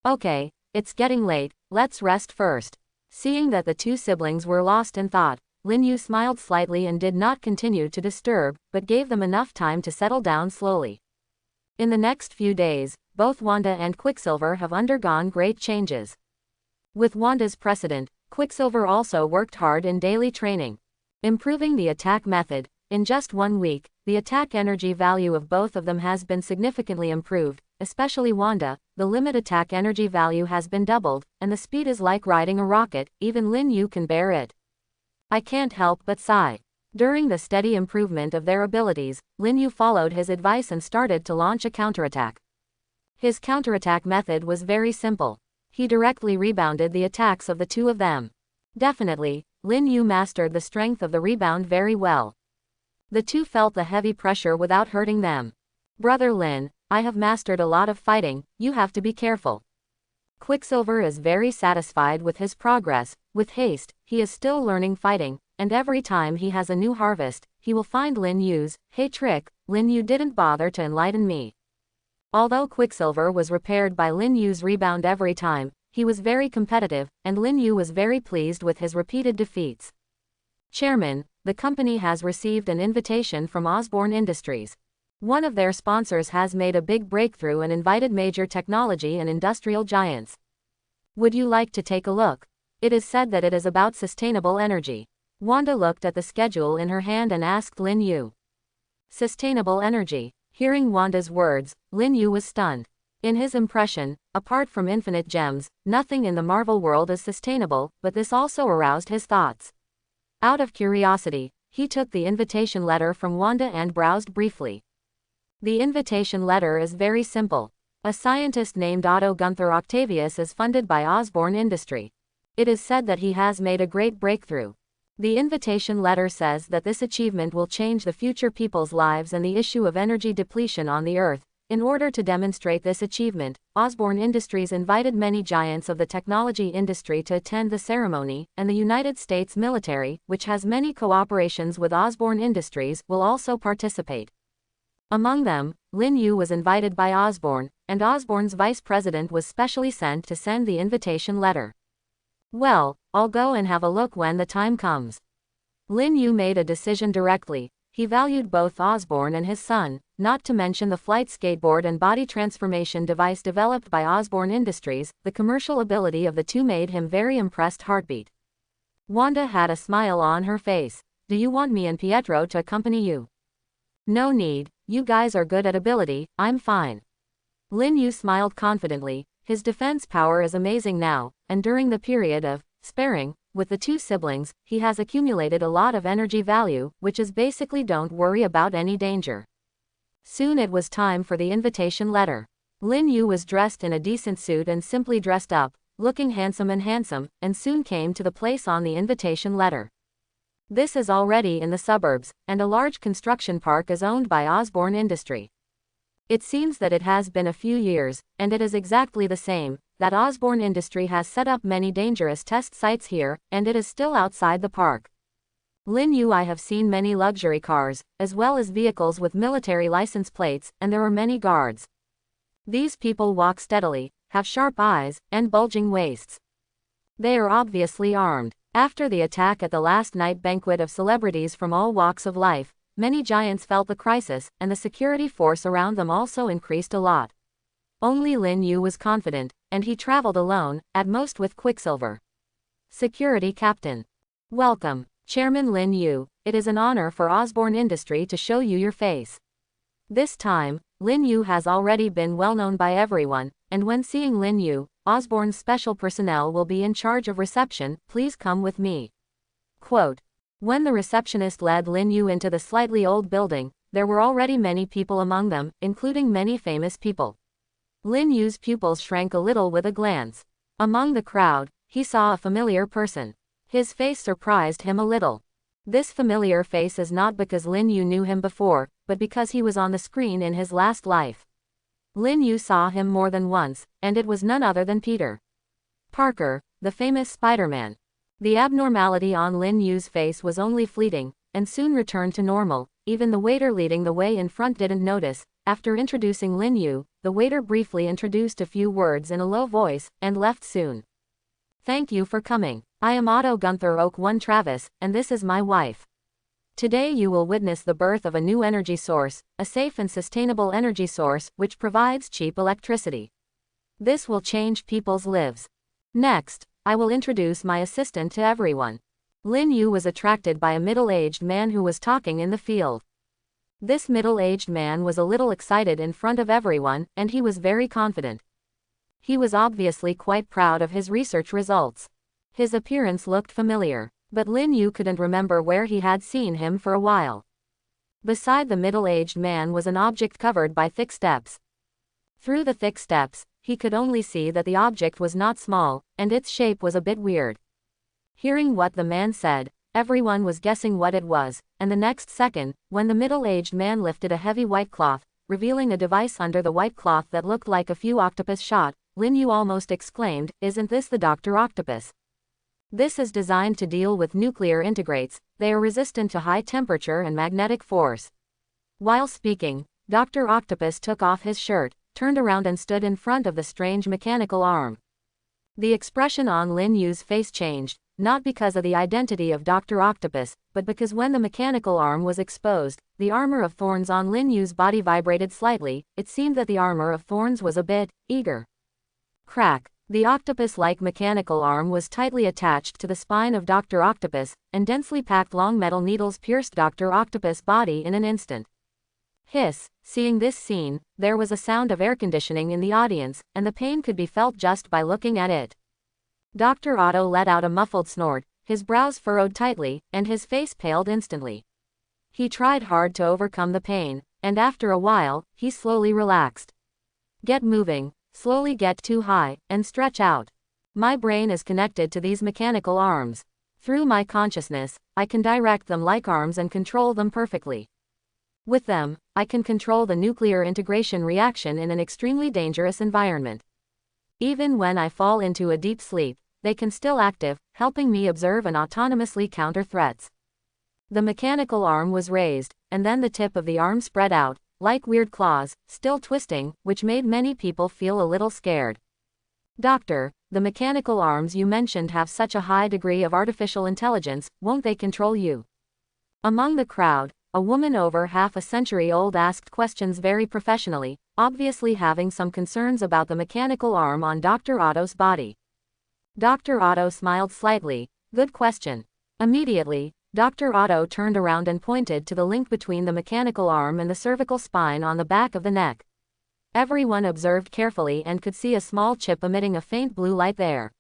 Okay, it's getting late, let's rest first. Seeing that the two siblings were lost in thought, Lin Yu smiled slightly and did not continue to disturb, but gave them enough time to settle down slowly. In the next few days, both Wanda and Quicksilver have undergone great changes. With Wanda's precedent, Quicksilver also worked hard in daily training, improving the attack method. In just 1 week, the attack energy value of both of them has been significantly improved, especially Wanda. The limit attack energy value has been doubled, and the speed is like riding a rocket. Even Lin Yu can bear it. I can't help but sigh. During the steady improvement of their abilities, Lin Yu followed his advice and started to launch a counterattack. His counterattack method was very simple. He directly rebounded the attacks of the two of them. Definitely, Lin Yu mastered the strength of the rebound very well. The two felt the heavy pressure without hurting them. Brother Lin, I have mastered a lot of fighting, you have to be careful. Quicksilver is very satisfied with his progress. With haste, he is still learning fighting, and every time he has a new harvest, he will find Lin Yu's, hey trick, Lin Yu didn't bother to enlighten me. Although Quicksilver was repaired by Lin Yu's rebound every time, he was very competitive, and Lin Yu was very pleased with his repeated defeats. Chairman, the company has received an invitation from Osborne Industries. One of their sponsors has made a big breakthrough and invited major technology and industrial giants. Would you like to take a look? It is said that it is about sustainable energy. Wanda looked at the schedule in her hand and asked Lin Yu. Sustainable energy. Hearing Wanda's words, Lin Yu was stunned. In his impression, apart from infinite gems, nothing in the Marvel world is sustainable, but this also aroused his thoughts. Out of curiosity, he took the invitation letter from Wanda and browsed briefly. The invitation letter is very simple. A scientist named Otto Gunther Octavius is funded by Osborne Industry. It is said that he has made a great breakthrough. The invitation letter says that this achievement will change the future people's lives and the issue of energy depletion on the Earth. In order to demonstrate this achievement, Osborne Industries invited many giants of the technology industry to attend the ceremony, and the United States military, which has many cooperations with Osborne Industries, will also participate. Among them, Lin Yu was invited by Osborne, and Osborne's vice president was specially sent to send the invitation letter. Well, I'll go and have a look when the time comes. Lin Yu made a decision directly. He valued both Osborne and his son, not to mention the flight skateboard and body transformation device developed by Osborne Industries. The commercial ability of the two made him very impressed. Heartbeat. Wanda had a smile on her face. Do you want me and Pietro to accompany you? No need, you guys are good at ability, I'm fine. Lin Yu smiled confidently. His defense power is amazing now, and during the period of sparring with the two siblings, he has accumulated a lot of energy value, which is basically don't worry about any danger. Soon it was time for the invitation letter. Lin Yu was dressed in a decent suit and simply dressed up, looking handsome, and soon came to the place on the invitation letter. This is already in the suburbs, and a large construction park is owned by Osborne Industry. It seems that it has been a few years, and it is exactly the same, that Osborne Industry has set up many dangerous test sites here, and it is still outside the park. Lin Yu, I have seen many luxury cars, as well as vehicles with military license plates, and there are many guards. These people walk steadily, have sharp eyes, and bulging waists. They are obviously armed. After the attack at the last night banquet of celebrities from all walks of life, many giants felt the crisis, and the security force around them also increased a lot. Only Lin Yu was confident, and he traveled alone, at most with Quicksilver. Security Captain. Welcome, Chairman Lin Yu. It is an honor for Osborne Industry to show you your face. This time, Lin Yu has already been well known by everyone, and when seeing Lin Yu, Osborne's special personnel will be in charge of reception. Please come with me. Quote. When the receptionist led Lin Yu into the slightly old building, there were already many people among them, including many famous people. Lin Yu's pupils shrank a little with a glance. Among the crowd, he saw a familiar person. His face surprised him a little. This familiar face is not because Lin Yu knew him before, but because he was on the screen in his last life. Lin Yu saw him more than once, and it was none other than Peter Parker, the famous Spider-Man. The abnormality on Lin Yu's face was only fleeting, and soon returned to normal. Even the waiter leading the way in front didn't notice. After introducing Lin Yu, the waiter briefly introduced a few words in a low voice, and left soon. Thank you for coming. I am Otto Gunther Oak One Travis, and this is my wife. Today you will witness the birth of a new energy source, a safe and sustainable energy source, which provides cheap electricity. This will change people's lives. Next, I will introduce my assistant to everyone. Lin Yu was attracted by a middle-aged man who was talking in the field. This middle-aged man was a little excited in front of everyone, and he was very confident. He was obviously quite proud of his research results. His appearance looked familiar, but Lin Yu couldn't remember where he had seen him for a while. Beside the middle-aged man was an object covered by thick steps. Through the thick steps, he could only see that the object was not small, and its shape was a bit weird. Hearing what the man said, everyone was guessing what it was, and the next second, when the middle-aged man lifted a heavy white cloth, revealing a device under the white cloth that looked like a few octopus shot, Lin Yu almost exclaimed, "Isn't this the Dr. Octopus?" This is designed to deal with nuclear integrates. They are resistant to high temperature and magnetic force. While speaking, Dr. Octopus took off his shirt, turned around and stood in front of the strange mechanical arm. The expression on Lin Yu's face changed, not because of the identity of Dr. Octopus, but because when the mechanical arm was exposed, the armor of thorns on Lin Yu's body vibrated slightly. It seemed that the armor of thorns was a bit eager. Crack. The octopus-like mechanical arm was tightly attached to the spine of Dr. Octopus, and densely packed long metal needles pierced Dr. Octopus' body in an instant. Hiss. Seeing this scene, there was a sound of air conditioning in the audience, and the pain could be felt just by looking at it. Dr. Otto let out a muffled snort, his brows furrowed tightly, and his face paled instantly. He tried hard to overcome the pain, and after a while, he slowly relaxed. Get moving, slowly get too high, and stretch out. My brain is connected to these mechanical arms. Through my consciousness, I can direct them like arms and control them perfectly. With them, I can control the nuclear integration reaction in an extremely dangerous environment. Even when I fall into a deep sleep, they can still active, helping me observe and autonomously counter threats. The mechanical arm was raised, and then the tip of the arm spread out, like weird claws, still twisting, which made many people feel a little scared. Doctor, the mechanical arms you mentioned have such a high degree of artificial intelligence, won't they control you? Among the crowd, a woman over half a century old asked questions very professionally, obviously having some concerns about the mechanical arm on Dr. Otto's body. Dr. Otto smiled slightly. Good question. Immediately, Dr. Otto turned around and pointed to the link between the mechanical arm and the cervical spine on the back of the neck. Everyone observed carefully and could see a small chip emitting a faint blue light there.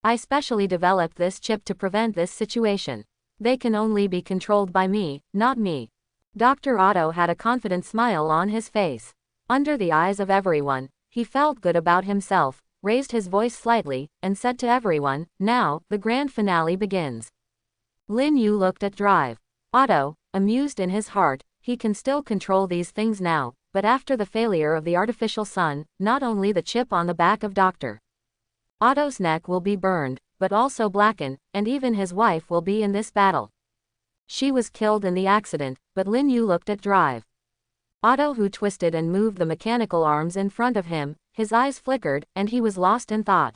I specially developed this chip to prevent this situation. They can only be controlled by me, not me. Dr. Otto had a confident smile on his face. Under the eyes of everyone, he felt good about himself, raised his voice slightly, and said to everyone, now, the grand finale begins. Lin Yu looked at Drive. Otto, amused in his heart, he can still control these things now, but after the failure of the artificial sun, not only the chip on the back of Dr. Otto's neck will be burned, but also blackened, and even his wife will be in this battle. She was killed in the accident, but Lin Yu looked at Drive. Otto, who twisted and moved the mechanical arms in front of him, his eyes flickered, and he was lost in thought.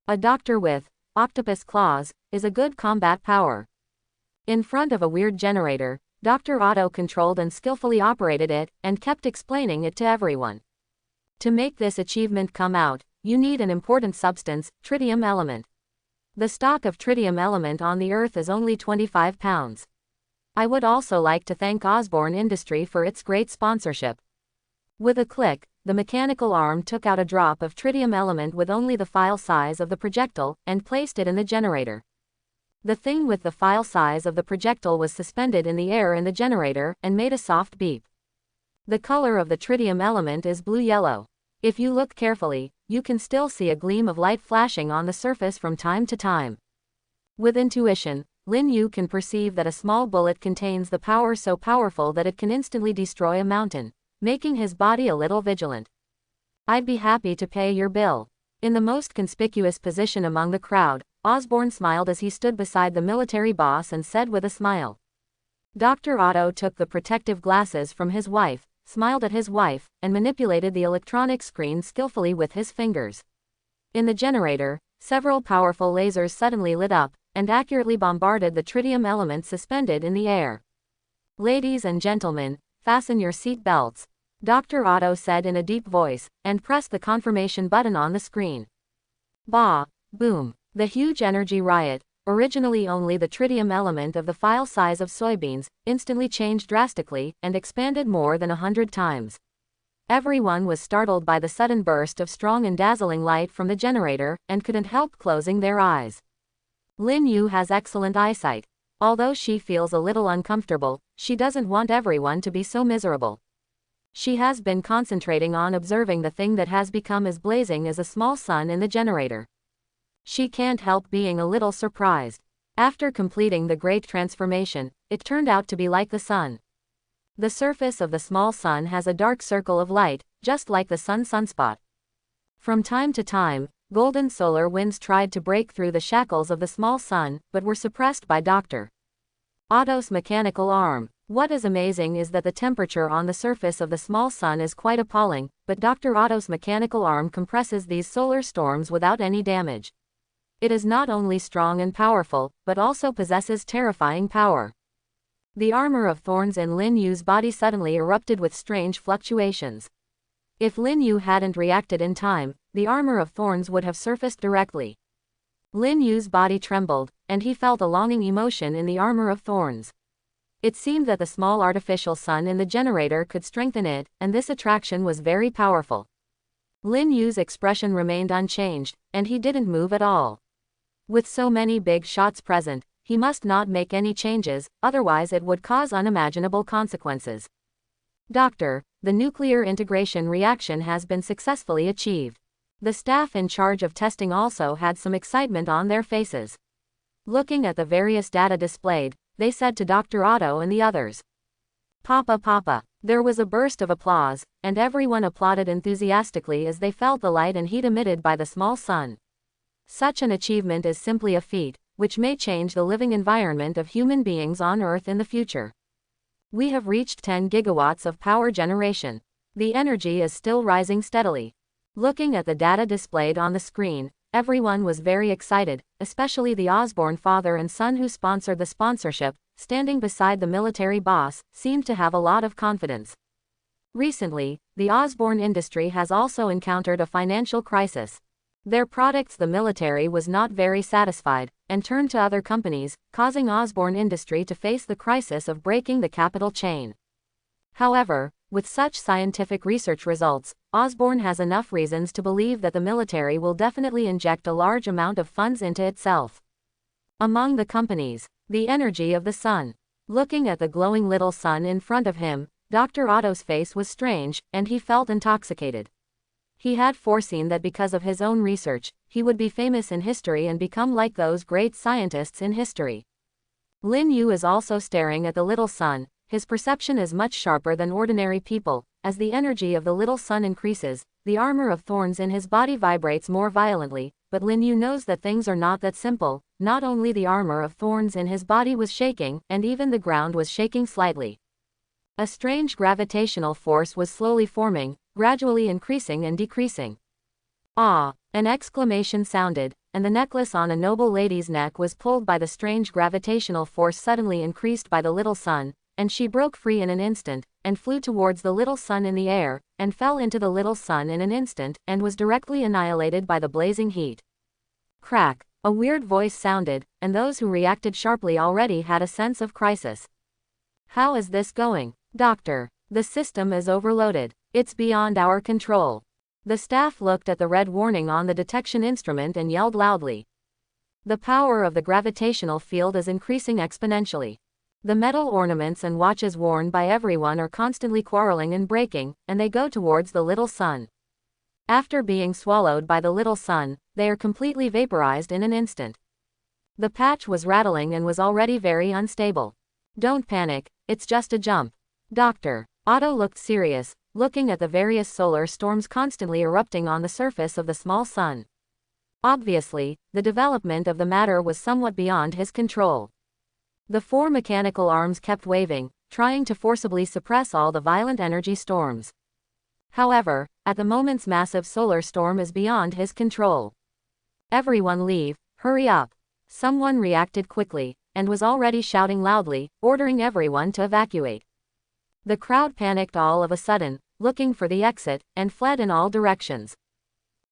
A doctor with octopus claws is a good combat power. In front of a weird generator, Dr. Otto controlled and skillfully operated it, and kept explaining it to everyone. To make this achievement come out, you need an important substance, tritium element. The stock of tritium element on the Earth is only 25 pounds. I would also like to thank Osborne Industry for its great sponsorship. With a click, the mechanical arm took out a drop of tritium element with only the file size of the projectile, and placed it in the generator. The thing with the file size of the projectile was suspended in the air in the generator, and made a soft beep. The color of the tritium element is blue-yellow. If you look carefully, you can still see a gleam of light flashing on the surface from time to time. With intuition, Lin Yu can perceive that a small bullet contains the power so powerful that it can instantly destroy a mountain, making his body a little vigilant. I'd be happy to pay your bill. In the most conspicuous position among the crowd, Osborne smiled as he stood beside the military boss and said with a smile. Dr. Otto took the protective glasses from his wife, smiled at his wife, and manipulated the electronic screen skillfully with his fingers. In the generator, several powerful lasers suddenly lit up, and accurately bombarded the tritium element suspended in the air. Ladies and gentlemen, fasten your seat belts, Dr. Otto said in a deep voice, and pressed the confirmation button on the screen. Bah! Boom! The huge energy riot, originally only the tritium element of the file size of soybeans, instantly changed drastically, and expanded more than 100 times. Everyone was startled by the sudden burst of strong and dazzling light from the generator, and couldn't help closing their eyes. Lin Yu has excellent eyesight. Although she feels a little uncomfortable, she doesn't want everyone to be so miserable. She has been concentrating on observing the thing that has become as blazing as a small sun in the generator. She can't help being a little surprised. After completing the great transformation, it turned out to be like the sun. The surface of the small sun has a dark circle of light, just like the sun's sunspot. From time to time, golden solar winds tried to break through the shackles of the small sun, but were suppressed by Dr. Otto's mechanical arm. What is amazing is that the temperature on the surface of the small sun is quite appalling, but Dr. Otto's mechanical arm compresses these solar storms without any damage. It is not only strong and powerful, but also possesses terrifying power. The armor of thorns in Lin Yu's body suddenly erupted with strange fluctuations. If Lin Yu hadn't reacted in time, the armor of thorns would have surfaced directly. Lin Yu's body trembled, and he felt a longing emotion in the armor of thorns. It seemed that the small artificial sun in the generator could strengthen it, and this attraction was very powerful. Lin Yu's expression remained unchanged, and he didn't move at all. With so many big shots present, he must not make any changes, otherwise it would cause unimaginable consequences. Doctor, the nuclear integration reaction has been successfully achieved. The staff in charge of testing also had some excitement on their faces. Looking at the various data displayed, they said to Dr. Otto and the others, "Papa, Papa." There was a burst of applause, and everyone applauded enthusiastically as they felt the light and heat emitted by the small sun. Such an achievement is simply a feat, which may change the living environment of human beings on Earth in the future. We have reached 10 gigawatts of power generation. The energy is still rising steadily. Looking at the data displayed on the screen, everyone was very excited, especially the Osborne father and son who sponsored the sponsorship, standing beside the military boss, seemed to have a lot of confidence. Recently, the Osborne industry has also encountered a financial crisis. Their products the military was not very satisfied, and turned to other companies, causing Osborne industry to face the crisis of breaking the capital chain. However, with such scientific research results, Osborne has enough reasons to believe that the military will definitely inject a large amount of funds into itself. Among the companies, the energy of the sun. Looking at the glowing little sun in front of him, Dr. Otto's face was strange, and he felt intoxicated. He had foreseen that because of his own research, he would be famous in history and become like those great scientists in history. Lin Yu is also staring at the little sun. His perception is much sharper than ordinary people. As the energy of the little sun increases, the armor of thorns in his body vibrates more violently, but Lin Yu knows that things are not that simple. Not only the armor of thorns in his body was shaking, and even the ground was shaking slightly. A strange gravitational force was slowly forming, gradually increasing and decreasing. "Ah!" An exclamation sounded, and the necklace on a noble lady's neck was pulled by the strange gravitational force suddenly increased by the little sun, and she broke free in an instant, and flew towards the little sun in the air, and fell into the little sun in an instant, and was directly annihilated by the blazing heat. Crack! A weird voice sounded, and those who reacted sharply already had a sense of crisis. "How is this going? Doctor, the system is overloaded. It's beyond our control." The staff looked at the red warning on the detection instrument and yelled loudly. The power of the gravitational field is increasing exponentially. The metal ornaments and watches worn by everyone are constantly quarreling and breaking, and they go towards the little sun. After being swallowed by the little sun, they are completely vaporized in an instant. The patch was rattling and was already very unstable. "Don't panic, it's just a jump." Dr. Otto looked serious, looking at the various solar storms constantly erupting on the surface of the small sun. Obviously, the development of the matter was somewhat beyond his control. The 4 mechanical arms kept waving, trying to forcibly suppress all the violent energy storms. However, at the moment's massive solar storm is beyond his control. "Everyone leave, hurry up." Someone reacted quickly, and was already shouting loudly, ordering everyone to evacuate. The crowd panicked all of a sudden, looking for the exit, and fled in all directions.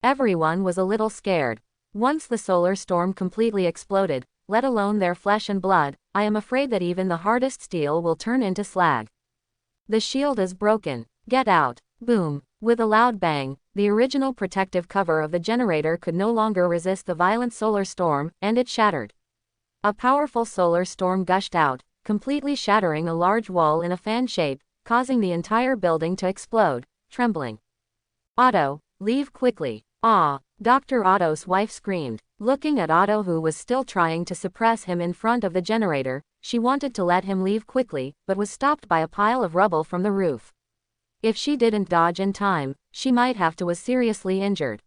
Everyone was a little scared. Once the solar storm completely exploded, let alone their flesh and blood, I am afraid that even the hardest steel will turn into slag. "The shield is broken. Get out." Boom. With a loud bang, the original protective cover of the generator could no longer resist the violent solar storm, and it shattered. A powerful solar storm gushed out, completely shattering a large wall in a fan shape, causing the entire building to explode, trembling. "Otto, leave quickly." "Ah!" Dr. Otto's wife screamed. Looking at Otto, who was still trying to suppress him in front of the generator, she wanted to let him leave quickly, but was stopped by a pile of rubble from the roof. If she didn't dodge in time, she might have to was seriously injured.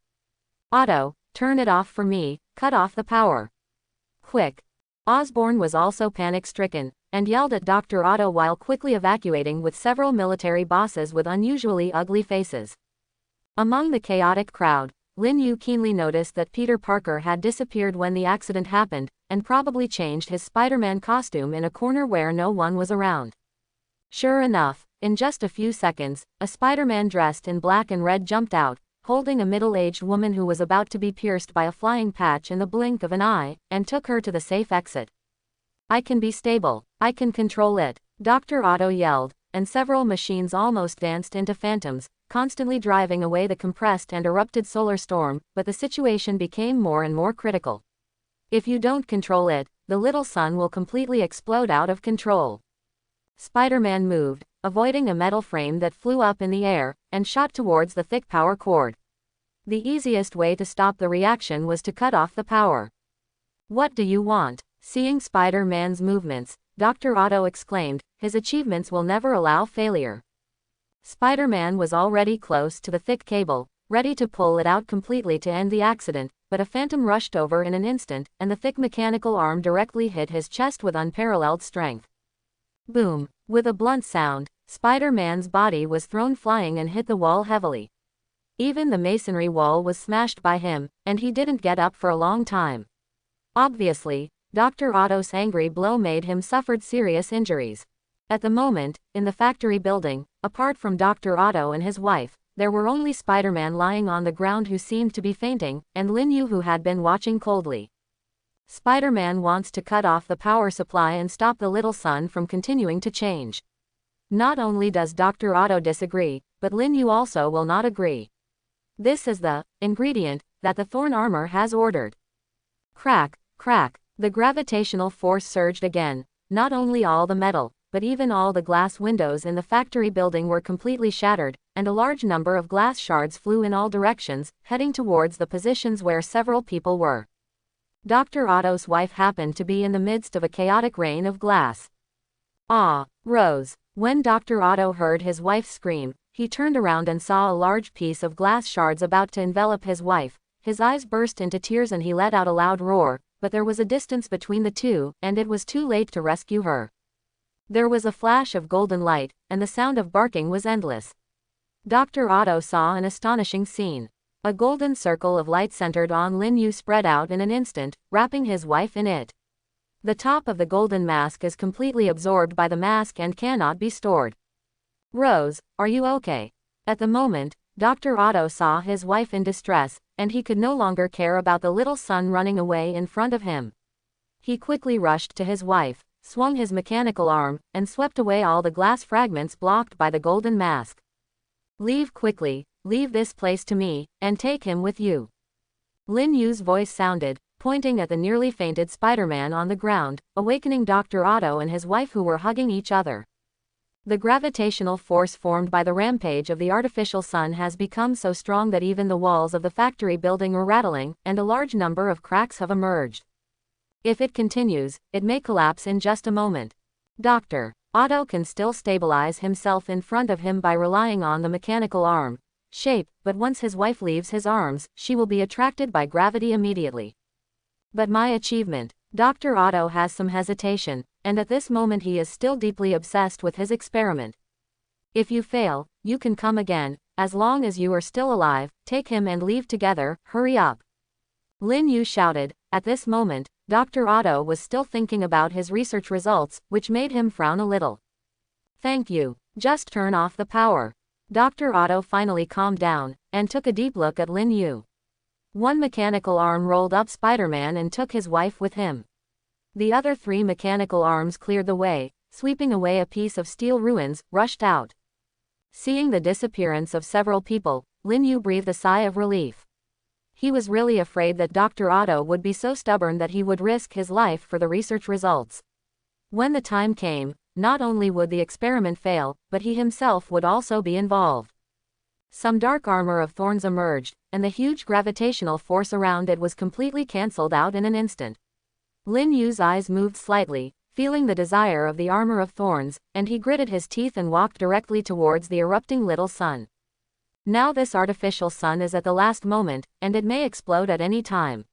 "Otto, turn it off for me, cut off the power. Quick." Osborne was also panic-stricken, and yelled at Dr. Otto while quickly evacuating with several military bosses with unusually ugly faces. Among the chaotic crowd, Lin Yu keenly noticed that Peter Parker had disappeared when the accident happened, and probably changed his Spider-Man costume in a corner where no one was around. Sure enough, in just a few seconds, a Spider-Man dressed in black and red jumped out, holding a middle-aged woman who was about to be pierced by a flying patch in the blink of an eye, and took her to the safe exit. "I can be stable. I can control it," Dr. Otto yelled, and several machines almost danced into phantoms, constantly driving away the compressed and erupted solar storm, but the situation became more and more critical. "If you don't control it, the little sun will completely explode out of control." Spider-Man moved, avoiding a metal frame that flew up in the air, and shot towards the thick power cord. The easiest way to stop the reaction was to cut off the power. "What do you want?" Seeing Spider-Man's movements, Dr. Otto exclaimed, "His achievements will never allow failure." Spider-Man was already close to the thick cable, ready to pull it out completely to end the accident, but a phantom rushed over in an instant, and the thick mechanical arm directly hit his chest with unparalleled strength. Boom! With a blunt sound, Spider-Man's body was thrown flying and hit the wall heavily. Even the masonry wall was smashed by him, and he didn't get up for a long time. Obviously, Dr. Otto's angry blow made him suffer serious injuries. At the moment, in the factory building, apart from Dr. Otto and his wife, there were only Spider-Man lying on the ground who seemed to be fainting, and Lin Yu who had been watching coldly. Spider-Man wants to cut off the power supply and stop the little sun from continuing to change. Not only does Dr. Otto disagree, but Lin Yu also will not agree. This is the ingredient that the Thorn armor has ordered. Crack, crack, the gravitational force surged again. Not only all the metal, but even all the glass windows in the factory building were completely shattered, and a large number of glass shards flew in all directions, heading towards the positions where several people were. Dr. Otto's wife happened to be in the midst of a chaotic rain of glass. "Ah, Rose." When Dr. Otto heard his wife scream, he turned around and saw a large piece of glass shards about to envelop his wife. His eyes burst into tears and he let out a loud roar, but there was a distance between the two, and it was too late to rescue her. There was a flash of golden light, and the sound of barking was endless. Dr. Otto saw an astonishing scene. A golden circle of light centered on Lin Yu spread out in an instant, wrapping his wife in it. The top of the golden mask is completely absorbed by the mask and cannot be stored. "Rose, are you okay?" At the moment, Dr. Otto saw his wife in distress, and he could no longer care about the little son running away in front of him. He quickly rushed to his wife, swung his mechanical arm, and swept away all the glass fragments blocked by the golden mask. "Leave quickly, leave this place to me, and take him with you." Lin Yu's voice sounded, pointing at the nearly fainted Spider-Man on the ground, awakening Dr. Otto and his wife who were hugging each other. The gravitational force formed by the rampage of the artificial sun has become so strong that even the walls of the factory building are rattling, and a large number of cracks have emerged. If it continues, it may collapse in just a moment. Dr. Otto can still stabilize himself in front of him by relying on the mechanical arm shape, but once his wife leaves his arms, she will be attracted by gravity immediately. "But my achievement." Dr. Otto has some hesitation, and at this moment he is still deeply obsessed with his experiment. "If you fail, you can come again. As long as you are still alive, take him and leave together, hurry up." Lin Yu shouted. At this moment, Dr. Otto was still thinking about his research results, which made him frown a little. "Thank you. Just turn off the power." Dr. Otto finally calmed down, and took a deep look at Lin Yu. One mechanical arm rolled up Spider-Man and took his wife with him. The other three mechanical arms cleared the way, sweeping away a piece of steel ruins, rushed out. Seeing the disappearance of several people, Lin Yu breathed a sigh of relief. He was really afraid that Dr. Otto would be so stubborn that he would risk his life for the research results. When the time came, not only would the experiment fail, but he himself would also be involved. Some dark armor of thorns emerged, and the huge gravitational force around it was completely cancelled out in an instant. Lin Yu's eyes moved slightly, feeling the desire of the armor of thorns, and he gritted his teeth and walked directly towards the erupting little sun. Now this artificial sun is at the last moment, and it may explode at any time.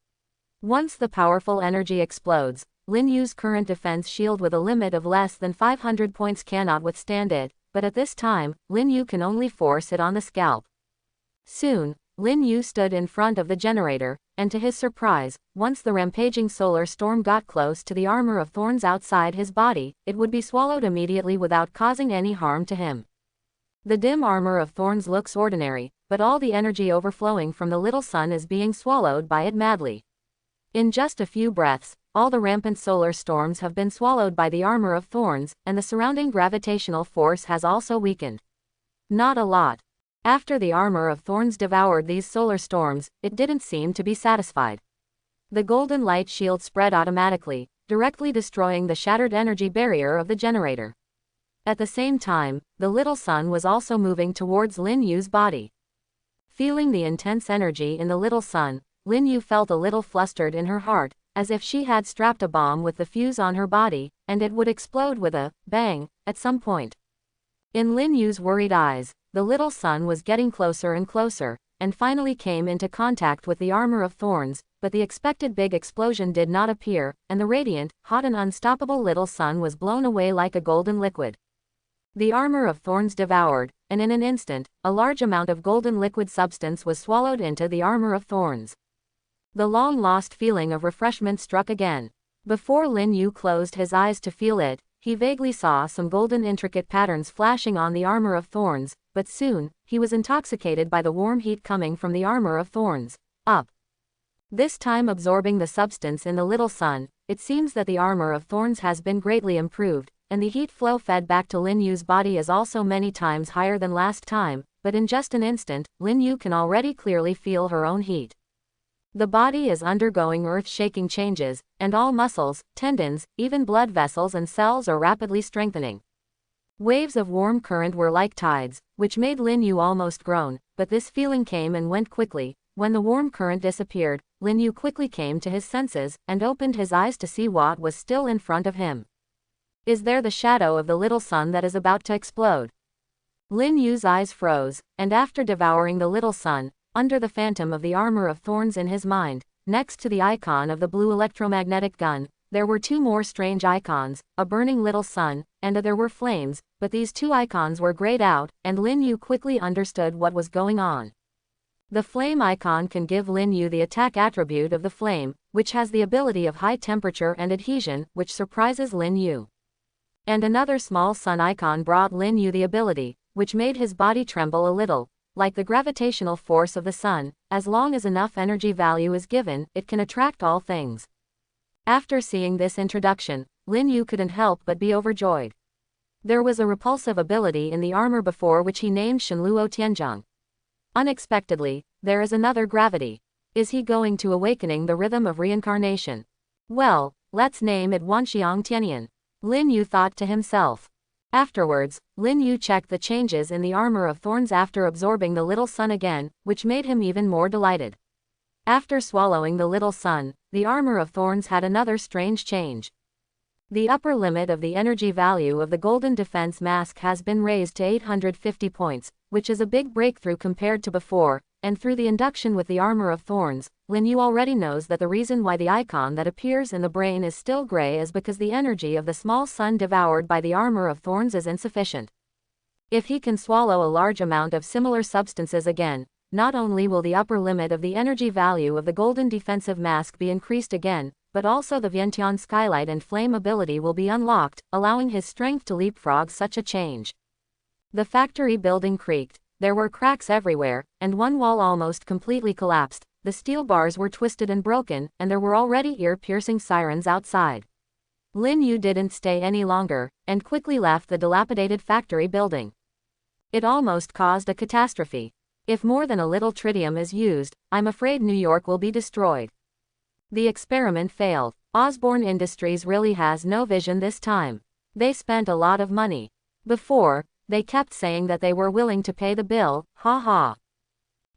Once the powerful energy explodes, Lin Yu's current defense shield with a limit of less than 500 points cannot withstand it, but at this time, Lin Yu can only force it on the scalp. Soon, Lin Yu stood in front of the generator, and to his surprise, once the rampaging solar storm got close to the armor of thorns outside his body, it would be swallowed immediately without causing any harm to him. The dim armor of thorns looks ordinary, but all the energy overflowing from the little sun is being swallowed by it madly. In just a few breaths, all the rampant solar storms have been swallowed by the armor of thorns, and the surrounding gravitational force has also weakened. Not a lot. After the armor of thorns devoured these solar storms, it didn't seem to be satisfied. The golden light shield spread automatically, directly destroying the shattered energy barrier of the generator. At the same time, the little sun was also moving towards Lin Yu's body. Feeling the intense energy in the little sun, Lin Yu felt a little flustered in her heart, as if she had strapped a bomb with the fuse on her body, and it would explode with a bang at some point. In Lin Yu's worried eyes, the little sun was getting closer and closer, and finally came into contact with the armor of thorns, but the expected big explosion did not appear, and the radiant, hot and unstoppable little sun was blown away like a golden liquid. The armor of thorns devoured, and in an instant, a large amount of golden liquid substance was swallowed into the armor of thorns. The long-lost feeling of refreshment struck again. Before Lin Yu closed his eyes to feel it, he vaguely saw some golden intricate patterns flashing on the armor of thorns, but soon, he was intoxicated by the warm heat coming from the armor of thorns. Up. This time absorbing the substance in the little sun, it seems that the armor of thorns has been greatly improved, and the heat flow fed back to Lin Yu's body is also many times higher than last time, but in just an instant, Lin Yu can already clearly feel her own heat. The body is undergoing earth-shaking changes, and all muscles, tendons, even blood vessels and cells are rapidly strengthening. Waves of warm current were like tides, which made Lin Yu almost groan, but this feeling came and went quickly. When the warm current disappeared, Lin Yu quickly came to his senses, and opened his eyes to see what was still in front of him. Is there the shadow of the little sun that is about to explode? Lin Yu's eyes froze, and after devouring the little sun, under the phantom of the armor of thorns in his mind, next to the icon of the blue electromagnetic gun, there were two more strange icons, a burning little sun, and there were flames, but these two icons were grayed out, and Lin Yu quickly understood what was going on. The flame icon can give Lin Yu the attack attribute of the flame, which has the ability of high temperature and adhesion, which surprises Lin Yu. And another small sun icon brought Lin Yu the ability, which made his body tremble a little. Like the gravitational force of the sun, as long as enough energy value is given, it can attract all things. After seeing this introduction, Lin Yu couldn't help but be overjoyed. There was a repulsive ability in the armor before which he named Shenluo Tianzheng. Unexpectedly, there is another gravity. Is he going to awakening the rhythm of reincarnation? Well, let's name it Wanxiang Tianyan. Lin Yu thought to himself. Afterwards, Lin Yu checked the changes in the armor of thorns after absorbing the little sun again, which made him even more delighted. After swallowing the little sun, the armor of thorns had another strange change. The upper limit of the energy value of the golden defense mask has been raised to 850 points, which is a big breakthrough compared to before, and through the induction with the armor of thorns, Lin Yu already knows that the reason why the icon that appears in the brain is still gray is because the energy of the small sun devoured by the armor of thorns is insufficient. If he can swallow a large amount of similar substances again, not only will the upper limit of the energy value of the golden defensive mask be increased again, but also the Vientian skylight and flame ability will be unlocked, allowing his strength to leapfrog such a change. The factory building creaked. There were cracks everywhere, and one wall almost completely collapsed. The steel bars were twisted and broken, and there were already ear-piercing sirens outside. Lin Yu didn't stay any longer, and quickly left the dilapidated factory building. It almost caused a catastrophe. If more than a little tritium is used, I'm afraid New York will be destroyed. The experiment failed. Osborne Industries really has no vision this time. They spent a lot of money. Before, they kept saying that they were willing to pay the bill, ha ha.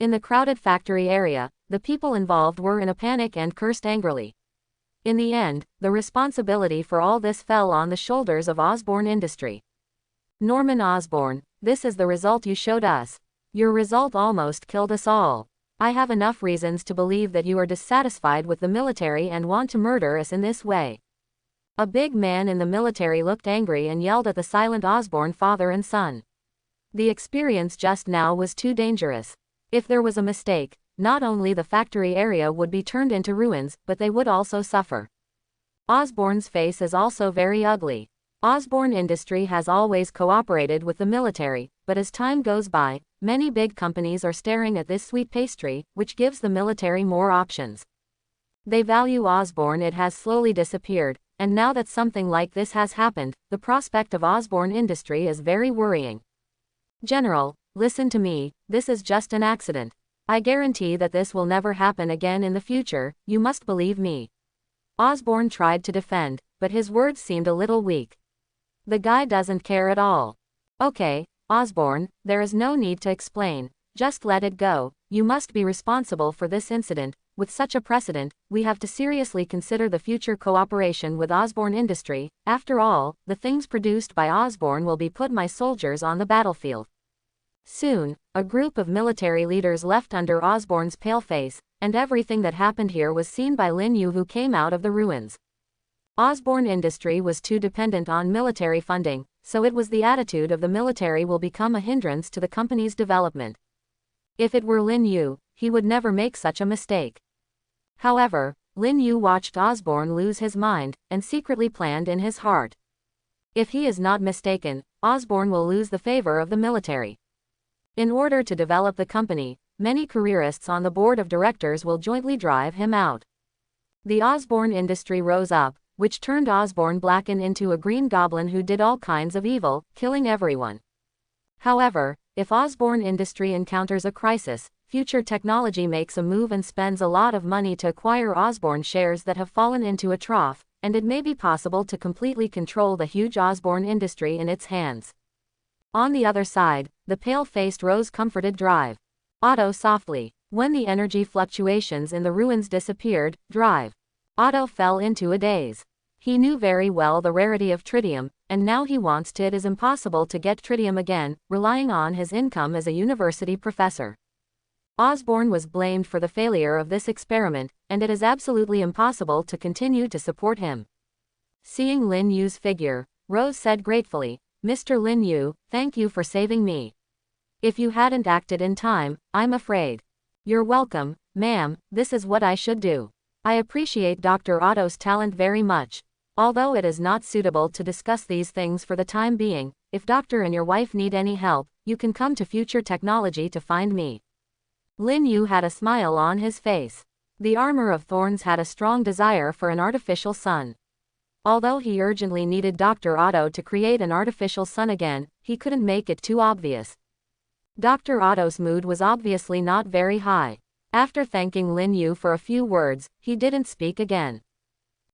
In the crowded factory area, the people involved were in a panic and cursed angrily. In the end, the responsibility for all this fell on the shoulders of Osborne Industry. Norman Osborne, this is the result you showed us. Your result almost killed us all. I have enough reasons to believe that you are dissatisfied with the military and want to murder us in this way. A big man in the military looked angry and yelled at the silent Osborn father and son. The experience just now was too dangerous. If there was a mistake, not only the factory area would be turned into ruins, but they would also suffer. Osborn's face is also very ugly. Osborn Industry has always cooperated with the military, but as time goes by, many big companies are staring at this sweet pastry, which gives the military more options. They value Osborn. It has slowly disappeared, and now that something like this has happened, the prospect of Osborn Industry is very worrying. General, listen to me, this is just an accident. I guarantee that this will never happen again in the future, you must believe me. Osborn tried to defend, but his words seemed a little weak. The guy doesn't care at all. Okay, Osborn, there is no need to explain, just let it go. You must be responsible for this incident. With such a precedent, we have to seriously consider the future cooperation with Osborn Industry. After all, the things produced by Osborn will be put my soldiers on the battlefield. Soon, a group of military leaders left under Osborn's pale face, and everything that happened here was seen by Lin Yu, who came out of the ruins. Osborn Industry was too dependent on military funding, so it was the attitude of the military will become a hindrance to the company's development. If it were Lin Yu, he would never make such a mistake. However, Lin Yu watched Osborn lose his mind, and secretly planned in his heart. If he is not mistaken, Osborn will lose the favor of the military. In order to develop the company, many careerists on the board of directors will jointly drive him out. The Osborn Industry rose up, which turned Osborn Blacken into a green goblin who did all kinds of evil, killing everyone. However, if Osborn Industry encounters a crisis, Future Technology makes a move and spends a lot of money to acquire Osborn shares that have fallen into a trough, and it may be possible to completely control the huge Osborn Industry in its hands. On the other side, the pale-faced Rose comforted Drive. Otto softly. When the energy fluctuations in the ruins disappeared, Drive. Otto fell into a daze. He knew very well the rarity of tritium, and now he wants to. It is impossible to get tritium again, relying on his income as a university professor. Osborn was blamed for the failure of this experiment, and it is absolutely impossible to continue to support him. Seeing Lin Yu's figure, Rose said gratefully, "Mr. Lin Yu, thank you for saving me. If you hadn't acted in time, I'm afraid." "You're welcome, ma'am, this is what I should do. I appreciate Dr. Otto's talent very much. Although it is not suitable to discuss these things for the time being, if Doctor and your wife need any help, you can come to Future Technology to find me." Lin Yu had a smile on his face. The Armor of Thorns had a strong desire for an artificial sun. Although he urgently needed Dr. Otto to create an artificial sun again, he couldn't make it too obvious. Dr. Otto's mood was obviously not very high. After thanking Lin Yu for a few words, he didn't speak again.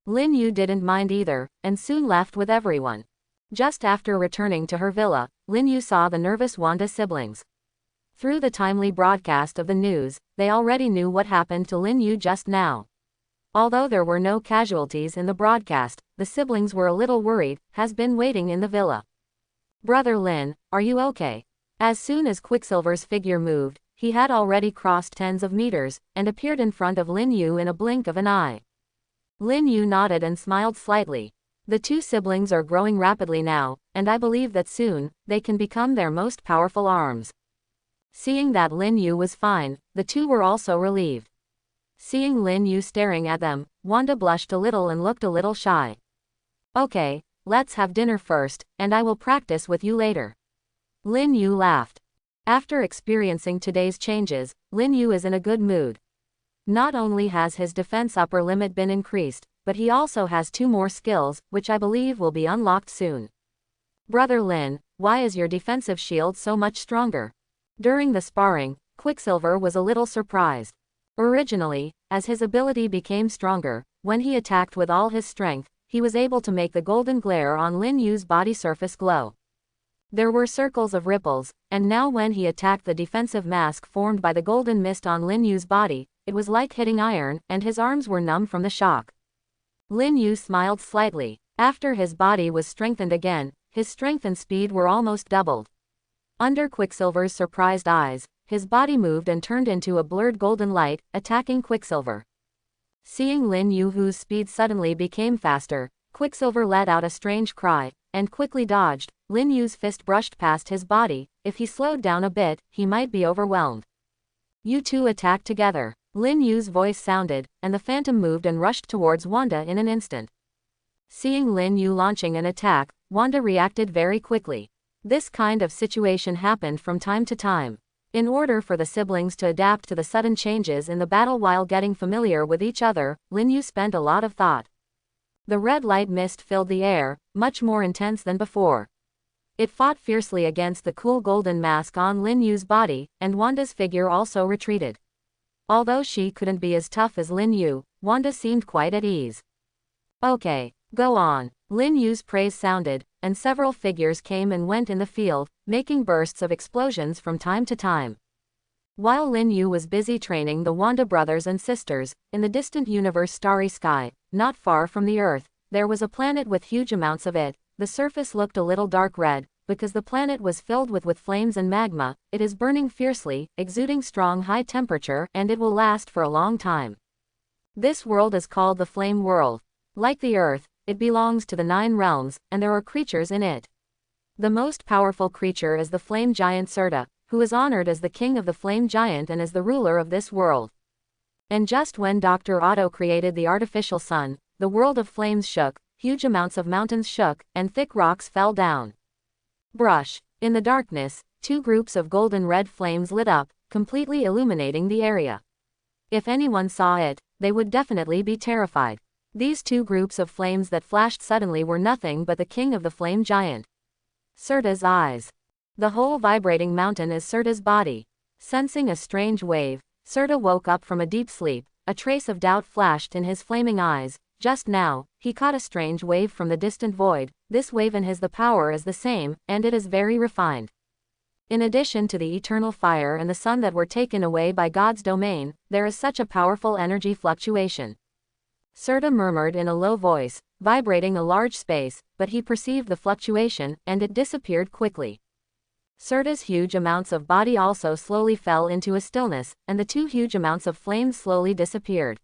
Lin Yu didn't mind either, and soon left with everyone. Just after returning to her villa, Lin Yu saw the nervous Wanda siblings. Through the timely broadcast of the news, they already knew what happened to Lin Yu just now. Although there were no casualties in the broadcast, the siblings were a little worried. Has been waiting in the villa. "Brother Lin, are you okay?" As soon as Quicksilver's figure moved, he had already crossed tens of meters, and appeared in front of Lin Yu in a blink of an eye. Lin Yu nodded and smiled slightly. The two siblings are growing rapidly now, and I believe that soon, they can become their most powerful arms. Seeing that Lin Yu was fine, the two were also relieved. Seeing Lin Yu staring at them, Wanda blushed a little and looked a little shy. "Okay, let's have dinner first, and I will practice with you later." Lin Yu laughed. After experiencing today's changes, Lin Yu is in a good mood. Not only has his defense upper limit been increased, but he also has 2 more skills, which I believe will be unlocked soon. "Brother Lin, why is your defensive shield so much stronger?" During the sparring, Quicksilver was a little surprised. Originally, as his ability became stronger, when he attacked with all his strength, he was able to make the golden glare on Lin Yu's body surface glow. There were circles of ripples, and now when he attacked the defensive mask formed by the golden mist on Lin Yu's body, it was like hitting iron, and his arms were numb from the shock. Lin Yu smiled slightly. After his body was strengthened again, his strength and speed were almost doubled. Under Quicksilver's surprised eyes, his body moved and turned into a blurred golden light, attacking Quicksilver. Seeing Lin Yu, whose speed suddenly became faster, Quicksilver let out a strange cry, and quickly dodged. Lin Yu's fist brushed past his body. If he slowed down a bit, he might be overwhelmed. You two attack together. Lin Yu's voice sounded, and the phantom moved and rushed towards Wanda in an instant. Seeing Lin Yu launching an attack, Wanda reacted very quickly. This kind of situation happened from time to time. In order for the siblings to adapt to the sudden changes in the battle while getting familiar with each other, Lin Yu spent a lot of thought. The red light mist filled the air, much more intense than before. It fought fiercely against the cool golden mask on Lin Yu's body, and Wanda's figure also retreated. Although she couldn't be as tough as Lin Yu, Wanda seemed quite at ease. Okay, go on. Lin Yu's praise sounded, and several figures came and went in the field, making bursts of explosions from time to time. While Lin Yu was busy training the Wanda brothers and sisters, in the distant universe Starry Sky, not far from the Earth, there was a planet with huge amounts of it. The surface looked a little dark red, because the planet was filled with flames and magma. It is burning fiercely, exuding strong high temperature, and it will last for a long time. This world is called the Flame World. Like the Earth, it belongs to the 9 realms, and there are creatures in it. The most powerful creature is the flame giant Serta, who is honored as the king of the flame giant and as the ruler of this world. And just when Dr. Otto created the artificial sun, the world of flames shook, huge amounts of mountains shook, and thick rocks fell down. Brush. In the darkness, 2 groups of golden red flames lit up, completely illuminating the area. If anyone saw it, they would definitely be terrified. These 2 groups of flames that flashed suddenly were nothing but the king of the flame giant. Serta's eyes. The whole vibrating mountain is Serta's body. Sensing a strange wave, Serta woke up from a deep sleep. A trace of doubt flashed in his flaming eyes. Just now, he caught a strange wave from the distant void. This wave in his the power is the same, and it is very refined. In addition to the eternal fire and the sun that were taken away by God's domain, there is such a powerful energy fluctuation. Serta murmured in a low voice, vibrating a large space, but he perceived the fluctuation, and it disappeared quickly. Serta's huge amounts of body also slowly fell into a stillness, and the 2 huge amounts of flames slowly disappeared.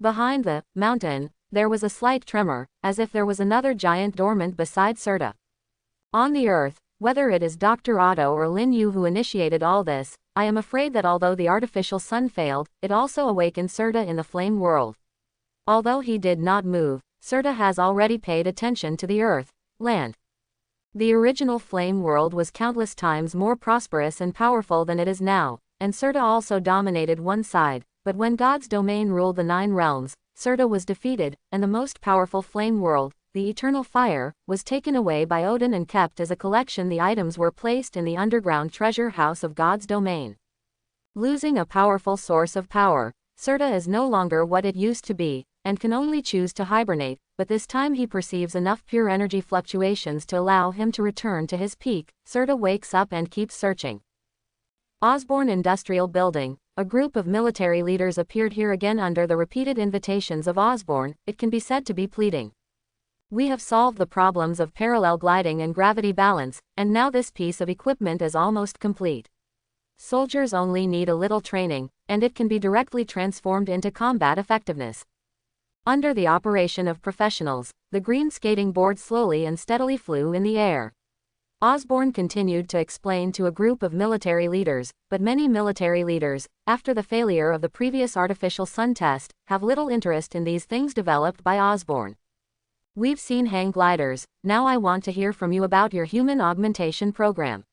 Behind the mountain, there was a slight tremor, as if there was another giant dormant beside Serta. On the Earth, whether it is Dr. Otto or Lin Yu who initiated all this, I am afraid that although the artificial sun failed, it also awakened Serta in the flame world. Although he did not move, Serta has already paid attention to the Earth, land. The original flame world was countless times more prosperous and powerful than it is now, and Serta also dominated one side, but when God's domain ruled the 9 realms, Serta was defeated, and the most powerful flame world, the eternal fire, was taken away by Odin and kept as a collection. The items were placed in the underground treasure house of God's domain. Losing a powerful source of power, Serta is no longer what it used to be, and can only choose to hibernate, but this time he perceives enough pure energy fluctuations to allow him to return to his peak. Serta wakes up and keeps searching. Osborne Industrial Building. A group of military leaders appeared here again under the repeated invitations of Osborne. It can be said to be pleading. We have solved the problems of parallel gliding and gravity balance, and now this piece of equipment is almost complete. Soldiers only need a little training, and it can be directly transformed into combat effectiveness. Under the operation of professionals, the green skating board slowly and steadily flew in the air. Osborne continued to explain to a group of military leaders, but many military leaders, after the failure of the previous artificial sun test, have little interest in these things developed by Osborne. We've seen hang gliders, now I want to hear from you about your human augmentation program.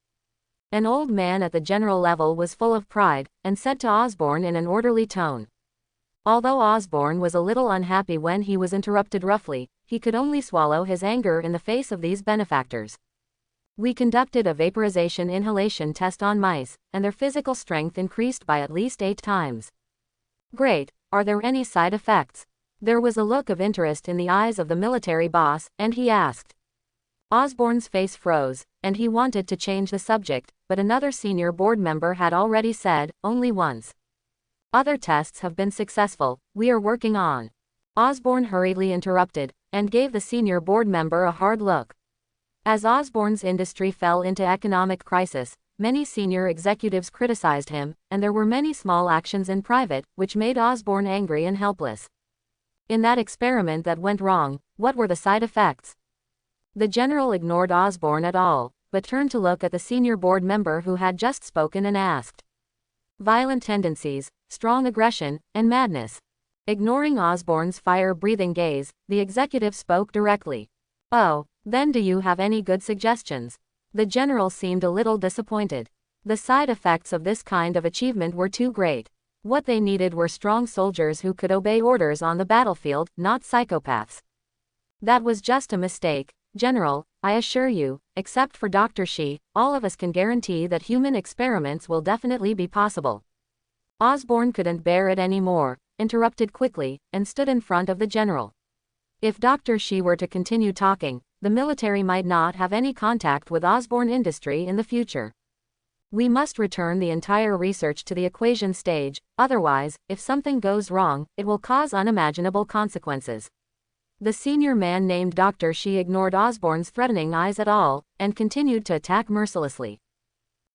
An old man at the general level was full of pride, and said to Osborne in an orderly tone. Although Osborne was a little unhappy when he was interrupted roughly, he could only swallow his anger in the face of these benefactors. We conducted a vaporization inhalation test on mice, and their physical strength increased by at least 8 times. Great, are there any side effects? There was a look of interest in the eyes of the military boss, and he asked. Osborne's face froze, and he wanted to change the subject, but another senior board member had already said, only once. Other tests have been successful, we are working on. Osborne hurriedly interrupted, and gave the senior board member a hard look. As Osborne's industry fell into economic crisis, many senior executives criticized him, and there were many small actions in private, which made Osborne angry and helpless. In that experiment that went wrong, what were the side effects? The general ignored Osborne at all, but turned to look at the senior board member who had just spoken and asked. Violent tendencies, strong aggression, and madness. Ignoring Osborne's fire-breathing gaze, the executive spoke directly. Oh, then do you have any good suggestions? The general seemed a little disappointed. The side effects of this kind of achievement were too great. What they needed were strong soldiers who could obey orders on the battlefield, not psychopaths. That was just a mistake, General, I assure you, except for Dr. Shi, all of us can guarantee that human experiments will definitely be possible. Osborne couldn't bear it anymore, interrupted quickly, and stood in front of the general. If Dr. Shi were to continue talking, the military might not have any contact with Osborne industry in the future. We must return the entire research to the equation stage, otherwise, if something goes wrong, it will cause unimaginable consequences. The senior man named Dr. Shi ignored Osborne's threatening eyes at all, and continued to attack mercilessly.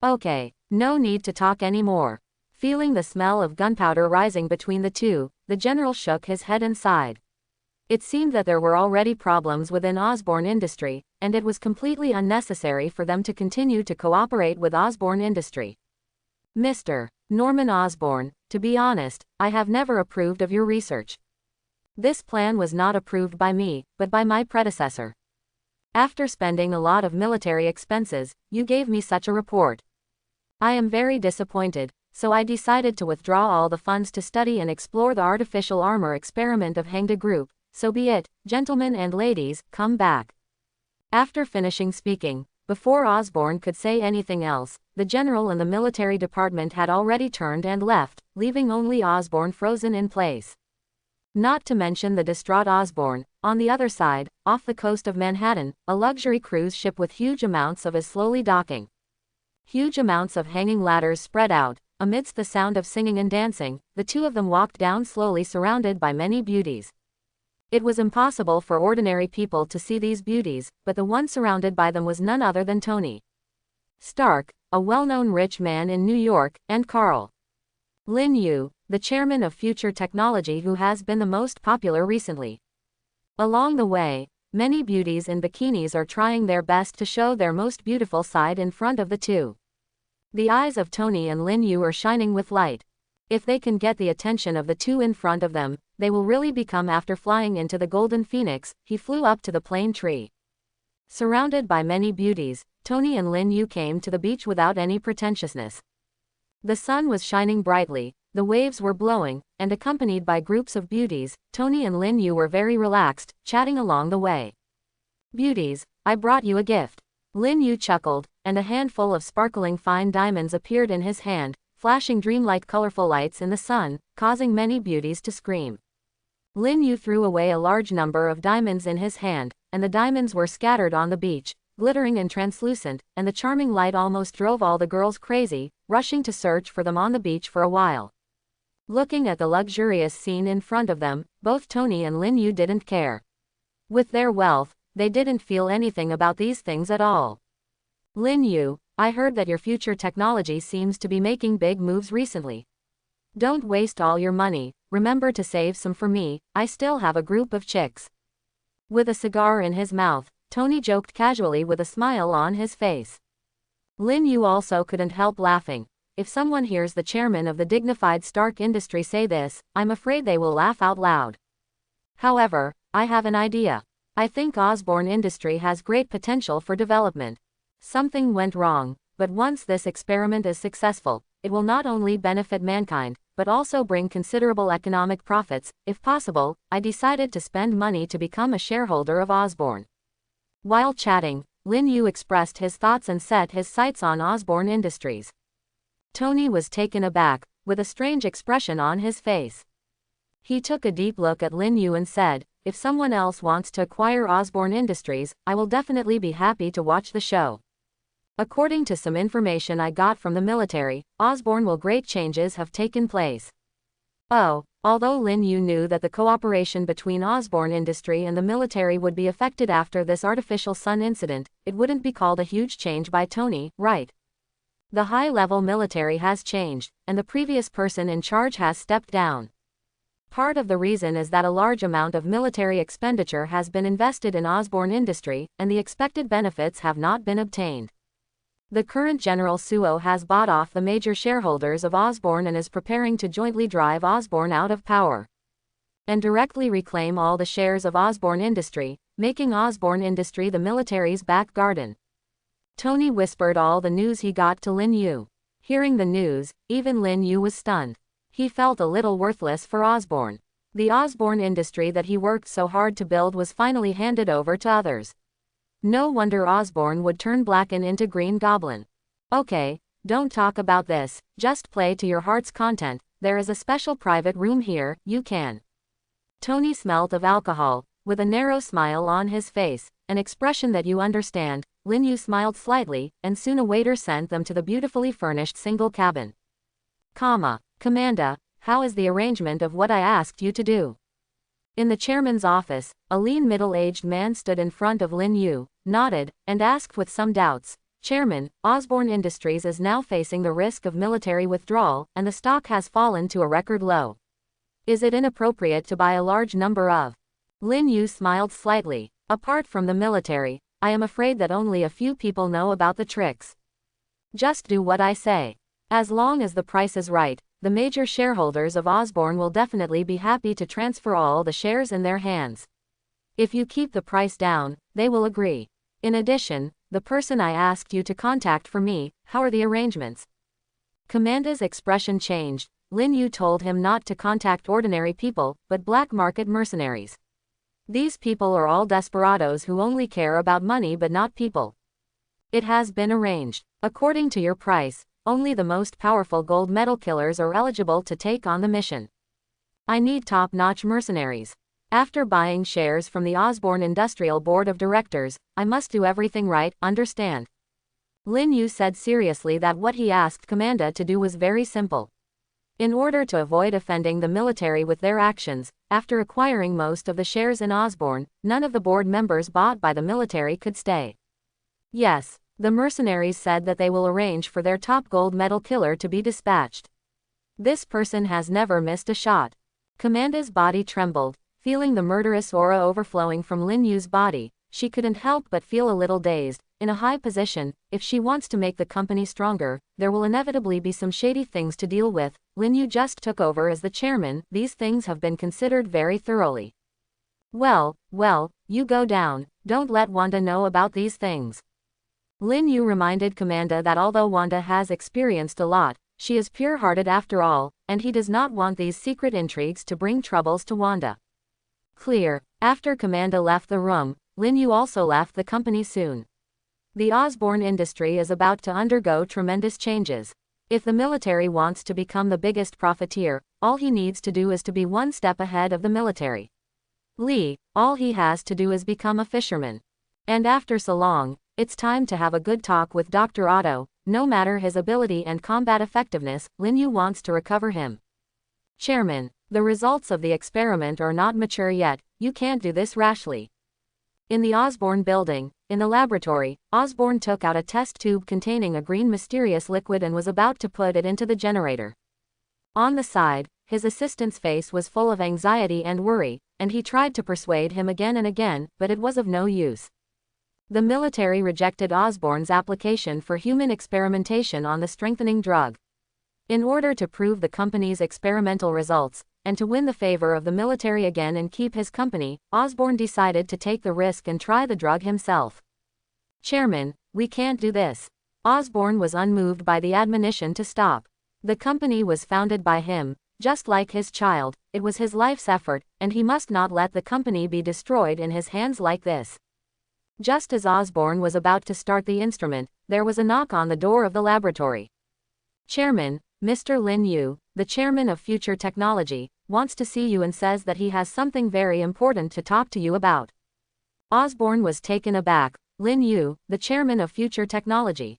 Okay, no need to talk anymore. Feeling the smell of gunpowder rising between the two, the general shook his head and sighed. It seemed that there were already problems within Osborne industry, and it was completely unnecessary for them to continue to cooperate with Osborne industry. Mr. Norman Osborne, to be honest, I have never approved of your research. This plan was not approved by me, but by my predecessor. After spending a lot of military expenses, you gave me such a report. I am very disappointed, so I decided to withdraw all the funds to study and explore the artificial armor experiment of Hengda Group. So be it, gentlemen and ladies, come back. After finishing speaking, before Osborne could say anything else, the general and the military department had already turned and left, leaving only Osborne frozen in place. Not to mention the distraught Osborne. On the other side, off the coast of Manhattan, a luxury cruise ship with huge amounts of is slowly docking. Huge amounts of hanging ladders spread out. Amidst the sound of singing and dancing, the two of them walked down slowly surrounded by many beauties. It was impossible for ordinary people to see these beauties, but the one surrounded by them was none other than Tony Stark, a well-known rich man in New York, and Carl Lin Yu, the chairman of Future Technology who has been the most popular recently. Along the way, many beauties in bikinis are trying their best to show their most beautiful side in front of the two. The eyes of Tony and Lin Yu are shining with light. If they can get the attention of the two in front of them, they will really become. After flying into the Golden Phoenix, he flew up to the plane tree. Surrounded by many beauties, Tony and Lin Yu came to the beach without any pretentiousness. The sun was shining brightly, the waves were blowing, and accompanied by groups of beauties, Tony and Lin Yu were very relaxed, chatting along the way. Beauties, I brought you a gift. Lin Yu chuckled, and a handful of sparkling fine diamonds appeared in his hand, flashing dreamlike colorful lights in the sun, causing many beauties to scream. Lin Yu threw away a large number of diamonds in his hand, and the diamonds were scattered on the beach, glittering and translucent, and the charming light almost drove all the girls crazy, rushing to search for them on the beach for a while. Looking at the luxurious scene in front of them, both Tony and Lin Yu didn't care. With their wealth, they didn't feel anything about these things at all. Lin Yu, I heard that your Future Technology seems to be making big moves recently. Don't waste all your money, remember to save some for me, I still have a group of chicks. With a cigar in his mouth, Tony joked casually with a smile on his face. Lin Yu also couldn't help laughing. If someone hears the chairman of the dignified Stark industry say this, I'm afraid they will laugh out loud. However, I have an idea. I think Osborne industry has great potential for development. Something went wrong, but once this experiment is successful, it will not only benefit mankind, but also bring considerable economic profits. If possible, I decided to spend money to become a shareholder of Osborne. While chatting, Lin Yu expressed his thoughts and set his sights on Osborne Industries. Tony was taken aback, with a strange expression on his face. He took a deep look at Lin Yu and said, if someone else wants to acquire Osborne Industries, I will definitely be happy to watch the show. According to some information I got from the military, Osborne will great changes have taken place. Oh, although Lin Yu knew that the cooperation between Osborne Industry and the military would be affected after this artificial sun incident, it wouldn't be called a huge change by Tony, right? The high-level military has changed, and the previous person in charge has stepped down. Part of the reason is that a large amount of military expenditure has been invested in Osborne industry, and the expected benefits have not been obtained. The current General Suo has bought off the major shareholders of Osborne and is preparing to jointly drive Osborne out of power and directly reclaim all the shares of Osborne industry, making Osborne industry the military's back garden. Tony whispered all the news he got to Lin Yu. Hearing the news, even Lin Yu was stunned. He felt a little worthless for Osborne. The Osborne industry that he worked so hard to build was finally handed over to others. No wonder Osborne would turn Blacken into Green Goblin. Okay, don't talk about this, just play to your heart's content. There is a special private room here, you can. Tony smelt of alcohol, with a narrow smile on his face, an expression that you understand. Lin Yu smiled slightly, and soon a waiter sent them to the beautifully furnished single cabin. Commander, how is the arrangement of what I asked you to do? In the chairman's office, a lean middle-aged man stood in front of Lin Yu, nodded, and asked with some doubts, Chairman, Osborne Industries is now facing the risk of military withdrawal, and the stock has fallen to a record low. Is it inappropriate to buy a large number of? Lin Yu smiled slightly. Apart from the military, I am afraid that only a few people know about the tricks. Just do what I say. As long as the price is right, the major shareholders of Osborne will definitely be happy to transfer all the shares in their hands. If you keep the price down, they will agree. In addition, the person I asked you to contact for me, how are the arrangements? Commander's expression changed. Lin Yu told him not to contact ordinary people, but black market mercenaries. These people are all desperados who only care about money but not people. It has been arranged. According to your price, only the most powerful gold medal killers are eligible to take on the mission. I need top-notch mercenaries. After buying shares from the Osborne Industrial Board of Directors, I must do everything right, understand? Lin Yu said seriously that what he asked Commander to do was very simple. In order to avoid offending the military with their actions, after acquiring most of the shares in Osborne, none of the board members bought by the military could stay. Yes, the mercenaries said that they will arrange for their top gold medal killer to be dispatched. This person has never missed a shot. Commanda's body trembled, feeling the murderous aura overflowing from Lin Yu's body. She couldn't help but feel a little dazed. In a high position, if she wants to make the company stronger, there will inevitably be some shady things to deal with. Lin Yu just took over as the chairman. These things have been considered very thoroughly. Well, you go down. Don't let Wanda know about these things. Lin Yu reminded Commander that although Wanda has experienced a lot, she is pure-hearted after all, and he does not want these secret intrigues to bring troubles to Wanda. Clear. After Commander left the room, Lin Yu also left the company soon. The Osborne industry is about to undergo tremendous changes. If the military wants to become the biggest profiteer, all he needs to do is to be one step ahead of the military. All he has to do is become a fisherman. And after so long, it's time to have a good talk with Dr. Otto. No matter his ability and combat effectiveness, Lin Yu wants to recover him. Chairman, the results of the experiment are not mature yet. You can't do this rashly. In the Osborne building, in the laboratory, Osborne took out a test tube containing a green mysterious liquid and was about to put it into the generator. On the side, his assistant's face was full of anxiety and worry, and he tried to persuade him again and again, but it was of no use. The military rejected Osborne's application for human experimentation on the strengthening drug. In order to prove the company's experimental results, and to win the favor of the military again and keep his company, Osborne decided to take the risk and try the drug himself. Chairman, we can't do this. Osborne was unmoved by the admonition to stop. The company was founded by him, just like his child. It was his life's effort, and he must not let the company be destroyed in his hands like this. Just as Osborne was about to start the instrument, there was a knock on the door of the laboratory. Chairman, Mr. Lin Yu, the chairman of Future Technology, wants to see you and says that he has something very important to talk to you about. Osborne was taken aback. Lin Yu, the chairman of Future Technology.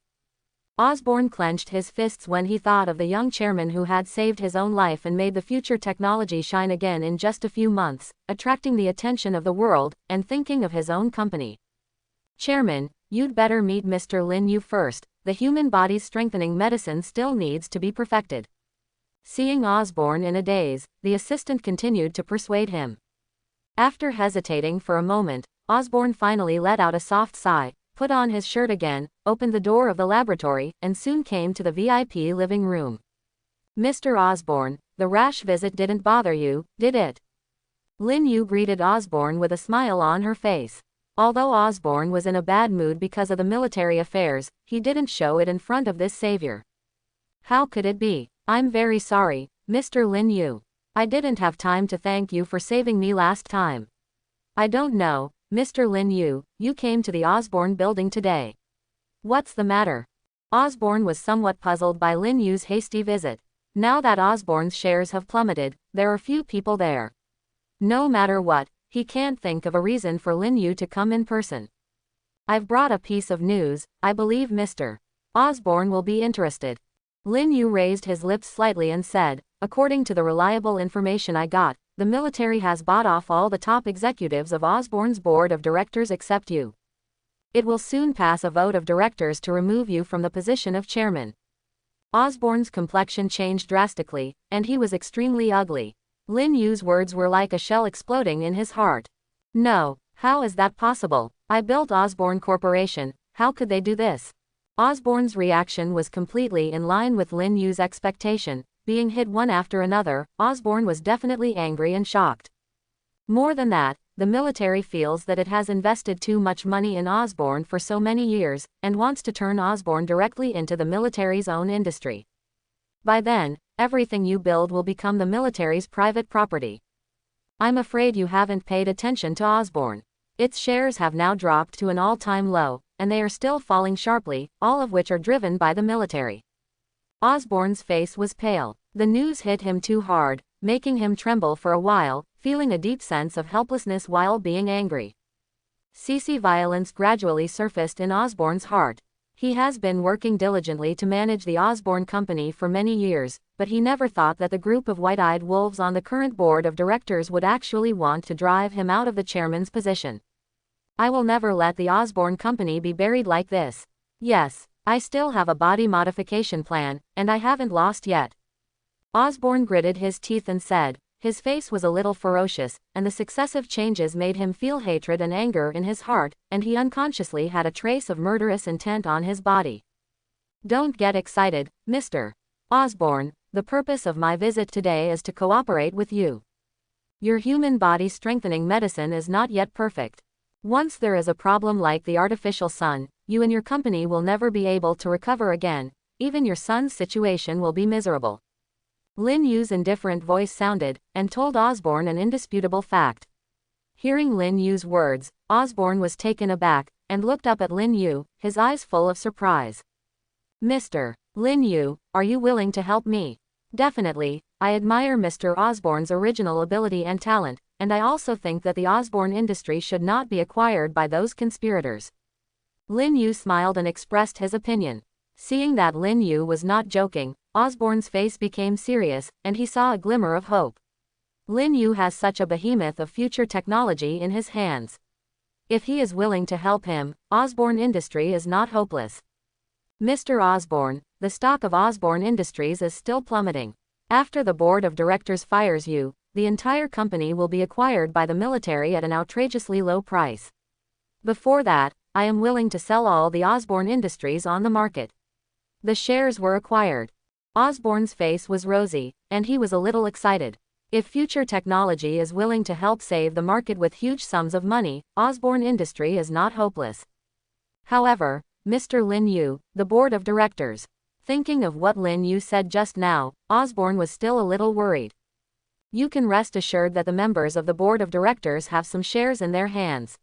Osborne clenched his fists when he thought of the young chairman who had saved his own life and made the Future Technology shine again in just a few months, attracting the attention of the world, and thinking of his own company. Chairman, you'd better meet Mr. Lin Yu first. The human body's strengthening medicine still needs to be perfected. Seeing Osborne in a daze, the assistant continued to persuade him. After hesitating for a moment, Osborne finally let out a soft sigh, put on his shirt again, opened the door of the laboratory, and soon came to the VIP living room. "Mr. Osborne, the rash visit didn't bother you, did it?" Lin Yu greeted Osborne with a smile on her face. Although Osborne was in a bad mood because of the military affairs, he didn't show it in front of this savior. "How could it be? I'm very sorry, Mr. Lin Yu. I didn't have time to thank you for saving me last time." "I don't know, Mr. Lin Yu, you came to the Osborne building today. What's the matter?" Osborne was somewhat puzzled by Lin Yu's hasty visit. Now that Osborne's shares have plummeted, there are few people there. No matter what, he can't think of a reason for Lin Yu to come in person. "I've brought a piece of news, I believe Mr. Osborne will be interested." Lin Yu raised his lips slightly and said, "According to the reliable information I got, the military has bought off all the top executives of Osborne's board of directors except you. It will soon pass a vote of directors to remove you from the position of chairman." Osborne's complexion changed drastically, and he was extremely ugly. Lin Yu's words were like a shell exploding in his heart. "No, how is that possible? I built Osborne Corporation, how could they do this?" Osborne's reaction was completely in line with Lin Yu's expectation. Being hit one after another, Osborne was definitely angry and shocked. More than that, the military feels that it has invested too much money in Osborne for so many years, and wants to turn Osborne directly into the military's own industry. By then, everything you build will become the military's private property. "I'm afraid you haven't paid attention to Osborne. Its shares have now dropped to an all-time low, and they are still falling sharply, all of which are driven by the military." Osborne's face was pale. The news hit him too hard, making him tremble for a while, feeling a deep sense of helplessness while being angry. CC violence gradually surfaced in Osborne's heart. He has been working diligently to manage the Osborne Company for many years, but he never thought that the group of white-eyed wolves on the current board of directors would actually want to drive him out of the chairman's position. "I will never let the Osborne Company be buried like this. Yes, I still have a body modification plan, and I haven't lost yet." Osborne gritted his teeth and said, his face was a little ferocious, and the successive changes made him feel hatred and anger in his heart, and he unconsciously had a trace of murderous intent on his body. "Don't get excited, Mr. Osborne. The purpose of my visit today is to cooperate with you. Your human body strengthening medicine is not yet perfect. Once there is a problem like the artificial sun, you and your company will never be able to recover again. Even your son's situation will be miserable." Lin Yu's indifferent voice sounded, and told Osborne an indisputable fact. Hearing Lin Yu's words, Osborne was taken aback, and looked up at Lin Yu, his eyes full of surprise. "Mr. Lin Yu, are you willing to help me?" "Definitely. I admire Mr. Osborne's original ability and talent, and I also think that the Osborne industry should not be acquired by those conspirators." Lin Yu smiled and expressed his opinion. Seeing that Lin Yu was not joking, Osborne's face became serious, and he saw a glimmer of hope. Lin Yu has such a behemoth of future technology in his hands. If he is willing to help him, Osborne Industry is not hopeless. "Mr. Osborne, the stock of Osborne Industries is still plummeting. After the board of directors fires you, the entire company will be acquired by the military at an outrageously low price. Before that, I am willing to sell all the Osborne Industries on the market." The shares were acquired. Osborne's face was rosy, and he was a little excited. If future technology is willing to help save the market with huge sums of money, Osborne Industry is not hopeless. However, Mr. Lin Yu, the board of directors. Thinking of what Lin Yu said just now, Osborne was still a little worried. "You can rest assured that the members of the board of directors have some shares in their hands.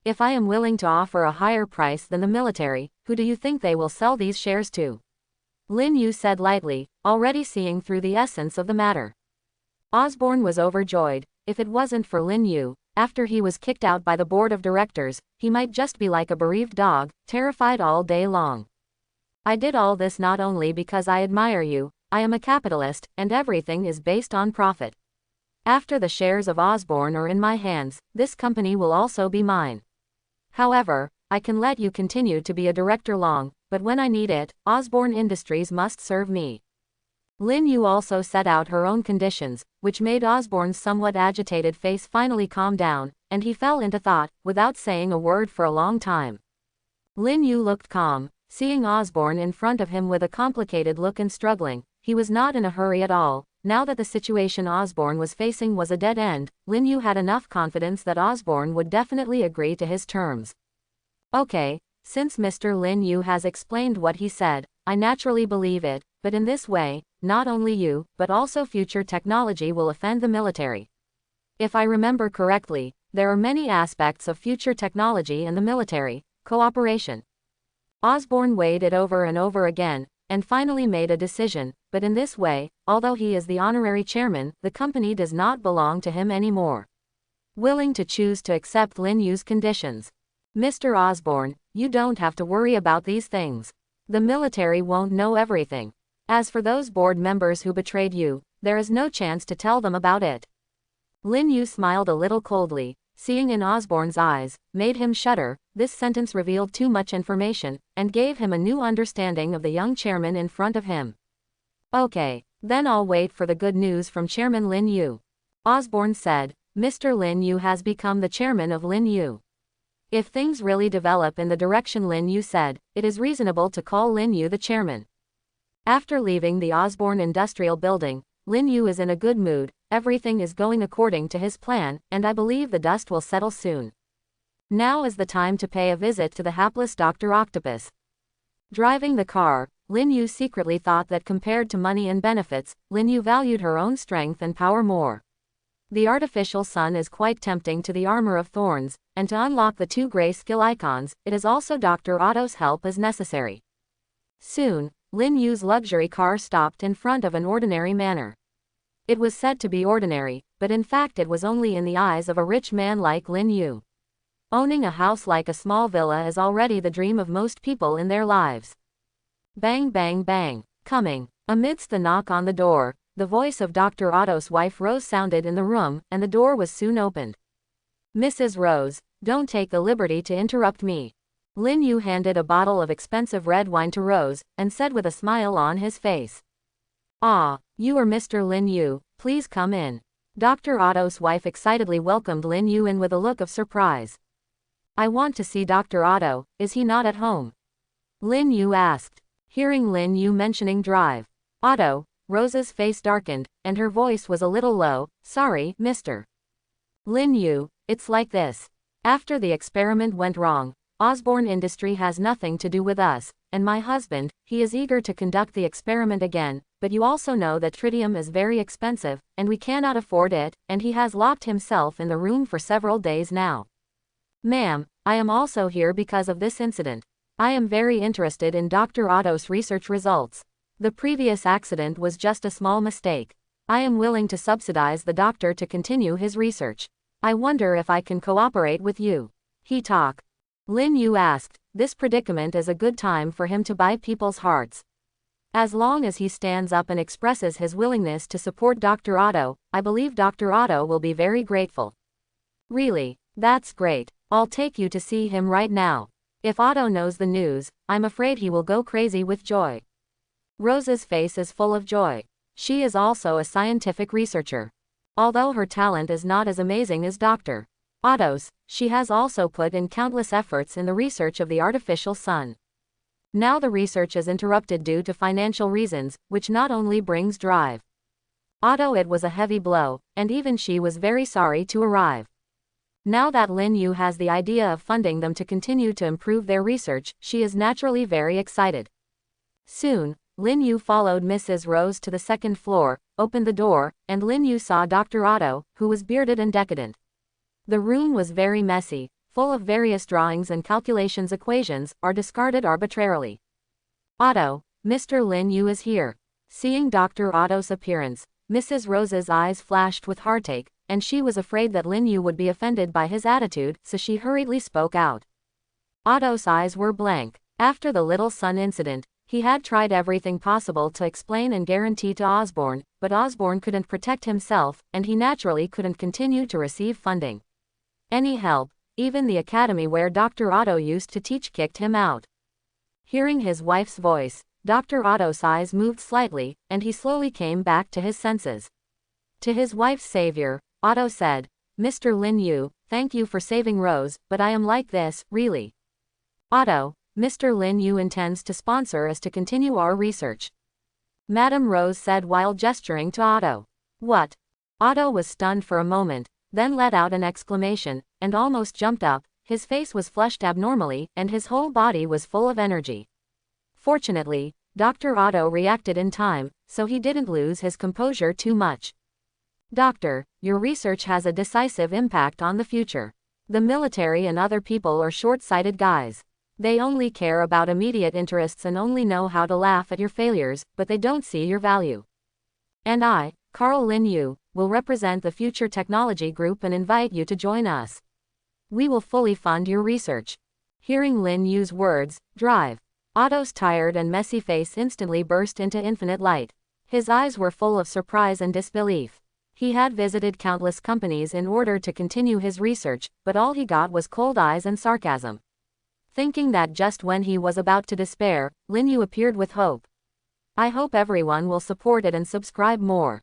If I am willing to offer a higher price than the military, who do you think they will sell these shares to?" Lin Yu said lightly, already seeing through the essence of the matter. Osborne was overjoyed. If it wasn't for Lin Yu, after he was kicked out by the board of directors, he might just be like a bereaved dog, terrified all day long. "I did all this not only because I admire you. I am a capitalist, and everything is based on profit. After the shares of Osborne are in my hands, this company will also be mine. However, I can let you continue to be a director long, but when I need it, Osborne Industries must serve me." Lin Yu also set out her own conditions, which made Osborne's somewhat agitated face finally calm down, and he fell into thought, without saying a word for a long time. Lin Yu looked calm, seeing Osborne in front of him with a complicated look and struggling. He was not in a hurry at all. Now that the situation Osborne was facing was a dead end, Lin Yu had enough confidence that Osborne would definitely agree to his terms. Okay, since Mr. Lin Yu has explained what he said, I naturally believe it, but in this way, not only you, but also future technology will offend the military. If I remember correctly, there are many aspects of future technology and the military cooperation. Osborne weighed it over and over again, and finally made a decision, but in this way, although he is the honorary chairman, the company does not belong to him anymore. Willing to choose to accept Lin Yu's conditions. Mr. Osborne, you don't have to worry about these things. The military won't know everything. As for those board members who betrayed you, there is no chance to tell them about it. Lin Yu smiled a little coldly, seeing in Osborne's eyes, made him shudder. This sentence revealed too much information, and gave him a new understanding of the young chairman in front of him. Okay, then I'll wait for the good news from Chairman Lin Yu. Osborne said, Mr. Lin Yu has become the chairman of Lin Yu. If things really develop in the direction Lin Yu said, it is reasonable to call Lin Yu the chairman. After leaving the Osborne Industrial Building, Lin Yu is in a good mood. Everything is going according to his plan, and I believe the dust will settle soon. Now is the time to pay a visit to the hapless Dr. Octopus. Driving the car, Lin Yu secretly thought that compared to money and benefits, Lin Yu valued her own strength and power more. The artificial sun is quite tempting to the armor of thorns, and to unlock the 2 gray skill icons, it is also Dr. Otto's help is necessary. Soon, Lin Yu's luxury car stopped in front of an ordinary manor. It was said to be ordinary, but in fact it was only in the eyes of a rich man like Lin Yu. Owning a house like a small villa is already the dream of most people in their lives. Bang bang bang, coming. Amidst the knock on the door, the voice of Dr. Otto's wife Rose sounded in the room, and the door was soon opened. Mrs. Rose, don't take the liberty to interrupt me. Lin Yu handed a bottle of expensive red wine to Rose, and said with a smile on his face. Ah, you are Mr. Lin Yu, please come in. Dr. Otto's wife excitedly welcomed Lin Yu in with a look of surprise. I want to see Dr. Otto, is he not at home? Lin Yu asked. Hearing Lin Yu mentioning drive Otto, Rose's face darkened, and her voice was a little low. Sorry, Mr. Lin Yu, it's like this. After the experiment went wrong, Osborne Industry has nothing to do with us, and my husband, he is eager to conduct the experiment again, but you also know that tritium is very expensive, and we cannot afford it, and he has locked himself in the room for several days now. Ma'am, I am also here because of this incident. I am very interested in Dr. Otto's research results. The previous accident was just a small mistake. I am willing to subsidize the doctor to continue his research. I wonder if I can cooperate with you. He talk. Lin Yu asked. This predicament is a good time for him to buy people's hearts. As long as he stands up and expresses his willingness to support Dr. Otto, I believe Dr. Otto will be very grateful. Really, that's great. I'll take you to see him right now. If Otto knows the news, I'm afraid he will go crazy with joy. Rose's face is full of joy. She is also a scientific researcher. Although her talent is not as amazing as Dr. Otto's, she has also put in countless efforts in the research of the artificial sun. Now the research is interrupted due to financial reasons, which not only brings drive Otto, it was a heavy blow, and even she was very sorry to arrive. Now that Lin Yu has the idea of funding them to continue to improve their research, she is naturally very excited. Soon, Lin Yu followed Mrs. Rose to the second floor, opened the door, and Lin Yu saw Dr. Otto, who was bearded and decadent. The room was very messy, full of various drawings and calculations. Equations are discarded arbitrarily. Otto, Mr. Lin Yu is here. Seeing Dr. Otto's appearance, Mrs. Rose's eyes flashed with heartache, and she was afraid that Lin Yu would be offended by his attitude, so she hurriedly spoke out. Otto's eyes were blank. After the little sun incident, he had tried everything possible to explain and guarantee to Osborne, but Osborne couldn't protect himself, and he naturally couldn't continue to receive funding. Any help, even the academy where Dr. Otto used to teach, kicked him out. Hearing his wife's voice, Dr. Otto's eyes moved slightly, and he slowly came back to his senses. To his wife's savior, Otto said, "Mr. Lin Yu, thank you for saving Rose, but I am like this, really. Otto, Mr. Lin Yu intends to sponsor us to continue our research," Madame Rose said while gesturing to Otto. "What?" Otto was stunned for a moment, then let out an exclamation, and almost jumped up. His face was flushed abnormally, and his whole body was full of energy. Fortunately, Dr. Otto reacted in time, so he didn't lose his composure too much. "Doctor, your research has a decisive impact on the future. The military and other people are short-sighted guys. They only care about immediate interests and only know how to laugh at your failures, but they don't see your value. And I, Carl Lin Yu, will represent the Future Technology Group and invite you to join us. We will fully fund your research." Hearing Lin Yu's words, "drive," Otto's tired and messy face instantly burst into infinite light. His eyes were full of surprise and disbelief. He had visited countless companies in order to continue his research, but all he got was cold eyes and sarcasm. Thinking that just when he was about to despair, Lin Yu appeared with hope. "I hope everyone will support it and subscribe more.